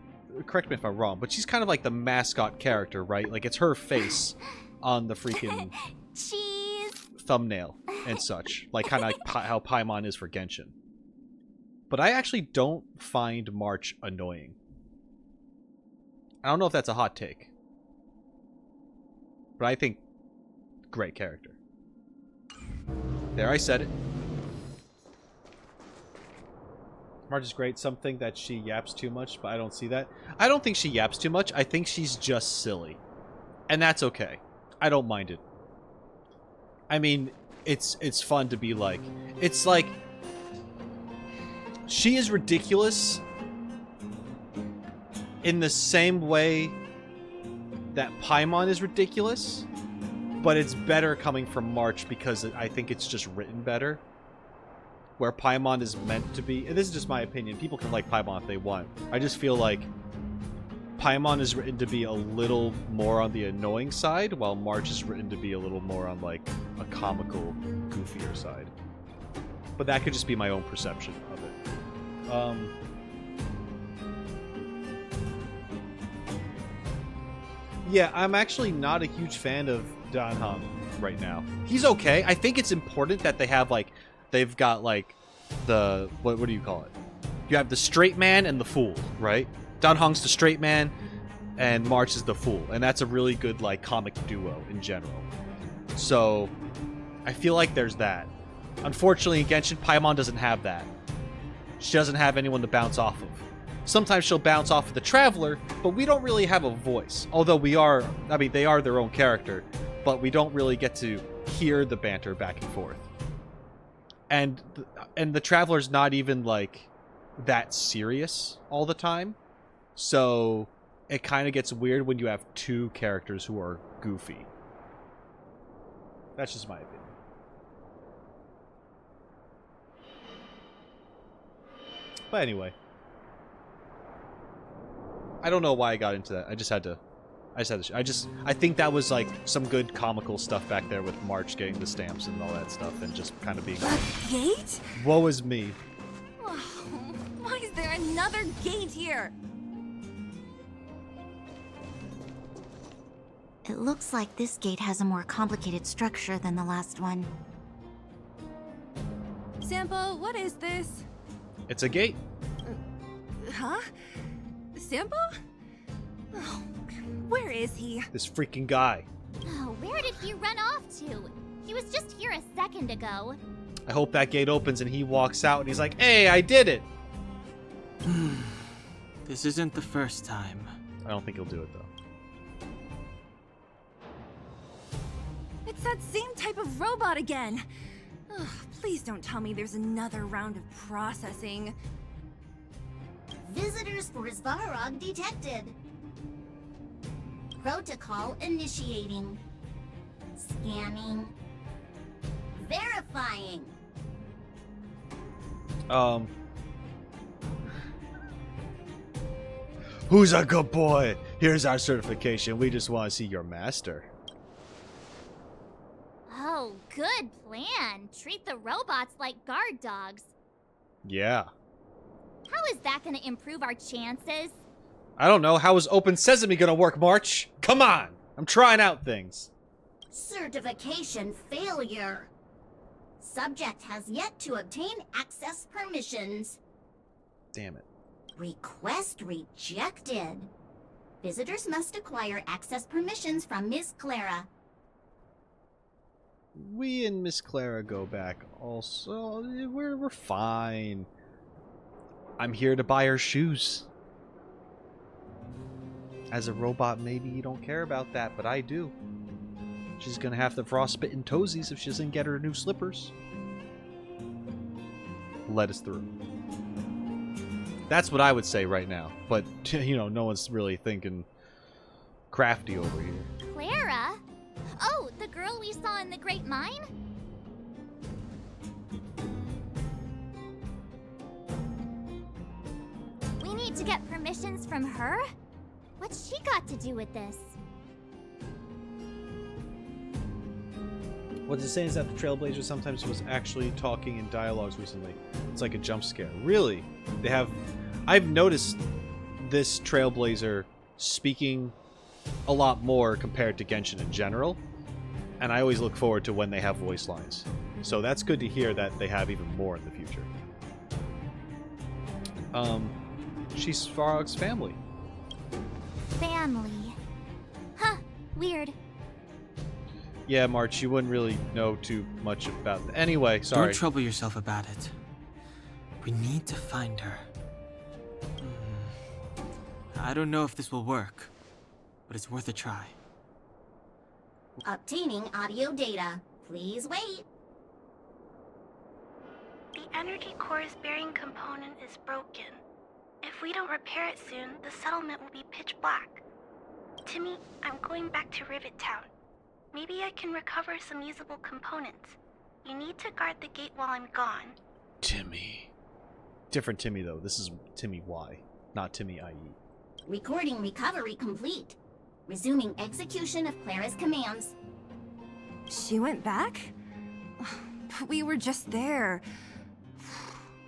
correct me if I'm wrong, but she's kind of like the mascot character, right? Like it's her face on the freaking Cheese. thumbnail and such. Like kind of like how Paimon is for Genshin. But I actually don't find March annoying. I don't know if that's a hot take. But I think great character. There, I said it. March is great. Some think that she yaps too much, but I don't see that. I don't think she yaps too much. I think she's just silly. And that's okay. I don't mind it. I mean, it's fun to be like... It's like... She is ridiculous in the same way that Paimon is ridiculous, but it's better coming from March because I think it's just written better. Where Paimon is meant to be, and this is just my opinion, people can like Paimon if they want. I just feel like Paimon is written to be a little more on the annoying side, while March is written to be a little more on like a comical, goofier side. But that could just be my own perception of it. Yeah, I'm actually not a huge fan of Dan Heng right now. He's okay. I think it's important that they have like, they've got like the, what do you call it? You have the straight man and the fool, right? Dan Heng's the straight man and March is the fool. And that's a really good like comic duo in general. So I feel like there's that. Unfortunately in Genshin, Paimon doesn't have that. she doesn't have anyone to bounce off of. Sometimes she'll bounce off of the Traveler, but we don't really have a voice. Although they are their own character, but we don't really get to hear the banter back and forth. And the Traveler's not even, like, that serious all the time. So it kind of gets weird when you have two characters who are goofy. That's just my opinion. But anyway. I don't know why I got into that. I think that was like some good comical stuff back there with March getting the stamps and all that stuff and just kind of being like, Gate? woe is me. Oh, why is there another gate here? It looks like this gate has a more complicated structure than the last one. Sampo, what is this? It's a gate. Huh? Sampo? Oh, where is he? This freaking guy. Oh, where did he run off to? He was just here a second ago. I hope that gate opens and he walks out and he's like, hey, I did it. This isn't the first time. I don't think he'll do it, though. It's that same type of robot again. Ugh, please don't tell me there's another round of processing. Visitors for Svarog detected. Protocol initiating. Scanning. Verifying. Who's a good boy? Here's our certification. We just want to see your master. Oh, good plan. Treat the robots like guard dogs. Yeah. How is that gonna improve our chances? I don't know. How is Open Sesame gonna work, March? Come on! I'm trying out things. Certification failure. Subject has yet to obtain access permissions. Damn it. Request rejected. Visitors must acquire access permissions from Miss Clara. We and Miss Clara go back also. We're fine. I'm here to buy her shoes. As a robot, maybe you don't care about that, but I do. She's gonna have the frostbitten toesies if she doesn't get her new slippers. Let us through. That's what I would say right now. But, you know, no one's really thinking crafty over here. Clara? Oh, the girl we saw in the Great Mine? We need to get permissions from her? What's she got to do with this? What it's saying is that the Trailblazer sometimes was actually talking in dialogues recently. It's like a jump scare. Really? They have... I've noticed this Trailblazer speaking a lot more compared to Genshin in general. And I always look forward to when they have voice lines. So that's good to hear that they have even more in the future. She's Svarog's family. Family. Huh, weird. Yeah, March, you wouldn't really know too much about that. Anyway, sorry. Don't trouble yourself about it. We need to find her. I don't know if this will work, but it's worth a try. Obtaining audio data. Please wait. The energy core's bearing component is broken. If we don't repair it soon, the settlement will be pitch black. Timmy, I'm going back to Rivet Town. Maybe I can recover some usable components. You need to guard the gate while I'm gone. Timmy. Different Timmy, though. This is Timmy Y, not Timmy IE. Recording recovery complete. Resuming execution of Clara's commands. She went back? But we were just there.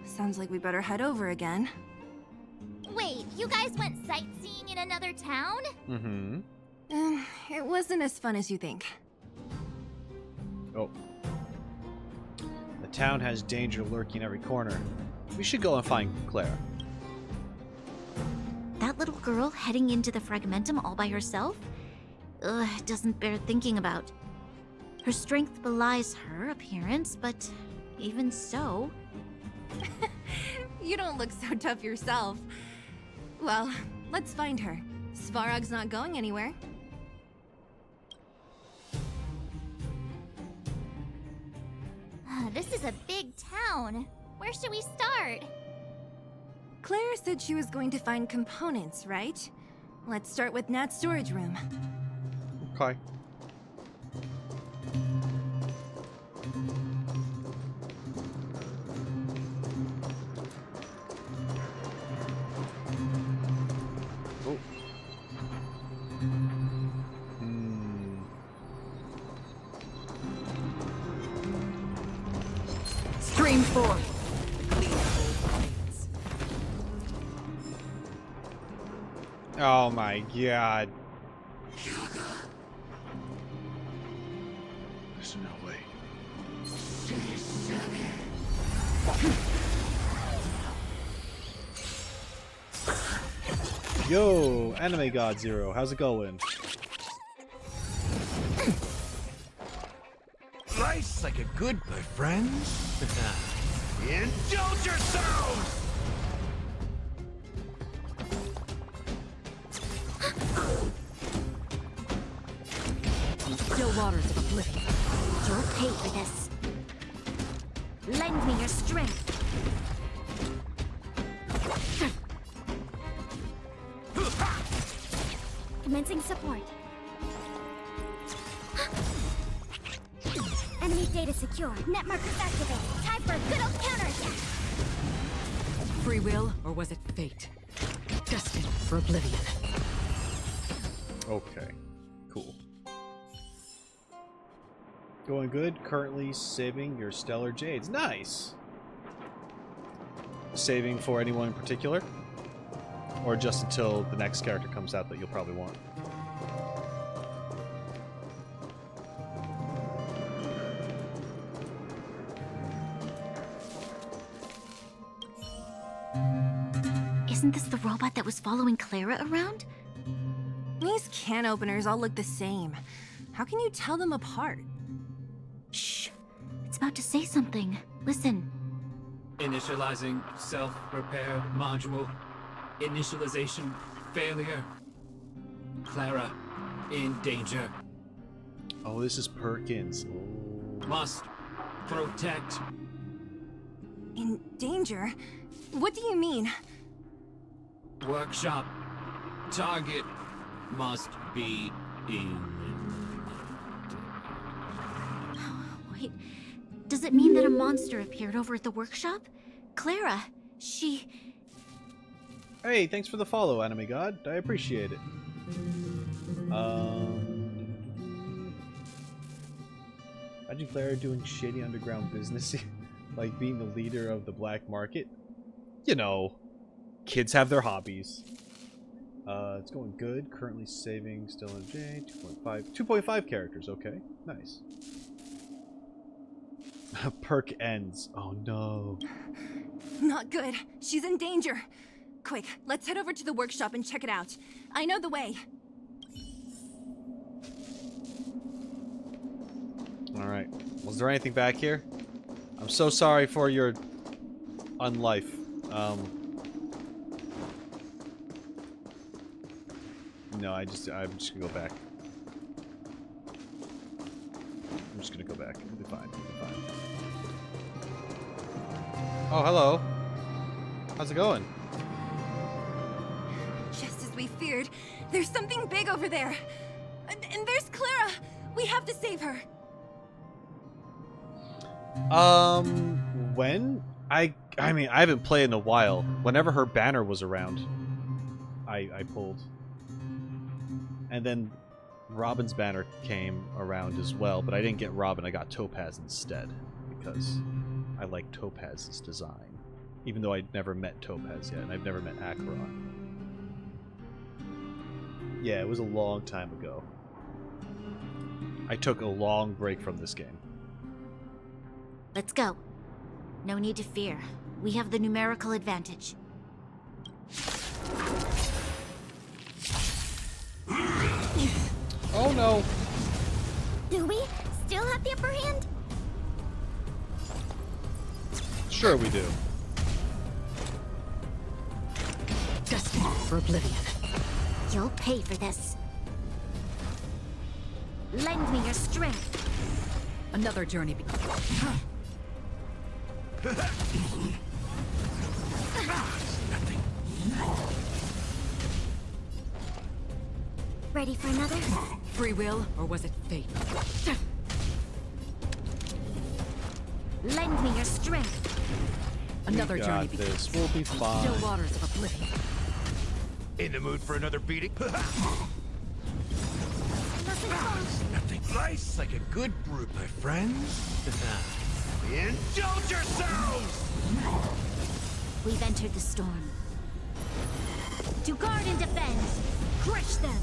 Sounds like we better head over again. Wait, you guys went sightseeing in another town? Mm-hmm. It wasn't as fun as you think. Oh. The town has danger lurking every corner. We should go and find Clara. That little girl heading into the Fragmentum all by herself? Ugh, it doesn't bear thinking about. Her strength belies her appearance, but even so... You don't look so tough yourself. Well, let's find her. Svarog's not going anywhere. This is a big town. Where should we start? Claire said she was going to find components, right? Let's start with Nat's storage room. Okay. Oh. Stream forth. Oh my god. There's no way. Yo, Anime God Zero, how's it going? Life's like a good boy, friends. Indulge yourselves! Still waters of oblivion. You'll pay for this. Lend me your strength. Commencing support. Enemy data secure. Net markers activated. Time for a good old counterattack. Free will, or was it fate? Destined for oblivion. Okay, cool. Going good. Currently saving your stellar jades. Nice! Saving for anyone in particular? Or just until the next character comes out that you'll probably want? Isn't this the robot that was following Clara around? These can openers all look the same. How can you tell them apart? Shh. It's about to say something. Listen. Initializing self-repair module. Initialization failure. Clara in danger. Oh, this is Perkins. Must protect. In danger? What do you mean? Workshop. Target must be in. Wait. Does it mean that a monster appeared over at the workshop? Clara, she... Hey, thanks for the follow, Anime God. I appreciate it. Imagine Clara doing shady underground business, like being the leader of the black market. You know, kids have their hobbies. It's going good. Currently saving still in J. 2.5 characters. Okay, nice. Perk ends. Oh no. Not good. She's in danger. Quick, let's head over to the workshop and check it out. I know the way. Alright. Was there anything back here? I'm so sorry for your unlife. No, I'm just gonna go back. I'm just gonna go back. It'll be fine. It'll be fine. Oh, hello. How's it going? Just as we feared, there's something big over there. And there's Clara. We have to save her. When? I mean, I haven't played in a while. Whenever her banner was around, I pulled. And then Robin's banner came around as well, but I didn't get Robin, I got Topaz instead. Because I like Topaz's design. Even though I'd never met Topaz yet, and I've never met Acheron. Yeah, it was a long time ago. I took a long break from this game. Let's go. No need to fear. We have the numerical advantage. Oh no! Do we still have the upper hand? Sure we do. for oblivion. You'll pay for this. Lend me your strength. Another journey begins. Ready for another? Free will, or was it fate? Lend me your strength. Another We journey got begins. this. We'll be fine. Still waters of oblivion. In the mood for another beating? Nothing Nice, like a good brew, my friends. Indulge yourselves! We've entered the storm. To guard and defend. Crush them.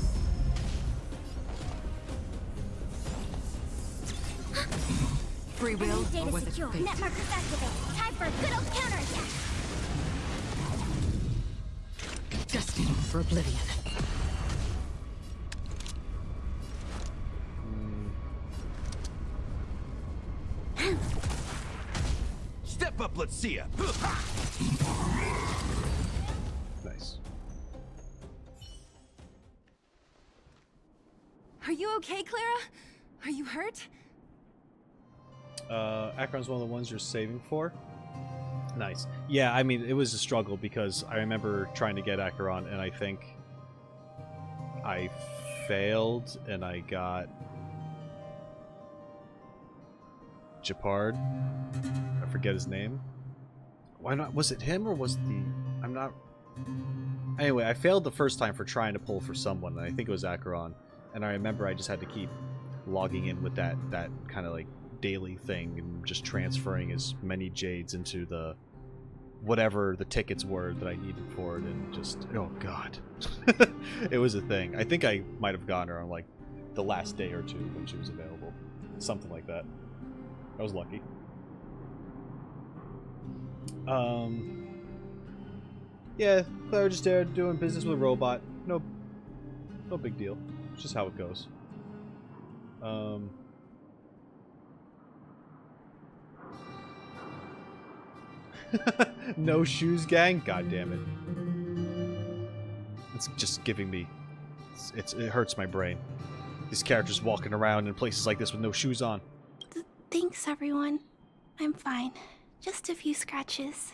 Free will, Enemy or data was it secure. fate? Net markers activate. Time for a good old counterattack. Destined for oblivion. Step up, let's see ya. Nice. Are you okay, Clara? Are you hurt? Akron's one of the ones you're saving for. Nice. Yeah, I mean, it was a struggle because I remember trying to get Akron, and I think I failed, and I got Japard. I forget his name. Why not? Was it him or was it the? I'm not. Anyway, I failed the first time for trying to pull for someone, and I think it was Akron. And I remember I just had to keep logging in with that kind of like daily thing and just transferring as many jades into the whatever the tickets were that I needed for it, and just oh god, it was a thing. I think I might have gotten her on like the last day or two when she was available, something like that. I was lucky. Yeah, Claire just there doing business with a robot. No big deal. It's just how it goes. No shoes, gang. God damn it! It's just giving me. It hurts my brain. These characters walking around in places like this with no shoes on. Thanks, everyone. I'm fine. Just a few scratches.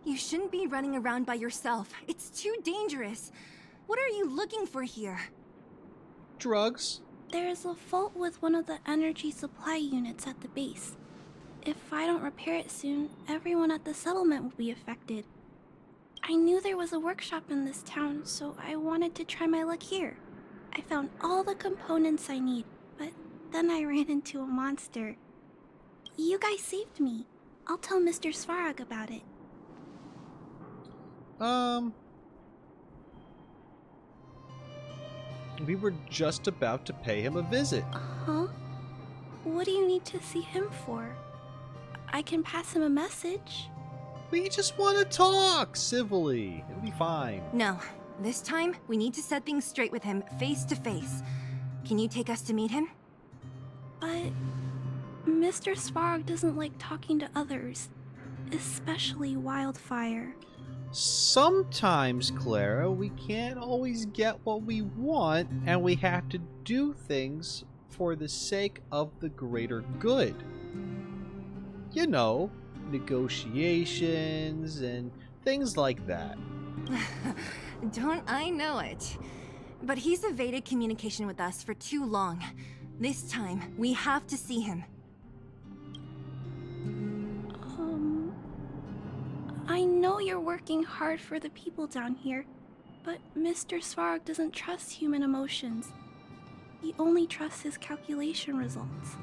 You shouldn't be running around by yourself. It's too dangerous. What are you looking for here? Drugs. There is a fault with one of the energy supply units at the base. If I don't repair it soon, everyone at the settlement will be affected. I knew there was a workshop in this town, so I wanted to try my luck here. I found all the components I need, but then I ran into a monster. You guys saved me. I'll tell Mr. Svarog about it. We were just about to pay him a visit. Huh? What do you need to see him for? I can pass him a message. We just want to talk civilly. It'll be fine. No. This time, we need to set things straight with him, face to face. Can you take us to meet him? But Mr. Svarog doesn't like talking to others, especially Wildfire. Sometimes, Clara, we can't always get what we want, and we have to do things for the sake of the greater good. You know, negotiations and things like that. Don't I know it? But he's evaded communication with us for too long. This time, we have to see him. I know you're working hard for the people down here, but Mr. Svarog doesn't trust human emotions. He only trusts his calculation results.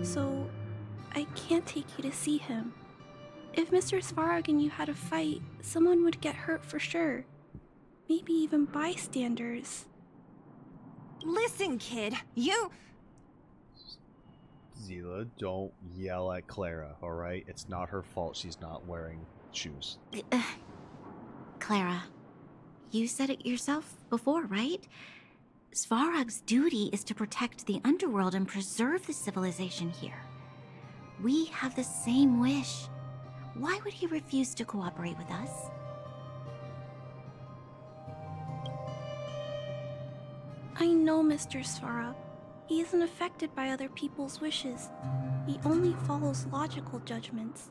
So, I can't take you to see him. If Mr. Svarog and you had a fight, someone would get hurt for sure. Maybe even bystanders. Listen, kid, you... Zila, don't yell at Clara, alright? It's not her fault she's not wearing shoes. Clara, you said it yourself before, right? Svarog's duty is to protect the underworld and preserve the civilization here. We have the same wish. Why would he refuse to cooperate with us? I know Mr. Svarog. He isn't affected by other people's wishes. He only follows logical judgments.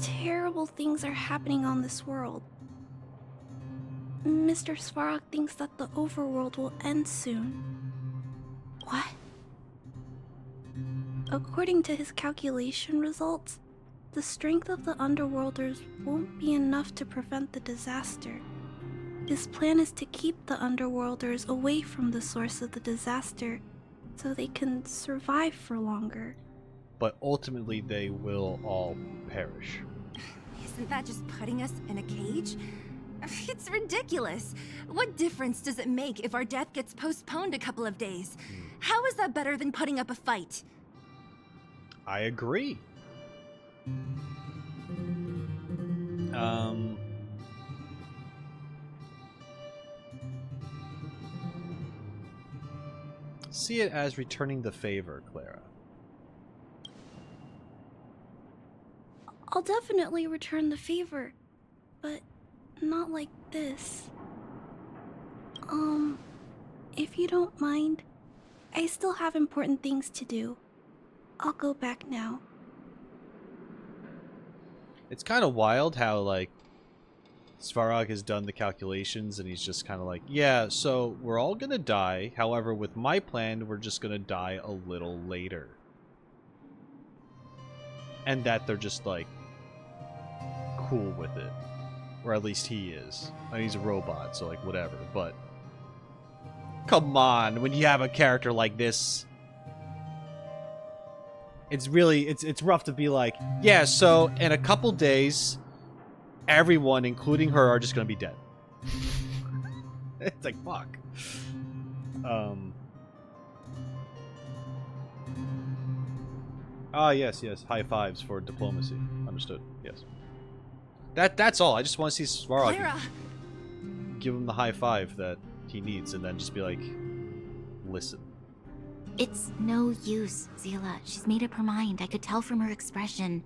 Terrible things are happening on this world. Mr. Svarog thinks that the overworld will end soon. What? According to his calculation results, the strength of the Underworlders won't be enough to prevent the disaster. His plan is to keep the Underworlders away from the source of the disaster so they can survive for longer. But ultimately, they will all perish. Isn't that just putting us in a cage? It's ridiculous. What difference does it make if our death gets postponed a couple of days? How is that better than putting up a fight? I agree. See it as returning the favor, Clara. I'll definitely return the favor, but not like this. If you don't mind, I still have important things to do. I'll go back now. It's kind of wild how, like, Svarog has done the calculations and he's just kind of like, yeah, so we're all gonna die. However, with my plan, we're just gonna die a little later. And that they're just, like, cool with it. Or at least he is. I mean, he's a robot, so, like, whatever, but... Come on, when you have a character like this... It's really, it's rough to be like, yeah, so in a couple days, everyone, including her, are just gonna be dead. It's like, fuck. Ah, yes, high fives for diplomacy. Understood, yes. That's all, I just want to see Svarog give him the high five that he needs, and then just be like, listen. It's no use, Zila. She's made up her mind. I could tell from her expression.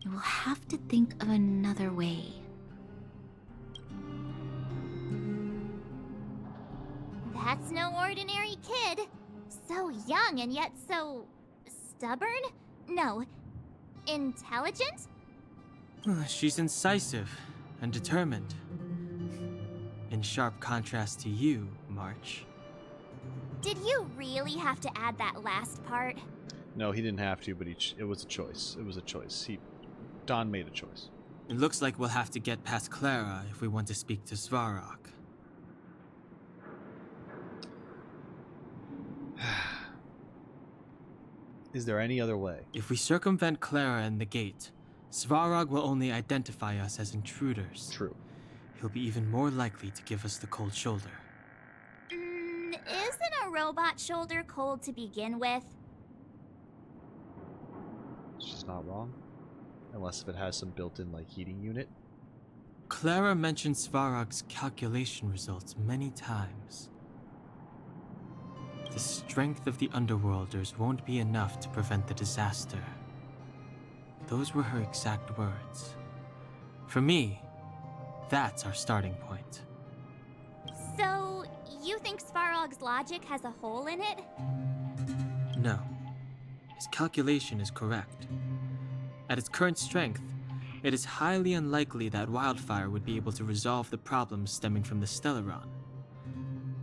You will have to think of another way. That's no ordinary kid. So young and yet so... stubborn? No. Intelligent? She's incisive and determined. In sharp contrast to you, March. Did you really have to add that last part? No, he didn't have to, but it was a choice. It was a choice. Don made a choice. It looks like we'll have to get past Clara if we want to speak to Svarog. Is there any other way? If we circumvent Clara and the gate, Svarog will only identify us as intruders. True. He'll be even more likely to give us the cold shoulder. Isn't a robot shoulder cold to begin with? It's just not wrong. Unless if it has some built-in, like, heating unit. Clara mentioned Svarog's calculation results many times. The strength of the Underworlders won't be enough to prevent the disaster. Those were her exact words. For me, that's our starting point. So, you think Svarog's logic has a hole in it? No. His calculation is correct. At its current strength, it is highly unlikely that Wildfire would be able to resolve the problems stemming from the Stellaron.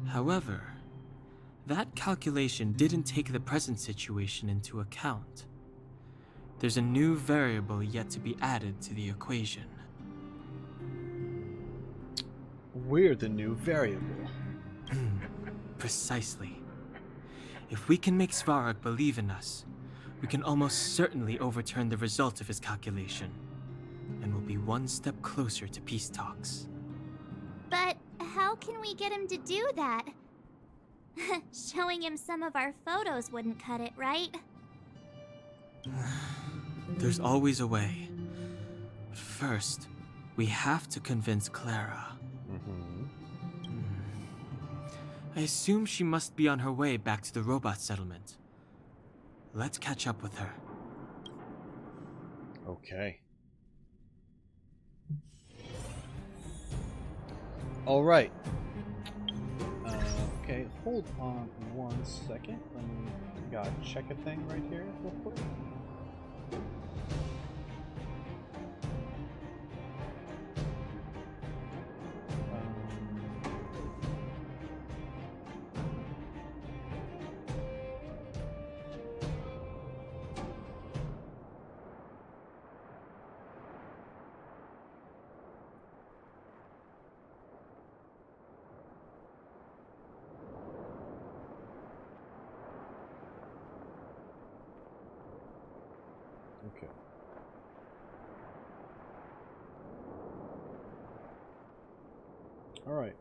However, that calculation didn't take the present situation into account. There's a new variable yet to be added to the equation. We're the new variable. Precisely. If we can make Svarog believe in us, we can almost certainly overturn the result of his calculation, and we'll be one step closer to peace talks. But how can we get him to do that? Showing him some of our photos wouldn't cut it, right? There's always a way. But first, we have to convince Clara. I assume she must be on her way back to the robot settlement. Let's catch up with her. Okay. All right. Okay, hold on 1 second. Let me gotta check a thing right here real quick. Okay. All right.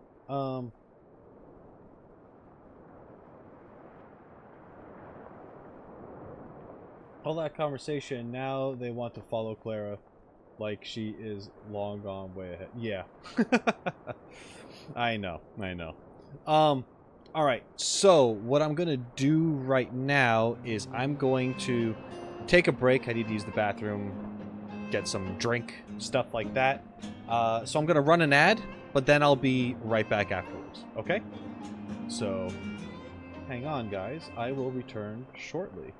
All that conversation, now they want to follow Clara like she is long gone way ahead. Yeah. I know. All right. So, what I'm going to do right now is I'm going to take a break. I need to use the bathroom, get some drink, stuff like that. So I'm going to run an ad, but then I'll be right back afterwards. Okay? So, hang on, guys. I will return shortly.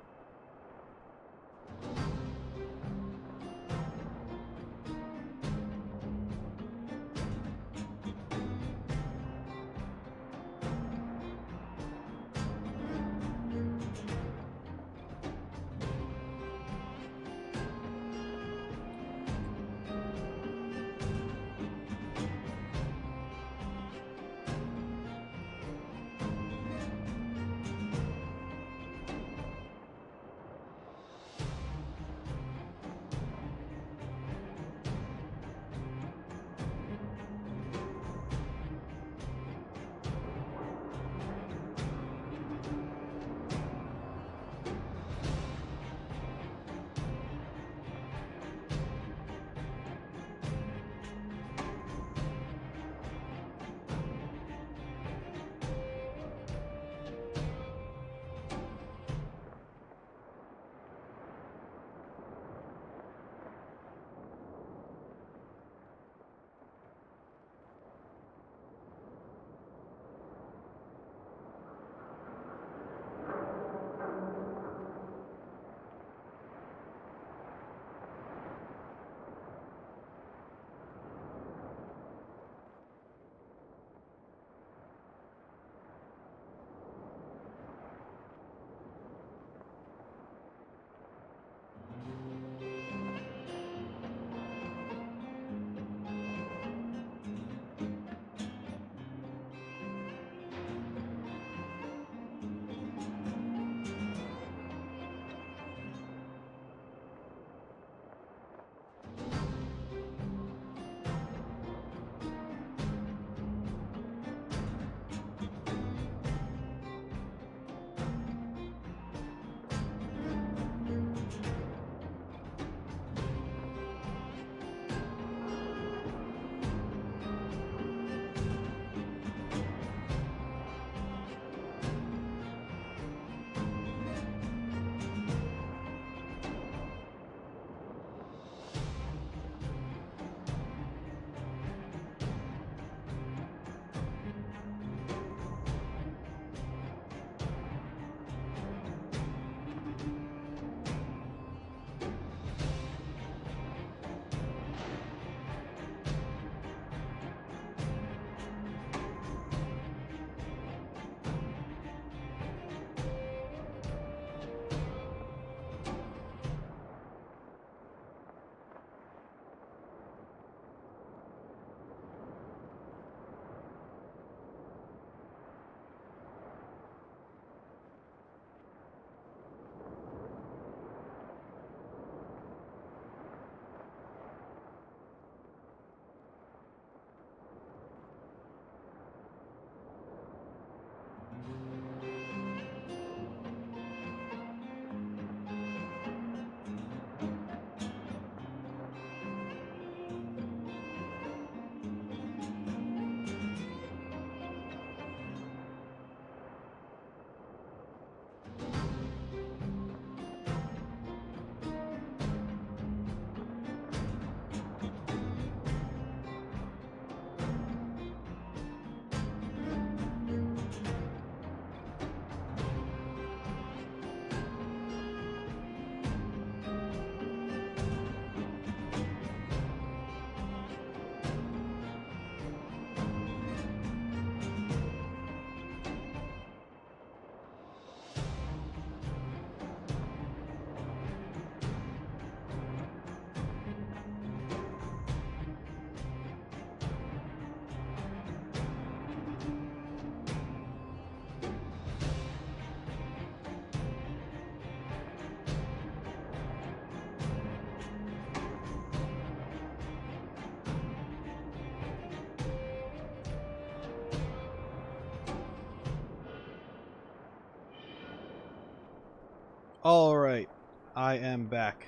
Alright, I am back.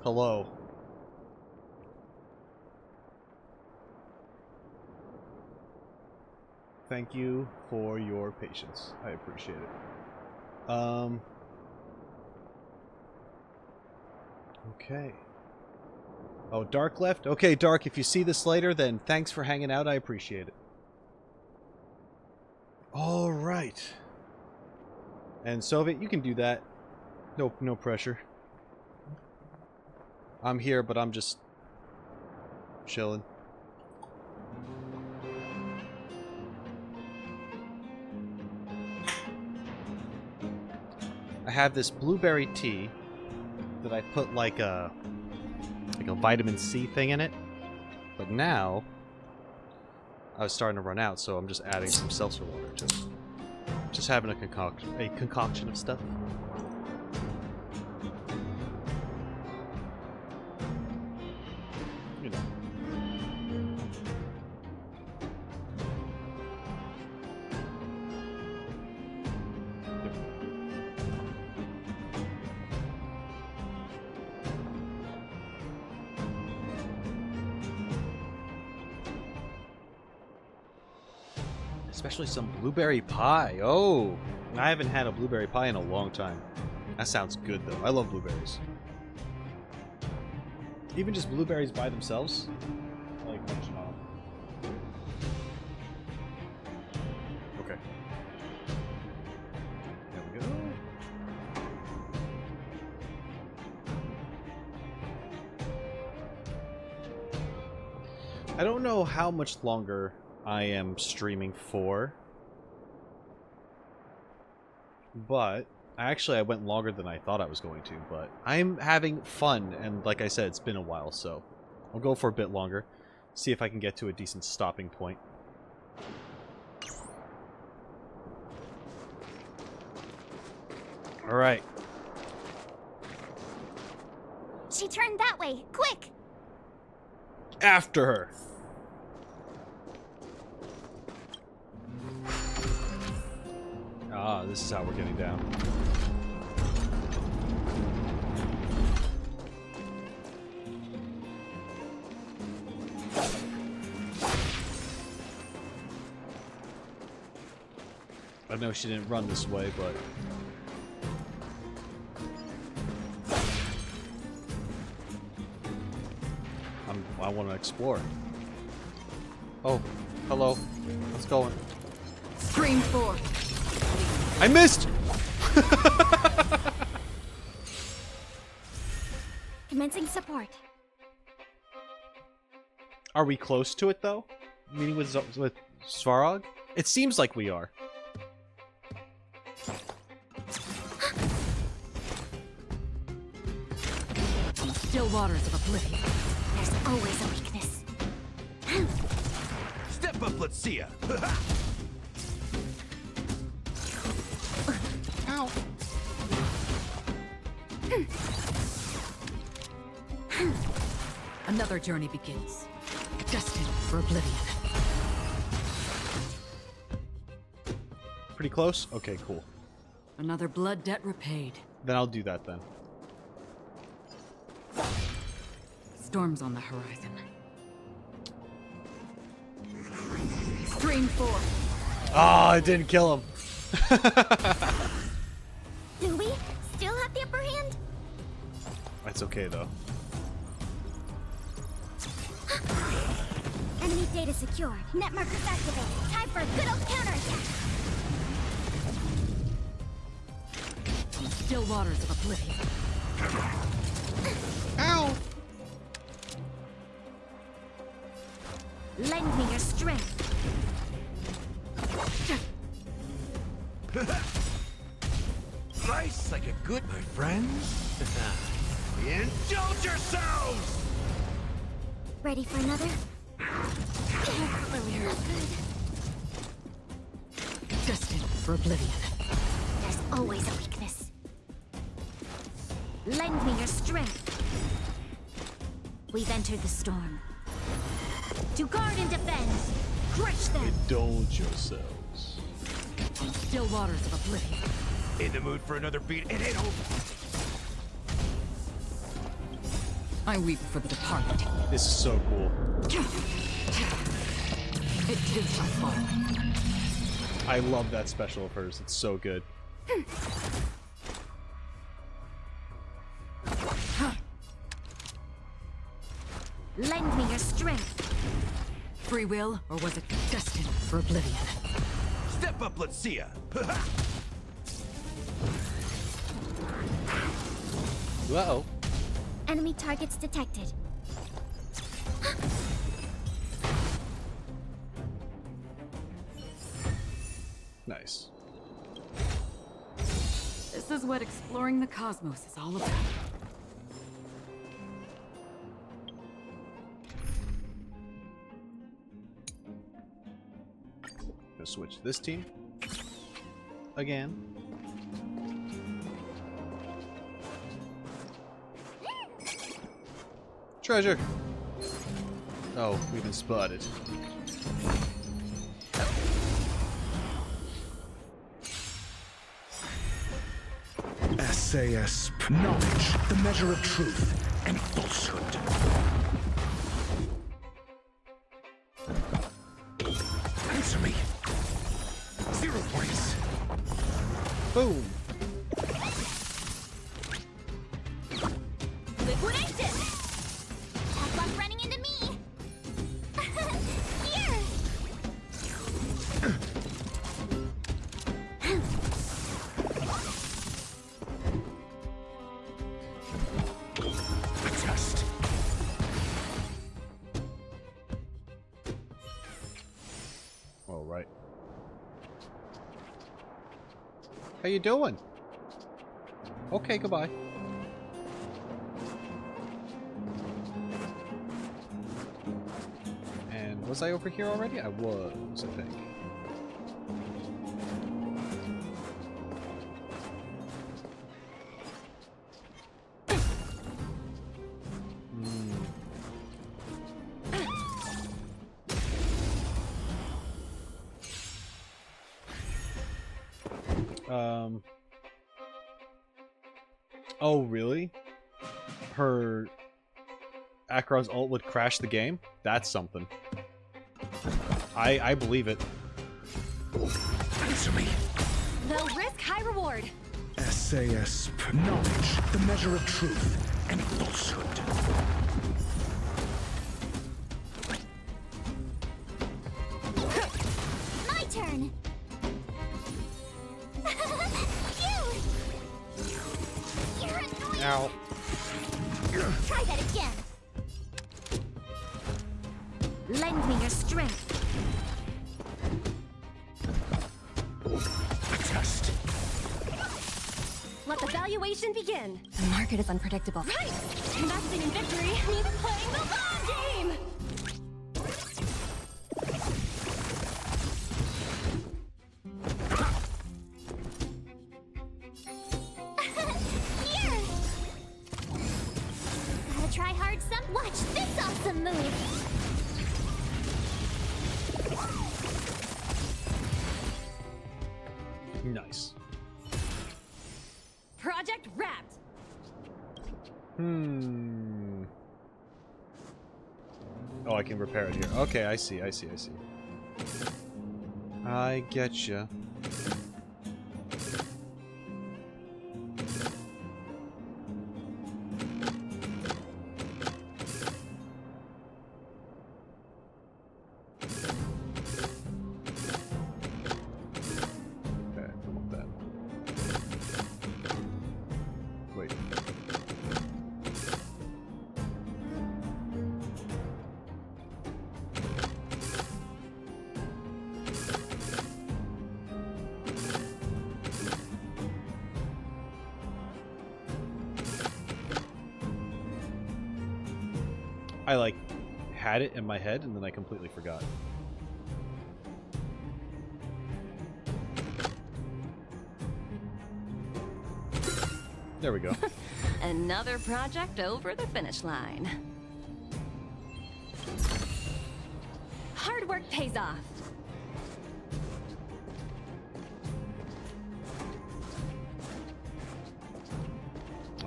Hello. Thank you for your patience. I appreciate it. Okay. Oh, Dark left? Okay, Dark, if you see this later, then thanks for hanging out. I appreciate it. Alright. And Soviet, you can do that. No pressure. I'm here, but I'm just chilling. I have this blueberry tea that I put like a vitamin C thing in it. But now I was starting to run out, so I'm just adding some seltzer water to it. Just having a concoction of stuff. You know. Especially some blueberry pie. Oh, I haven't had a blueberry pie in a long time. That sounds good, though. I love blueberries. Even just blueberries by themselves. I like munching on them. Okay. There we go. I don't know how much longer I am streaming for, but actually I went longer than I thought I was going to, but I'm having fun, and like I said, it's been a while, so I'll go for a bit longer, see if I can get to a decent stopping point. Alright. She turned that way. Quick! After her! Ah, this is how we're getting down. I know she didn't run this way, but... I want to explore. Oh, hello. How's it going? Stream 4. I missed! Commencing support. Are we close to it, though? Meeting with Svarog? It seems like we are. Still waters of oblivion. There's always a weakness. Step up, let's see ya. Ow. Another journey begins. Destined for oblivion. Pretty close? Okay, cool. Another blood debt repaid. Then I'll do that then. Storms on the horizon. Stream 4. Oh, I didn't kill him. Do we still have the upper hand? That's okay, though. Enemy data secured. Net markers activated. Time for a good old counterattack. Still waters of oblivion. Ow! Lend me your strength. Nice, like a good, my friends. Indulge yourselves! Ready for another? Really not good. Destined for oblivion. There's always a weakness. Lend me your strength. We've entered the storm. To guard and defend. Crush them. Indulge yourselves. Still waters of oblivion. In the mood for another beat? It ain't over. I weep for the departed. This is so cool. It too shall fall. I love that special of hers. It's so good. Lend me your strength. Free will, or was it destined for oblivion? Step up, let's see ya. Uh-oh. Enemy targets detected. Nice. This is what exploring the cosmos is all about. Gonna switch this team. Again. Treasure! Oh, we've been spotted. SAS. Knowledge, the measure of truth and falsehood. Answer me. 0 points. Boom! Liquidation! Tough luck running into me! Here! Test. All right. How you doing? Okay, goodbye. And was I over here already? I was, I think. Oh, really? Her Akrar's ult would crash the game? That's something. I believe it. Answer me. Low risk, high reward. SAS. Knowledge, the measure of truth and falsehood. My turn! You're annoying! Ow. Try that again! Lend me your strength. Test. Let the valuation begin. The market is unpredictable. Right! Investing in victory means playing the long game! Here! Gotta try hard some. Watch this awesome move! Nice. Project wrapped! Oh, I can repair it here. Okay, I see. I getcha. Okay, I want that. Wait. I like had it in my head and then I completely forgot. There we go. Another project over the finish line. Hard work pays off.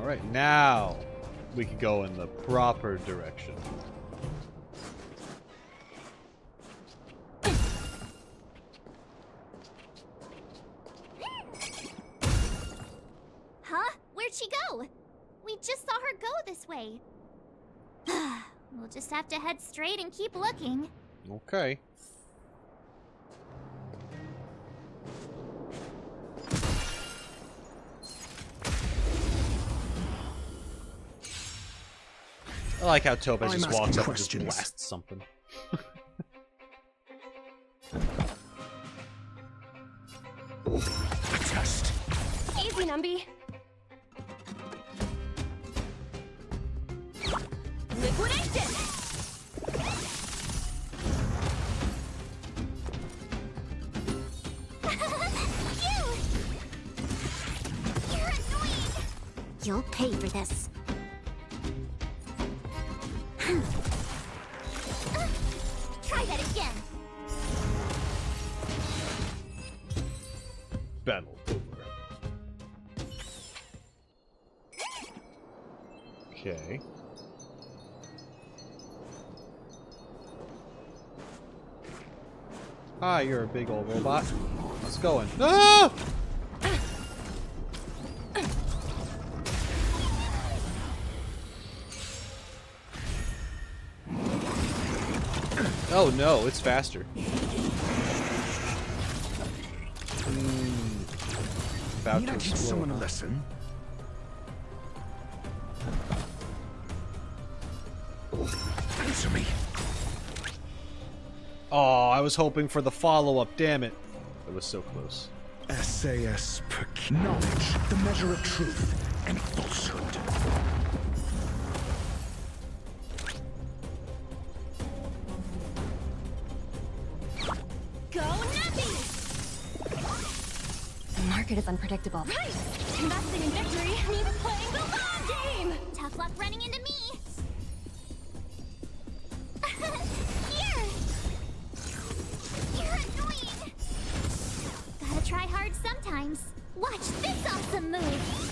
Alright, now we can go in the proper direction. Huh? Where'd she go? We just saw her go this way. We'll just have to head straight and keep looking. Okay. I like how Topaz just walks up and just blasts something. Test. Easy, Numby. Liquidation! You're annoying! You'll pay for this. Try that again. Battle over. Okay. Hi, you're a big old robot. Let's go in. Ah! Oh no, it's faster. About Need to I teach explode, someone a huh? lesson? Answer me. Oh, I was hoping for the follow-up, damn it. It was so close. SAS knowledge, the measure of truth and falsehood. Go Nuppy! The market is unpredictable. Right! Investing in victory means playing the long game! Tough luck running into me. Here! You're annoying! Gotta try hard sometimes. Watch this awesome move!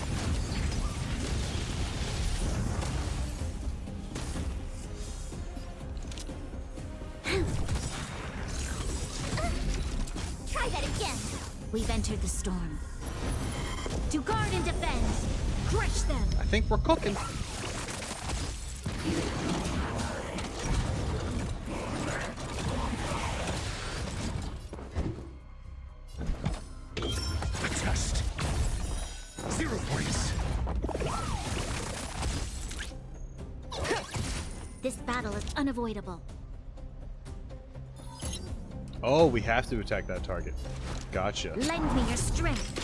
Try that again. We've entered the storm. To guard and defend. Crush them. I think we're cooking. Test. 0 points. This battle is unavoidable. Oh, we have to attack that target. Gotcha. Lend me your strength.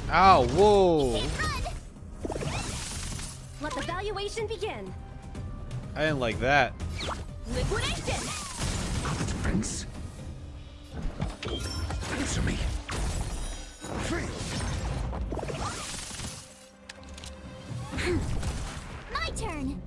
Ow, whoa. Let the valuation begin. I didn't like that. Liquidation! Defense. Answer me. My turn.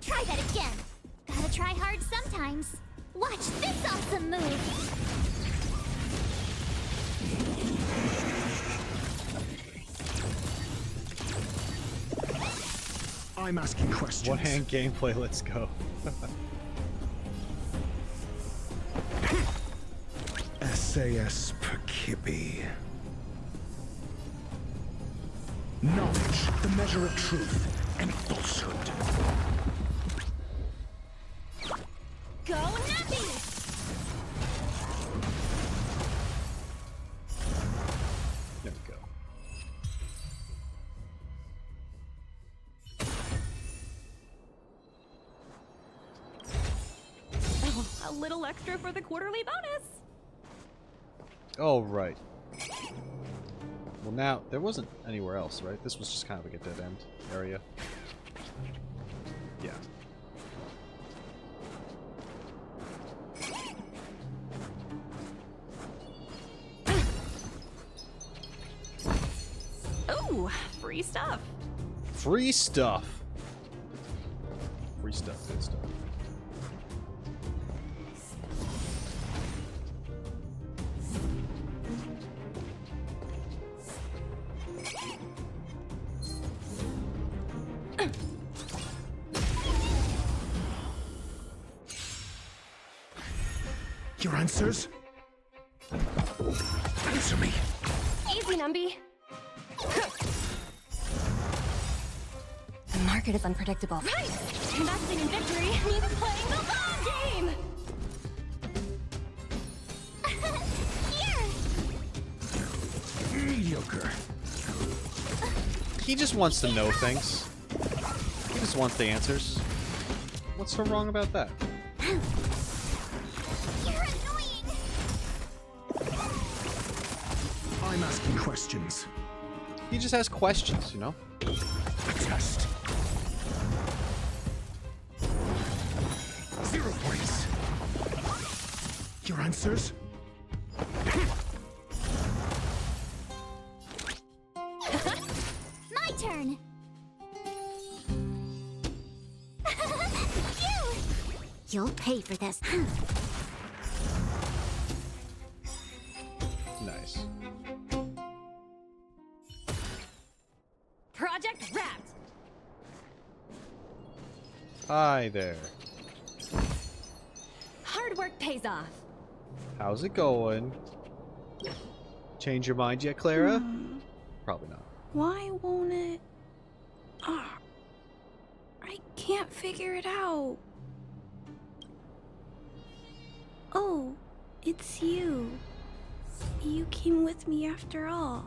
Try that again. Gotta try hard sometimes. Watch this awesome move. I'm asking questions. One hand gameplay, let's go. SAS Perkibi. Knowledge, the measure of truth and falsehood. Go Nuppy! There we go. Oh, a little extra for the quarterly bonus. Oh, right. Well, now, there wasn't anywhere else, right? This was just kind of like a dead-end area. Yeah. free stuff. Free stuff. Free stuff, good stuff. Your answers? Answer me. Easy, Numby. The market is unpredictable. Right! Investing in victory means playing the long game! Mediocre. He just wants to know things. He just wants the answers. What's so wrong about that? I'm asking questions. He just has questions, you know? A test. 0 points. Your answers? My turn. You'll pay for this. Nice. Project wrapped! Hi there. Hard work pays off. How's it going? Change your mind yet, Clara? Probably not. Why won't it? Ah, I can't figure it out. Oh, it's you. You came with me after all.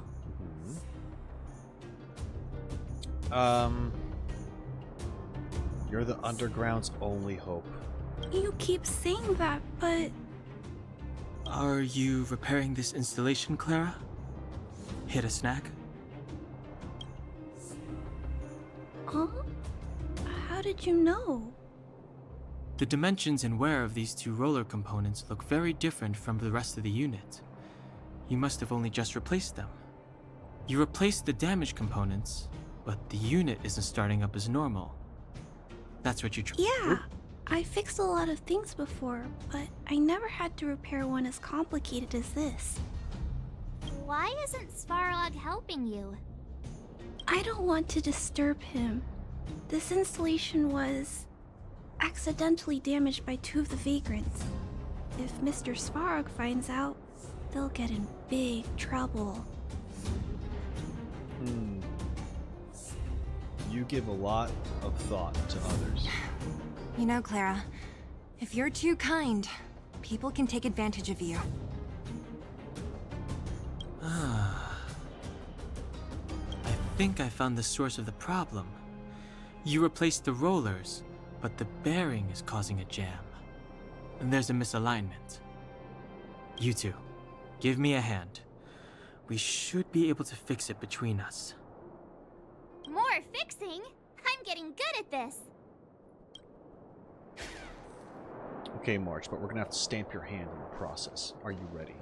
You're the Underground's only hope. You keep saying that, but Are you repairing this installation, Clara? Hit a snack? huh? How did you know? The dimensions and wear of these two roller components look very different from the rest of the unit. You must have only just replaced them. You replaced the damaged components, but the unit isn't starting up as normal. That's what you Yeah, I fixed a lot of things before, but I never had to repair one as complicated as this. Why isn't Svarog helping you? I don't want to disturb him. This installation was accidentally damaged by 2 of the vagrants. If Mr. Svarog finds out, they'll get in big trouble. You give a lot of thought to others. You know, Clara, if you're too kind, people can take advantage of you. I think I found the source of the problem. You replaced the rollers, but the bearing is causing a jam. And there's a misalignment. You two, give me a hand. We should be able to fix it between us. More fixing? I'm getting good at this. Okay, March, but we're gonna have to stamp your hand in the process. Are you ready?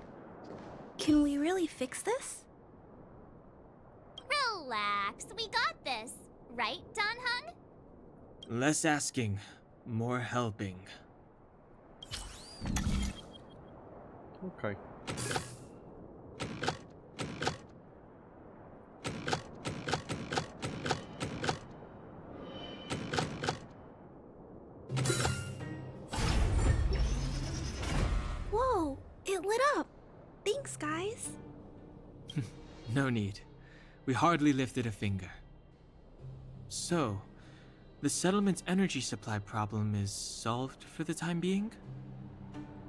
Can we really fix this? Relax, we got this. Right, Don Hung? Less asking, more helping. Okay. Whoa, it lit up. Thanks, guys. No need. We hardly lifted a finger. So, the settlement's energy supply problem is solved for the time being?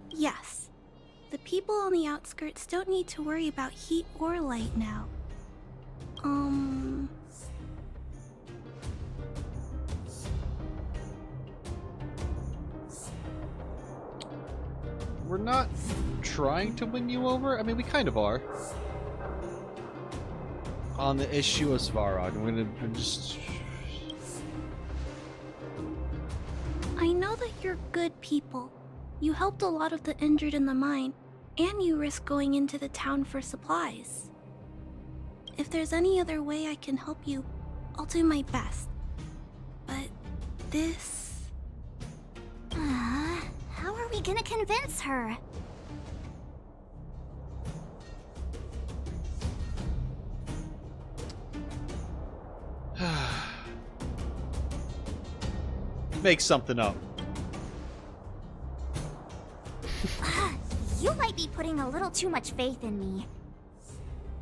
Yes. The people on the outskirts don't need to worry about heat or light now. We're not trying to win you over. I mean, we kind of are. On the issue of Svarog, I'm gonna just... I know that you're good people. You helped a lot of the injured in the mine, and you risked going into the town for supplies. If there's any other way I can help you, I'll do my best. But this... How are we gonna convince her? Make something up. You might be putting a little too much faith in me.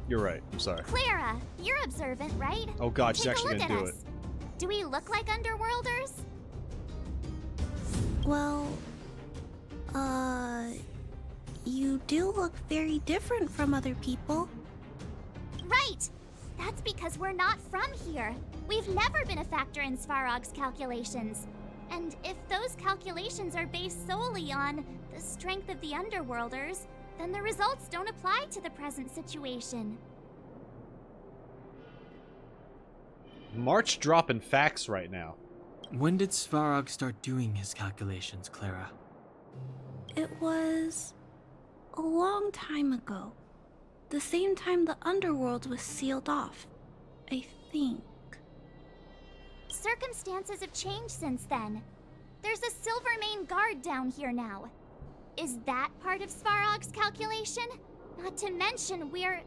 You're right. I'm sorry. Clara, you're observant, right? Oh god, she's Take a actually look gonna at do us. it. Do we look like Underworlders? Well... You do look very different from other people. Right! That's because we're not from here. We've never been a factor in Svarog's calculations. And if those calculations are based solely on the strength of the Underworlders, then the results don't apply to the present situation. March dropping facts right now. When did Svarog start doing his calculations, Clara? It was... a long time ago. The same time the Underworld was sealed off, I think. Circumstances have changed since then. There's a Silvermane guard down here now. Is that part of Svarog's calculation? Not to mention we're...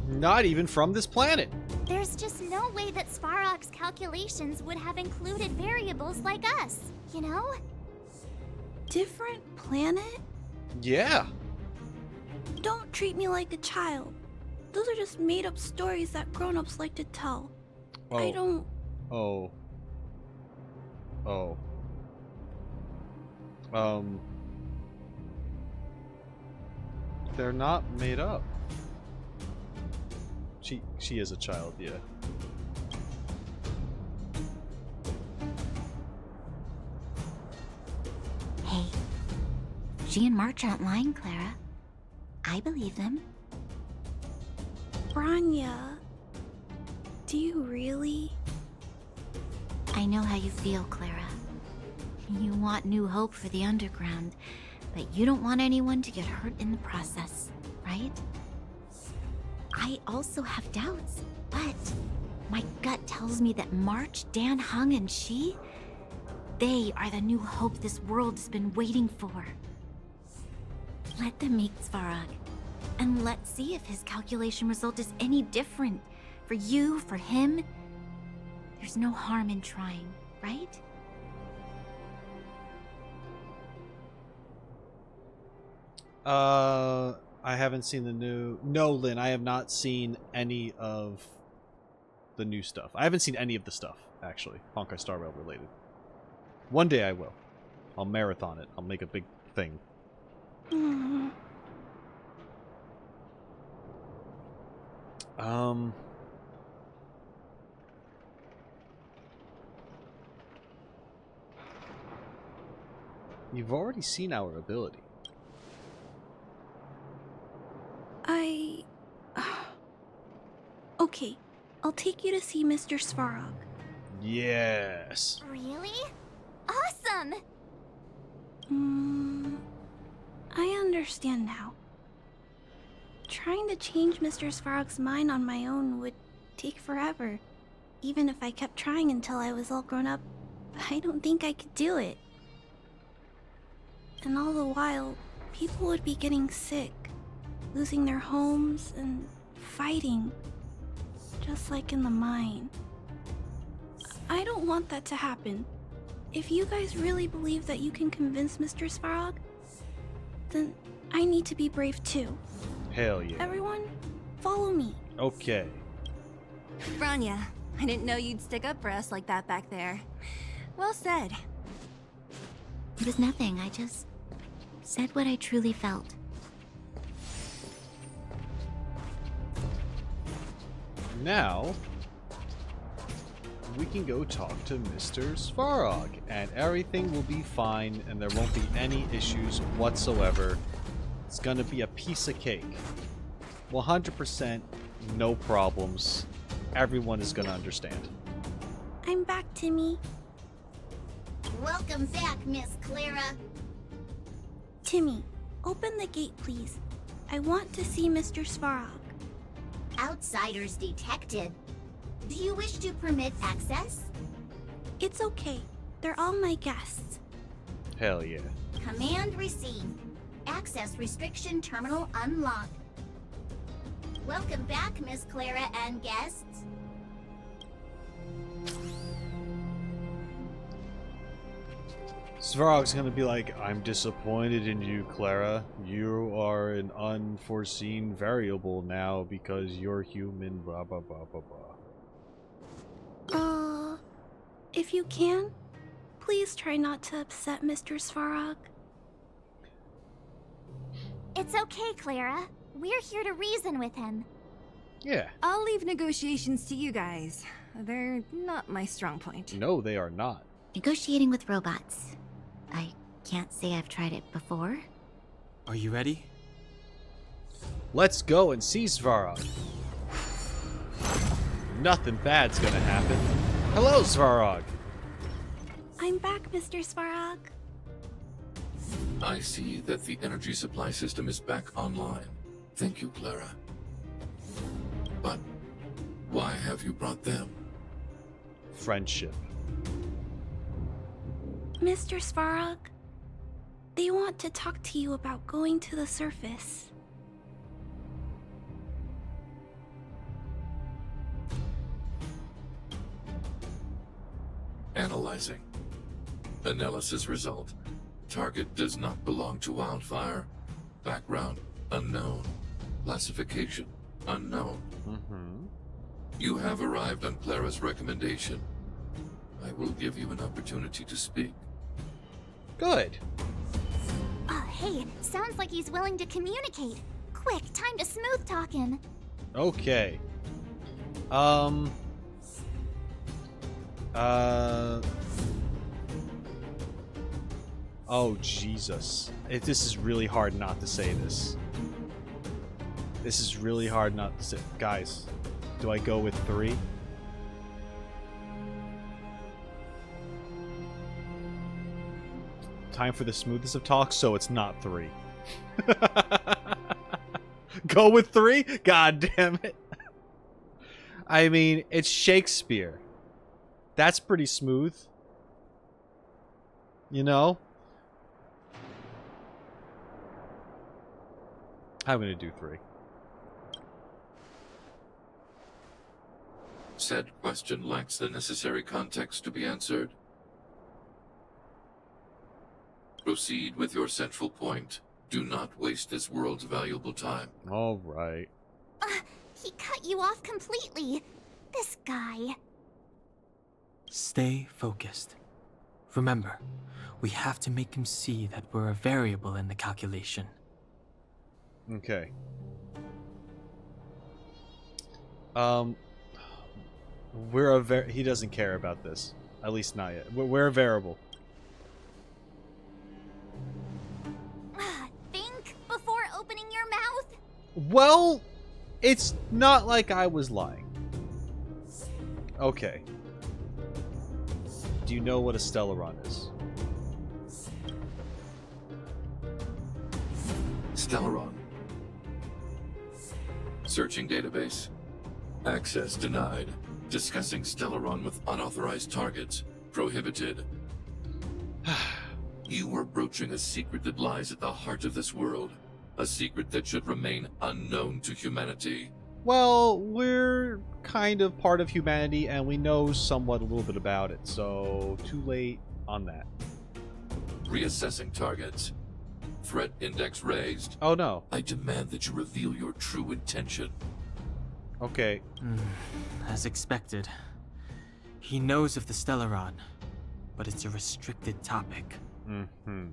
Not even from this planet. There's just no way that Svarog's calculations would have included variables like us, you know? Different planet? Yeah. Don't treat me like a child. Those are just made-up stories that grown-ups like to tell. I don't... Oh. They're not made up. She is a child, yeah. Hey, she and March aren't lying, Clara. I believe them. Branya, do you really? I know how you feel, Clara. You want new hope for the underground, but you don't want anyone to get hurt in the process, right? I also have doubts, but my gut tells me that March, Dan Hung, and she, they are the new hope this world has been waiting for. Let them meet Svarog, and let's see if his calculation result is any different. For you, for him, there's no harm in trying, right? I haven't seen the new... No, Lynn, I have not seen any of the new stuff. I haven't seen any of the stuff, actually. Honkai Star Rail related. One day I will. I'll marathon it. I'll make a big thing. You've already seen our ability. Okay, I'll take you to see Mr. Svarog. Yes. Really? Awesome! I understand now. Trying to change Mr. Svarog's mind on my own would take forever. Even if I kept trying until I was all grown up, I don't think I could do it. And all the while, people would be getting sick, losing their homes, and fighting. Just like in the mine. I don't want that to happen. If you guys really believe that you can convince Mr. Svarog, then I need to be brave too. Hell yeah. Everyone, follow me. Okay. Branya, I didn't know you'd stick up for us like that back there. Well said. It was nothing. I just said what I truly felt. Now, we can go talk to Mr. Svarog, and everything will be fine, and there won't be any issues whatsoever. It's gonna be a piece of cake. 100%, no problems. Everyone is gonna understand. I'm back, Timmy. Welcome back, Miss Clara. Timmy, open the gate, please. I want to see Mr. Svarog. Outsiders detected. Do you wish to permit access? It's okay. They're all my guests. Hell yeah. Command received. Access restriction terminal unlocked. Welcome back, Miss Clara and guests. Svarog's gonna be like, I'm disappointed in you, Clara. You are an unforeseen variable now because you're human, blah blah blah blah blah. If you can, please try not to upset Mr. Svarog. It's okay, Clara. We're here to reason with him. Yeah. I'll leave negotiations to you guys. They're not my strong point. No, they are not. Negotiating with robots. I can't say I've tried it before. Are you ready? Let's go and see Svarog. Nothing bad's gonna happen. Hello, Svarog. I'm back, Mr. Svarog. I see that the energy supply system is back online. Thank you, Clara. But why have you brought them? Friendship. Mr. Svarog, they want to talk to you about going to the surface. Analyzing. Analysis result. Target does not belong to Wildfire. Background unknown. Classification unknown. You have arrived on Clara's recommendation. I will give you an opportunity to speak. Good. Oh, hey, sounds like he's willing to communicate. Quick, time to smooth talk him. Okay. Oh, Jesus. This is really hard not to say this. This is really hard not to say. Guys, do I go with 3? Time for the smoothest of talks, so it's not 3. Go with 3? God damn it. I mean, it's Shakespeare. That's pretty smooth. You know? I'm gonna do 3. Said question lacks the necessary context to be answered. Proceed with your central point. Do not waste this world's valuable time. All right. He cut you off completely. This guy. Stay focused. Remember, we have to make him see that we're a variable in the calculation. Okay. He doesn't care about this. At least not yet. We're a variable. Think before opening your mouth? Well, it's not like I was lying. Okay. Do you know what a Stellaron is? Stellaron. Searching database. Access denied. Discussing Stellaron with unauthorized targets. Prohibited. You are broaching a secret that lies at the heart of this world. A secret that should remain unknown to humanity. Well, we're kind of part of humanity, and we know somewhat a little bit about it, so too late on that. Reassessing targets. Threat index raised. Oh no. I demand that you reveal your true intention. Okay. As expected. He knows of the Stellaron, but it's a restricted topic. Mm-hmm.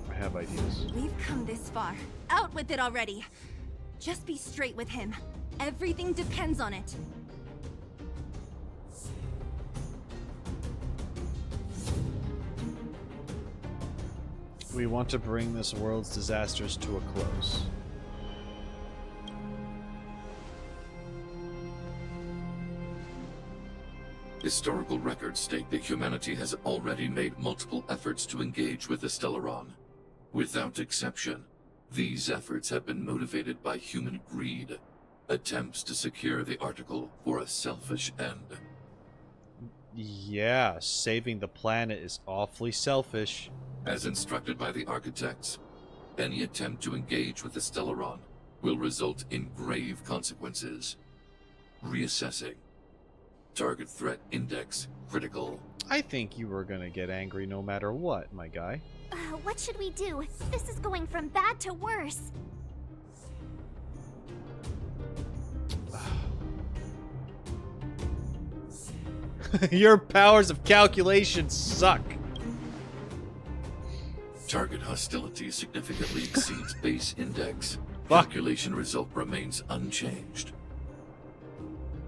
I have ideas. We've come this far. Out with it already. Just be straight with him. Everything depends on it. We want to bring this world's disasters to a close. Historical records state that humanity has already made multiple efforts to engage with the Stellaron. Without exception, these efforts have been motivated by human greed, attempts to secure the article for a selfish end. Yeah, saving the planet is awfully selfish. As instructed by the architects, any attempt to engage with the Stellaron will result in grave consequences. Reassessing. Target threat index critical. I think you were gonna get angry no matter what, my guy. What should we do? This is going from bad to worse. Your powers of calculation suck. Target hostility significantly exceeds base index. Calculation result remains unchanged.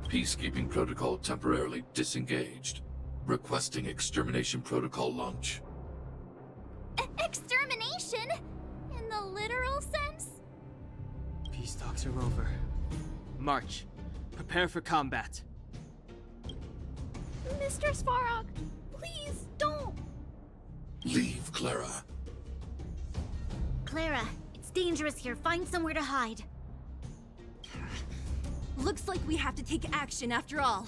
Peacekeeping protocol temporarily disengaged. Requesting extermination protocol launch. Extermination? In the literal sense? Peace talks are over. March. Prepare for combat. Mr. Svarog, please don't. Leave, Clara. Clara, it's dangerous here. Find somewhere to hide. Looks like we have to take action after all.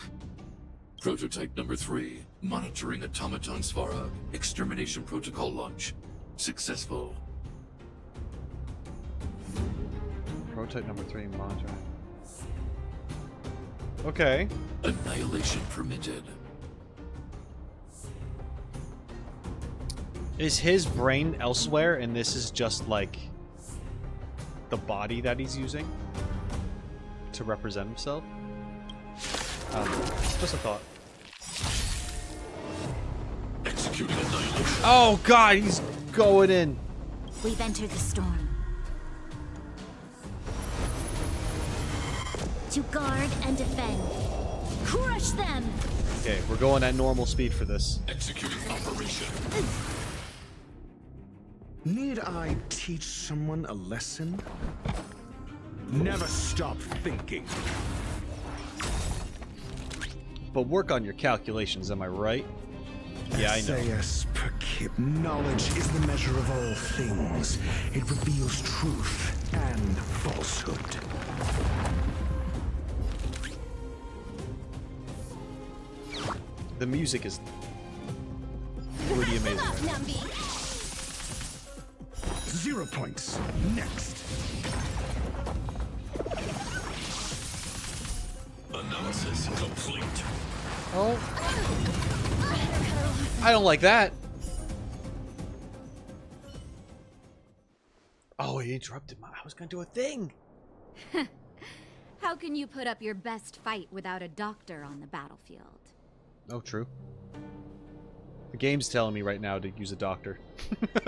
Prototype number 3. Monitoring automaton Svarog. Extermination protocol launch. Successful. Prototype number 3, monitoring. Okay. Annihilation permitted. Is his brain elsewhere and this is just like the body that he's using to represent himself? Just a thought. Executing annihilation. Oh god, he's going in. We've entered the storm. To guard and defend. Crush them! Okay, we're going at normal speed for this. Executing operation. Need I teach someone a lesson? Never stop thinking. But work on your calculations, am I right? Yeah, I know. Essayus percip. Knowledge is the measure of all things. It reveals truth and falsehood. The music is pretty amazing. 0 points. Next. Analysis complete. Oh. I don't like that. Oh, he interrupted I was gonna do a thing. How can you put up your best fight without a doctor on the battlefield? Oh, true. The game's telling me right now to use a doctor.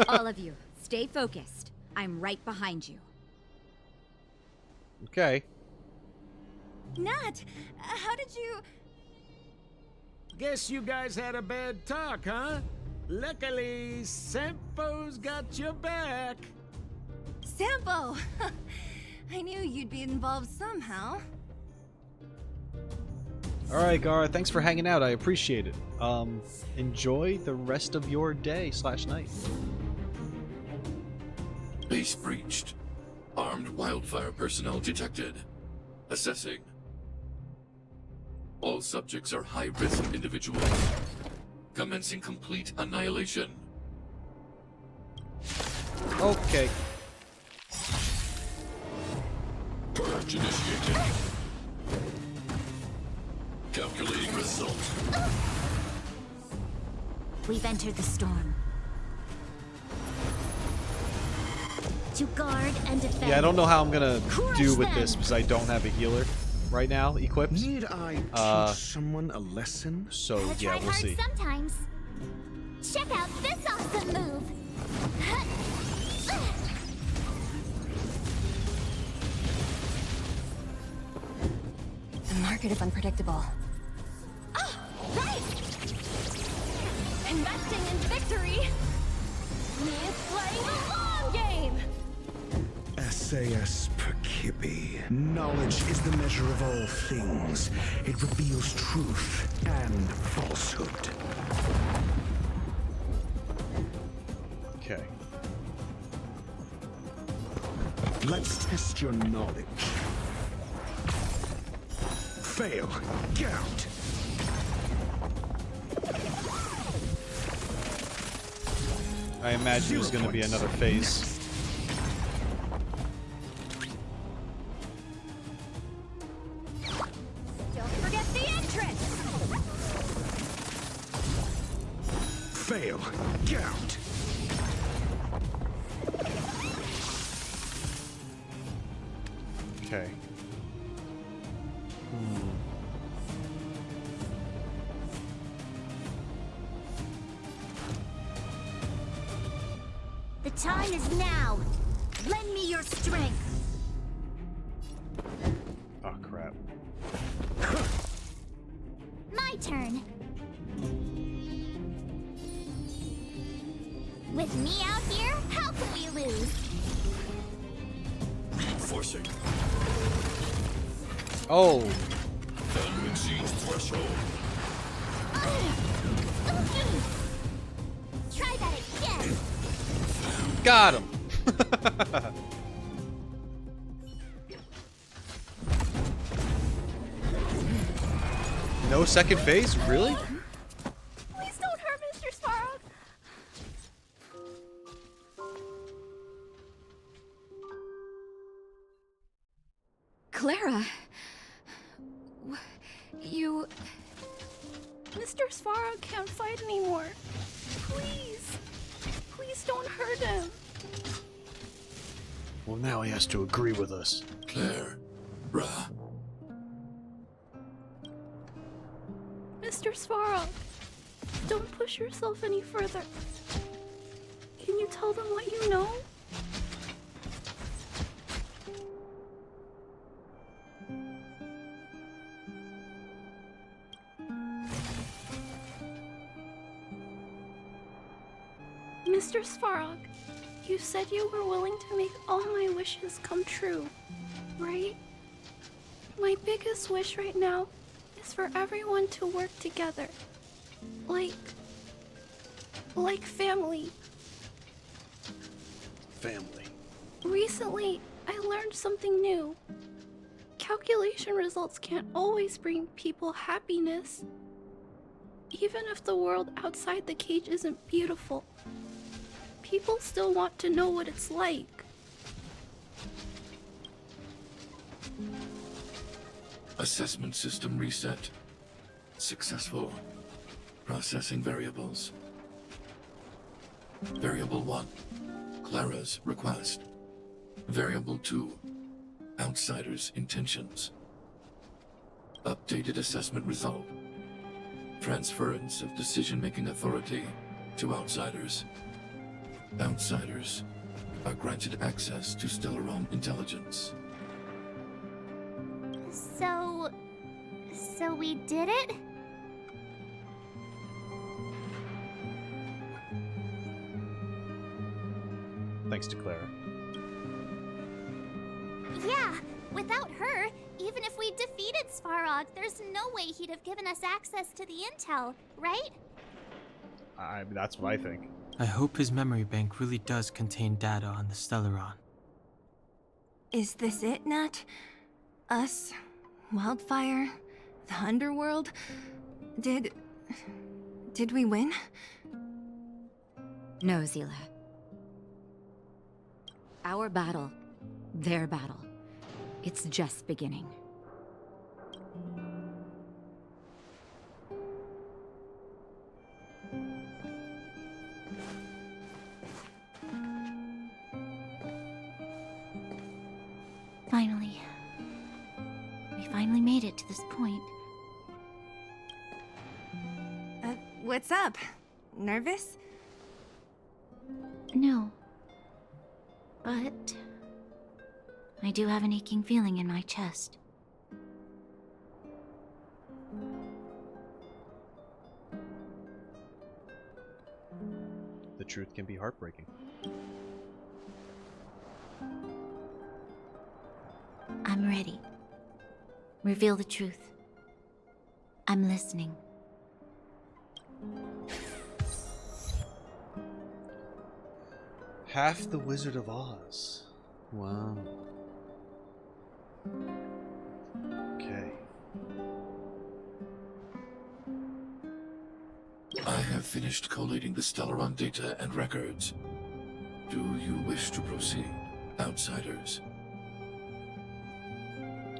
All of you, stay focused. I'm right behind you. Okay. Nat, how did you... Guess you guys had a bad talk, huh? Luckily, Sampo's got your back. Sampo! I knew you'd be involved somehow. Alright, Gar, thanks for hanging out. I appreciate it. Enjoy the rest of your day/night. Base breached. Armed wildfire personnel detected. Assessing. All subjects are high-risk individuals. Commencing complete annihilation. Okay. Purge initiated. Calculating result. We've entered the storm. To guard and defend. Yeah, I don't know how I'm gonna do with them. this because I don't have a healer right now equipped. Need I teach someone a lesson? So Gotta yeah, try we'll hard see. sometimes. Check out this awesome move. The market is unpredictable. Right! Investing in victory means playing the long game! Perseus Percipi. Knowledge is the measure of all things. It reveals truth and falsehood. Okay. Let's test your knowledge. Fail. Get out. I imagine there's going to be another phase. Don't forget the entrance! Fail. Get out. Okay. The time is now. Lend me your strength. Oh, crap. My turn. With me out here, how can we lose? Reinforcing. Oh! Value exceeds threshold. Try that again. Got him! No second phase? Really? Please don't hurt Mr. Svarog. Clara. You... Mr. Svarog can't fight anymore. Please. Please don't hurt him. Well, now he has to agree with us. Claire. Ra. Mr. Svarog, don't push yourself any further. Can you tell them what you know? Mr. Svarog, you said you were willing to make all my wishes come true, right? My biggest wish right now is for everyone to work together. Like family. Family. Recently, I learned something new. Calculation results can't always bring people happiness. Even if the world outside the cage isn't beautiful, people still want to know what it's like. Assessment system reset. Successful. Processing variables. Variable 1. Clara's request. Variable 2. Outsider's intentions. Updated assessment result. Transference of decision-making authority to outsiders. Outsiders are granted access to Stellaron intelligence. So we did it? Thanks to Clara. Yeah, without her, even if we defeated Svarog, there's no way he'd have given us access to the intel, right? That's what I think. I hope his memory bank really does contain data on the Stellaron. Is this it, Nat? Us? Wildfire? The underworld? Did we win? No, Zila. Our battle, their battle, it's just beginning. Finally. We finally made it to this point. What's up? Nervous? No. But I do have an aching feeling in my chest. The truth can be heartbreaking. I'm ready. Reveal the truth. I'm listening. Half the Wizard of Oz. Wow. Okay. I have finished collating the Stellaron data and records. Do you wish to proceed, outsiders?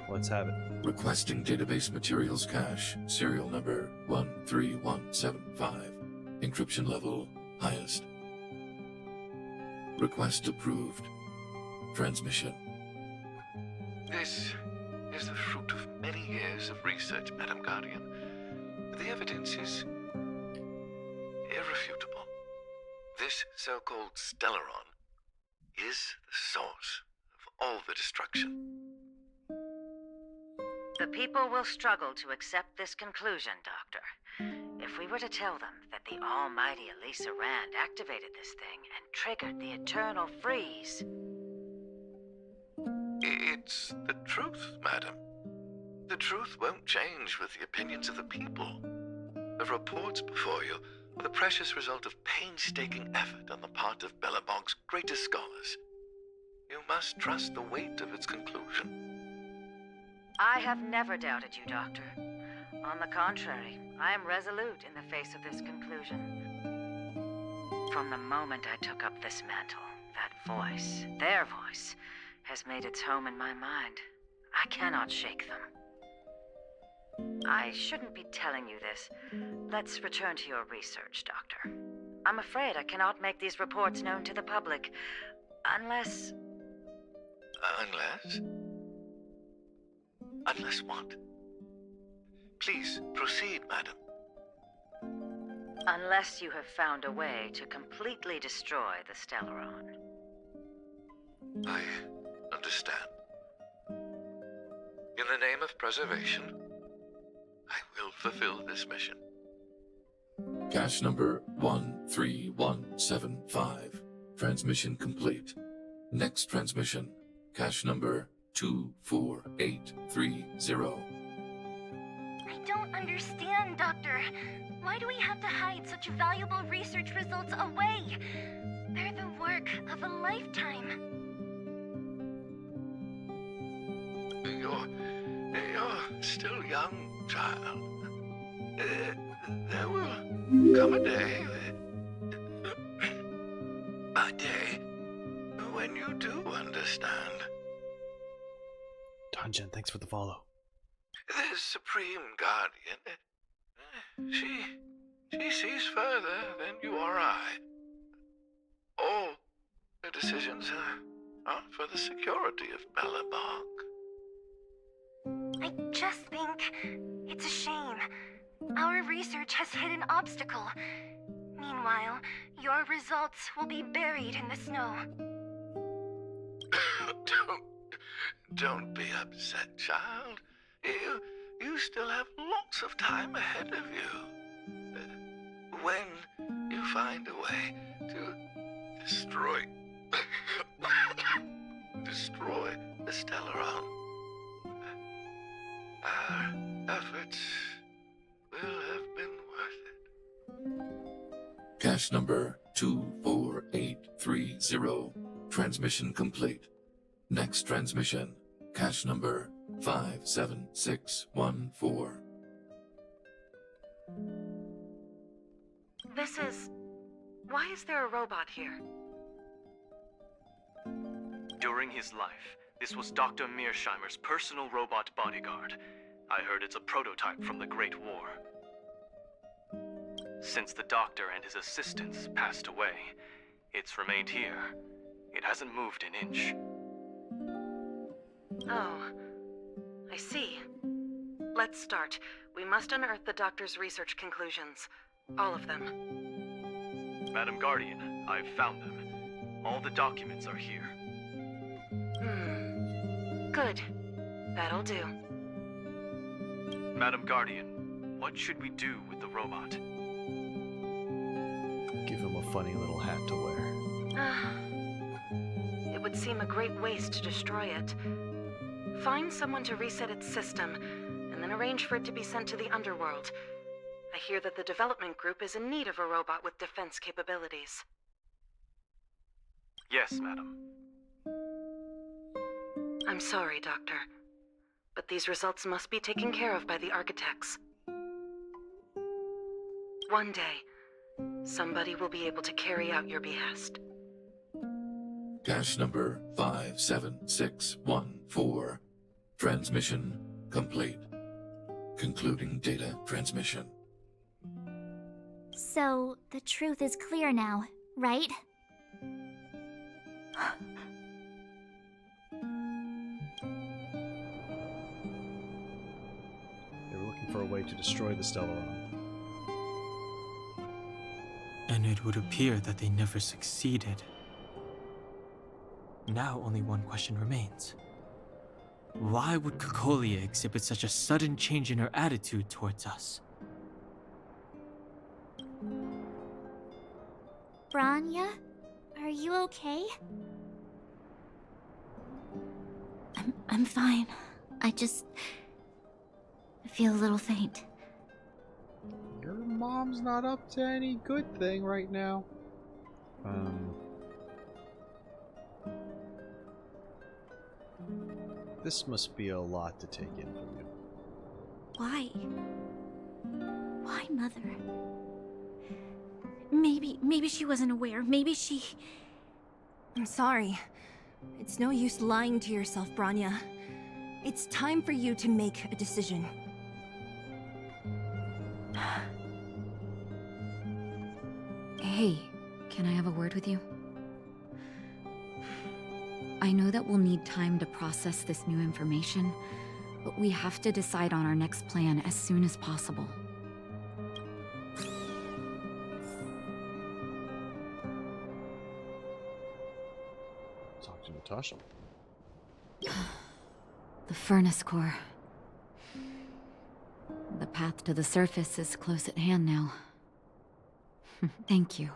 Let's have it. Requesting database materials cache, serial number 13175. Encryption level highest. Request approved. Transmission. This is the fruit of many years of research, Madam Guardian. The evidence is irrefutable. This so-called Stellaron is the source of all the destruction. The people will struggle to accept this conclusion, Doctor. If we were to tell them that the almighty Elisa Rand activated this thing and triggered the eternal freeze... It's the truth, madam. The truth won't change with the opinions of the people. The reports before you are the precious result of painstaking effort on the part of Belobog's greatest scholars. You must trust the weight of its conclusion. I have never doubted you, Doctor. On the contrary, I am resolute in the face of this conclusion. From the moment I took up this mantle, that voice, their voice, has made its home in my mind. I cannot shake them. I shouldn't be telling you this. Let's return to your research, Doctor. I'm afraid I cannot make these reports known to the public, unless... Unless? Unless what? Please, proceed, madam. Unless you have found a way to completely destroy the Stellaron. I understand. In the name of preservation, I will fulfill this mission. Cache number 13175. Transmission complete. Next transmission. Cache number 24830. I don't understand, Doctor. Why do we have to hide such valuable research results away? They're the work of a lifetime. You're still young, child. There will come a day, when you do understand. Dungeon, thanks for the follow. The Supreme Guardian, she sees further than you or I. All the decisions are for the security of Belobog. I just think it's a shame. Our research has hit an obstacle. Meanwhile, your results will be buried in the snow. Don't be upset, child. You still have lots of time ahead of you. When you find a way to destroy the Stellaron, our efforts will have been worth it. Cache number 24830. Transmission complete. Next transmission. Cache number 57614. Why is there a robot here? During his life, this was Dr. Mearsheimer's personal robot bodyguard. I heard it's a prototype from the Great War. Since the doctor and his assistants passed away, it's remained here. It hasn't moved an inch. Oh, I see. Let's start. We must unearth the doctor's research conclusions. All of them. Madam Guardian, I've found them. All the documents are here. Good. That'll do. Madam Guardian, what should we do with the robot? Give him a funny little hat to wear. It would seem a great waste to destroy it. Find someone to reset its system, and then arrange for it to be sent to the underworld. I hear that the development group is in need of a robot with defense capabilities. Yes, madam. I'm sorry, Doctor, but these results must be taken care of by the architects. One day, somebody will be able to carry out your behest. Cache number 57614. Transmission complete. Concluding data transmission. So, the truth is clear now, right? They were looking for a way to destroy the Stellaron. And it would appear that they never succeeded. Now only one question remains. Why would Cocolia exhibit such a sudden change in her attitude towards us? Branya? Are you okay? I'm fine. I feel a little faint. Your mom's not up to any good thing right now. This must be a lot to take in for you. Why? Why, Mother? Maybe she wasn't aware. Maybe she... I'm sorry. It's no use lying to yourself, Branya. It's time for you to make a decision. Hey, can I have a word with you? I know that we'll need time to process this new information, but we have to decide on our next plan as soon as possible. Talk to Natasha. The furnace core. The path to the surface is close at hand now. Thank you.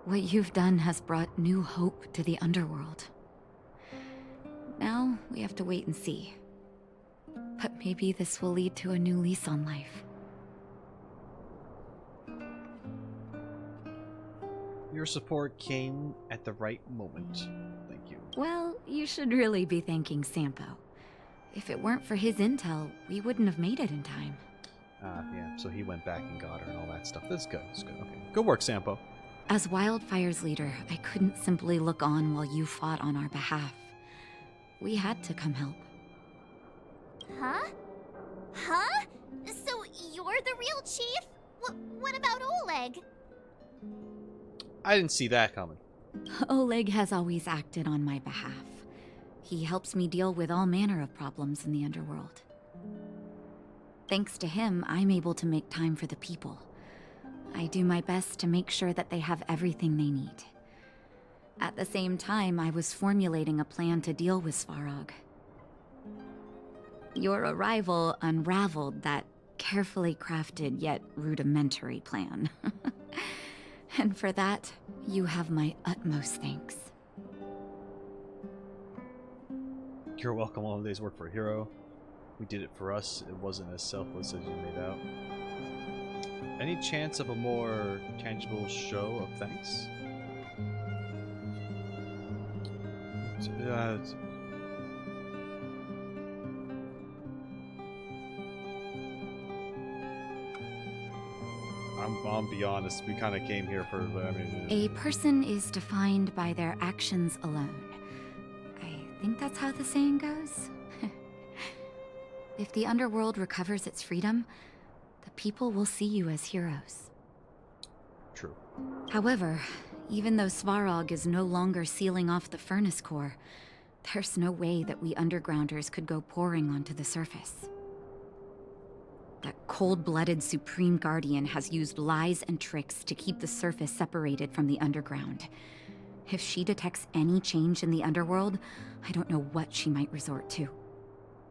What you've done has brought new hope to the underworld. Now, we have to wait and see. But maybe this will lead to a new lease on life. Your support came at the right moment. Thank you. Well, you should really be thanking Sampo. If it weren't for his intel, we wouldn't have made it in time. Yeah, so he went back and got her and all that stuff. That's good, that's good. Okay. Good work, Sampo. As Wildfire's leader, I couldn't simply look on while you fought on our behalf. We had to come help. Huh? Huh? So you're the real chief? What about Oleg? I didn't see that coming. Oleg has always acted on my behalf. He helps me deal with all manner of problems in the underworld. Thanks to him, I'm able to make time for the people. I do my best to make sure that they have everything they need. At the same time, I was formulating a plan to deal with Svarog. Your arrival unraveled that carefully crafted yet rudimentary plan. And for that, you have my utmost thanks. You're welcome. All days work for a hero. We did it for us. It wasn't as selfless as you made out. Any chance of a more tangible show of thanks? I'll be honest, we kind of came here for, A person is defined by their actions alone. I think that's how the saying goes. If the underworld recovers its freedom, the people will see you as heroes. True. However, even though Svarog is no longer sealing off the furnace core, there's no way that we undergrounders could go pouring onto the surface. That cold-blooded Supreme Guardian has used lies and tricks to keep the surface separated from the underground. If she detects any change in the underworld, I don't know what she might resort to.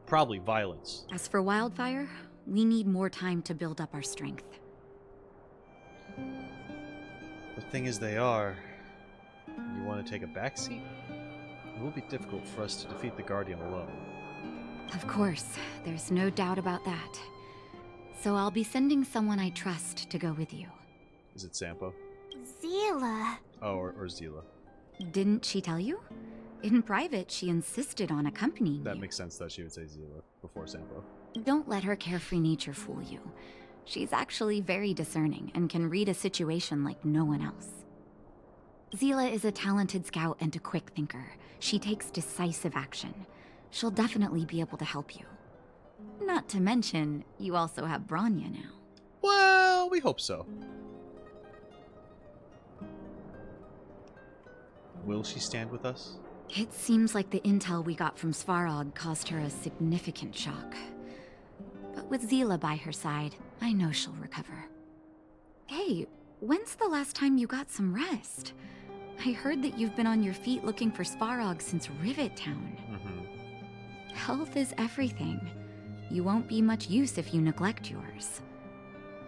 Probably violence. As for Wildfire, we need more time to build up our strength. The thing is, you want to take a backseat? It will be difficult for us to defeat the Guardian alone. Of course, there's no doubt about that. So I'll be sending someone I trust to go with you. Is it Sampo? Zila. Oh, or Zila. Didn't she tell you? In private, she insisted on accompanying That you. makes sense that she would say Zila before Sampo. Don't let her carefree nature fool you. She's actually very discerning and can read a situation like no one else. Zila is a talented scout and a quick thinker. She takes decisive action. She'll definitely be able to help you. Not to mention, you also have Branya now. Well, we hope so. Will she stand with us? It seems like the intel we got from Svarog caused her a significant shock. But with Zila by her side, I know she'll recover. Hey, when's the last time you got some rest? I heard that you've been on your feet looking for Svarog since Rivet Town. Health is everything. You won't be much use if you neglect yours.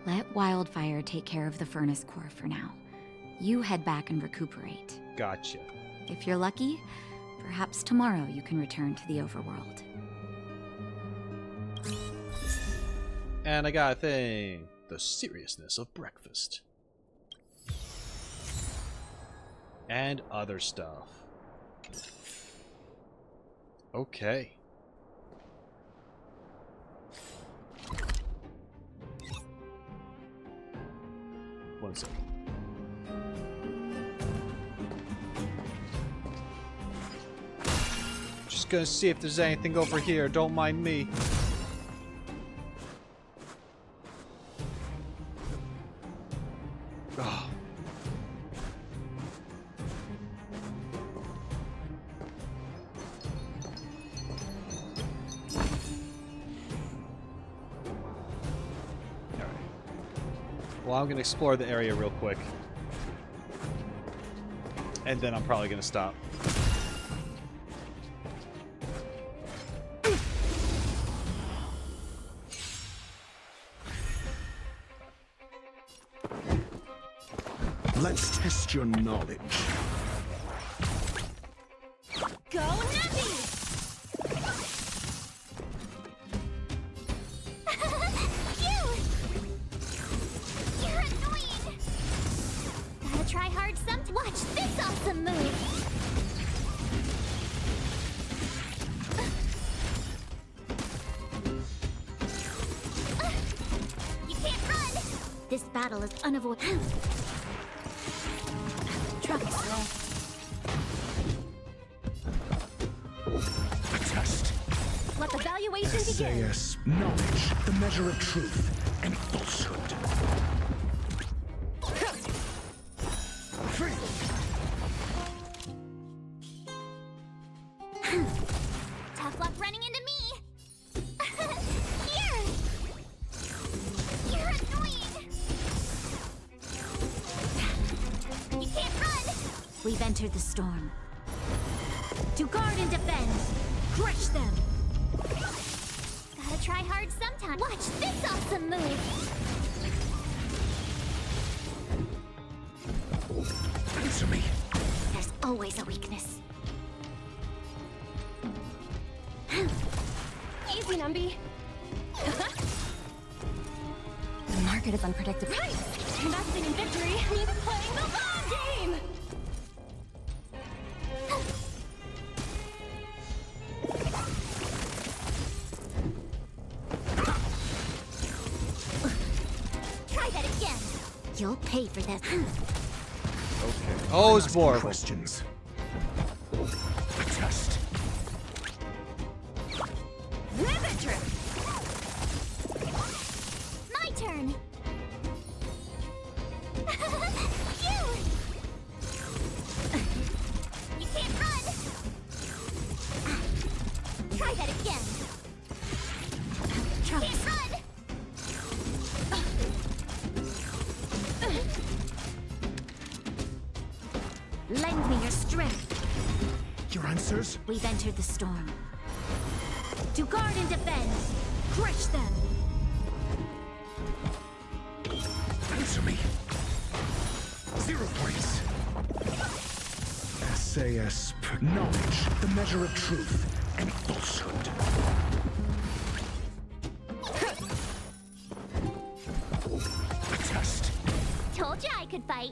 Let Wildfire take care of the furnace core for now. You head back and recuperate. Gotcha. If you're lucky, perhaps tomorrow you can return to the overworld. And I got a thing. The seriousness of breakfast. And other stuff. Okay. One second. Just gonna see if there's anything over here. Don't mind me. Oh. Well, I'm going to explore the area real quick. And then I'm probably going to stop. Let's test your knowledge. Go Nappy! You're annoying! Gotta try hard sometime. Watch this awesome move! You can't run! This battle is unavoidable. Trouble, girl. A test. Let the valuation begin! SAS, knowledge, the measure of truth and falsehood. Tough luck running into me! Here! You're annoying! You can't run! We've entered the storm. To guard and defend! Crush them! Gotta try hard sometime. Watch this awesome move! Answer me. There's always a weakness. Easy, Numby. The market is unpredictable. Right! Investing in victory means playing the long game! Try that again. You'll pay for this. Okay. Oh, it's more questions. A test. Rivet trip! My turn. You can't run. Try that again. Can't run. Lend me your strength. Your answers? We've entered the storm. To guard and defend. Crush them. Answer me. 0 points. SAS, knowledge, the measure of truth and falsehood. could fight.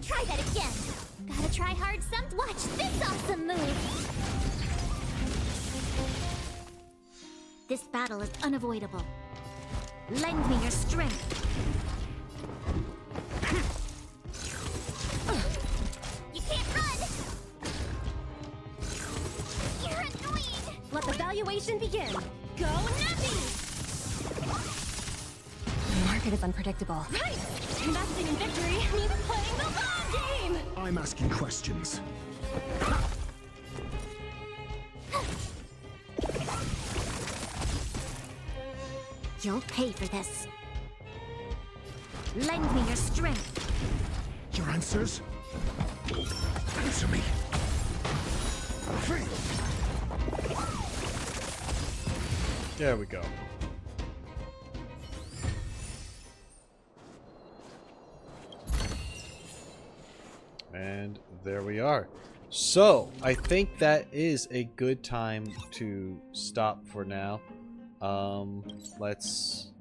Try that again. Gotta try hard some. Watch this awesome move. This battle is unavoidable. Lend me your strength. You can't run. You're annoying. Let the valuation begin. Go Nappy. The market is unpredictable. Right! Investing in victory means playing the long game! I'm asking questions. You'll pay for this. Lend me your strength. Your answers? Answer me. There we go. And there we are. So, I think that is a good time to stop for now. Let's...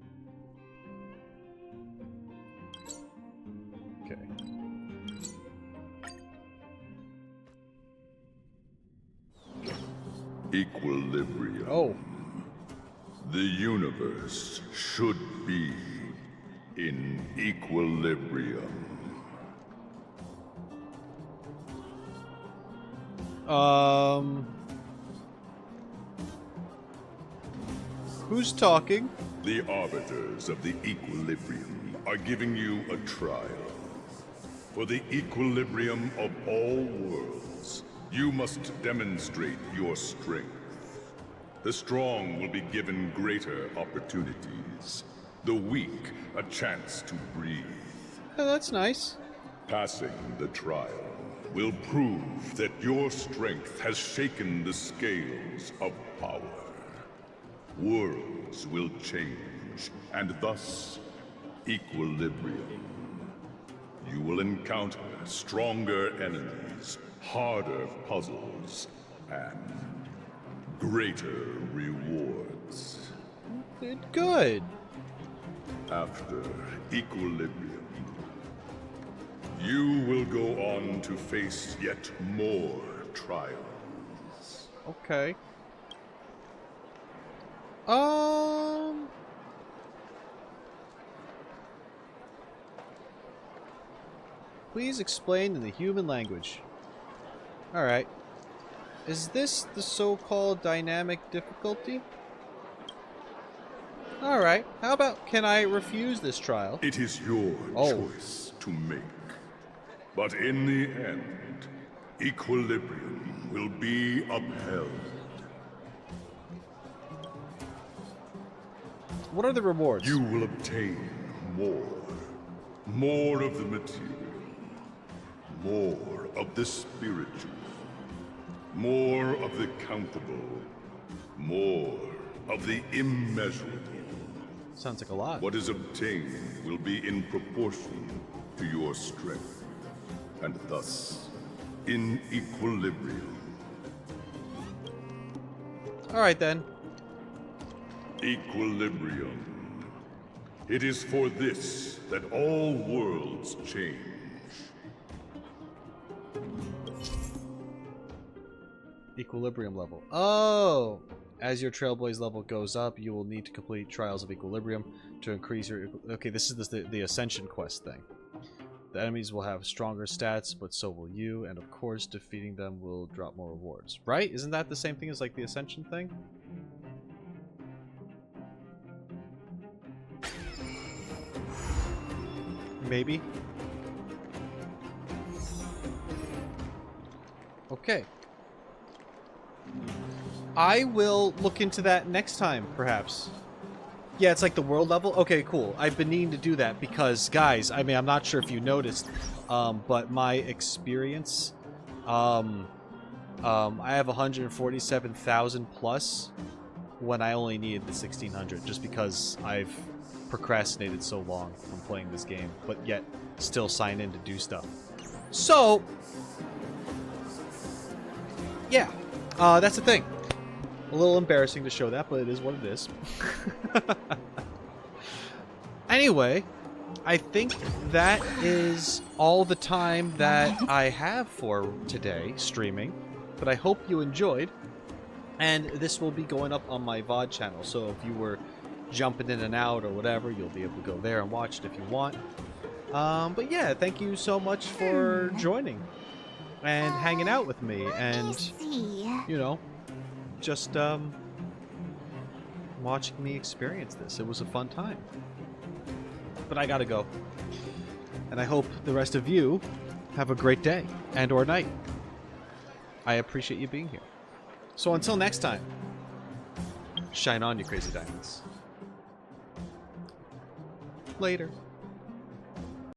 Okay. Equilibrium. Oh. The universe should be in equilibrium. Who's talking? The arbiters of the equilibrium are giving you a trial. For the equilibrium of all worlds, you must demonstrate your strength. The strong will be given greater opportunities. The weak, a chance to breathe. Oh, that's nice. Passing the trial will prove that your strength has shaken the scales of power. Worlds will change, and thus, equilibrium. You will encounter stronger enemies, harder puzzles, and greater rewards. Good. After equilibrium, you will go on to face yet more trials. Okay. Please explain in the human language. Alright. Is this the so-called dynamic difficulty? Alright. How about, can I refuse this trial? It is your choice to make. But in the end, equilibrium will be upheld. What are the rewards? You will obtain more. More of the material. More of the spiritual. More of the countable. More of the immeasurable. Sounds like a lot. What is obtained will be in proportion to your strength, and thus, in equilibrium. Alright then. Equilibrium. It is for this that all worlds change. Equilibrium level. Oh! As your Trailblaze level goes up, you will need to complete Trials of Equilibrium to increase your... Okay, this is the Ascension quest thing. The enemies will have stronger stats, but so will you, and of course, defeating them will drop more rewards. Right? Isn't that the same thing as, like, the Ascension thing? Maybe? Okay. I will look into that next time, perhaps. Yeah, it's like the world level? Okay, cool. I've been needing to do that because, guys, I mean, I'm not sure if you noticed, but my experience, I have 147,000 plus when I only needed the 1,600, just because I've procrastinated so long from playing this game, but yet still sign in to do stuff. So, yeah, that's the thing. A little embarrassing to show that, but it is what it is. Anyway, I think that is all the time that I have for today streaming. But I hope you enjoyed. And this will be going up on my VOD channel. So if you were jumping in and out or whatever, you'll be able to go there and watch it if you want. But yeah, thank you so much for joining and hanging out with me. And, you know, just watching me experience this. It was a fun time. But I gotta go. And I hope the rest of you have a great day and or night. I appreciate you being here. So until next time, shine on, you crazy diamonds. Later.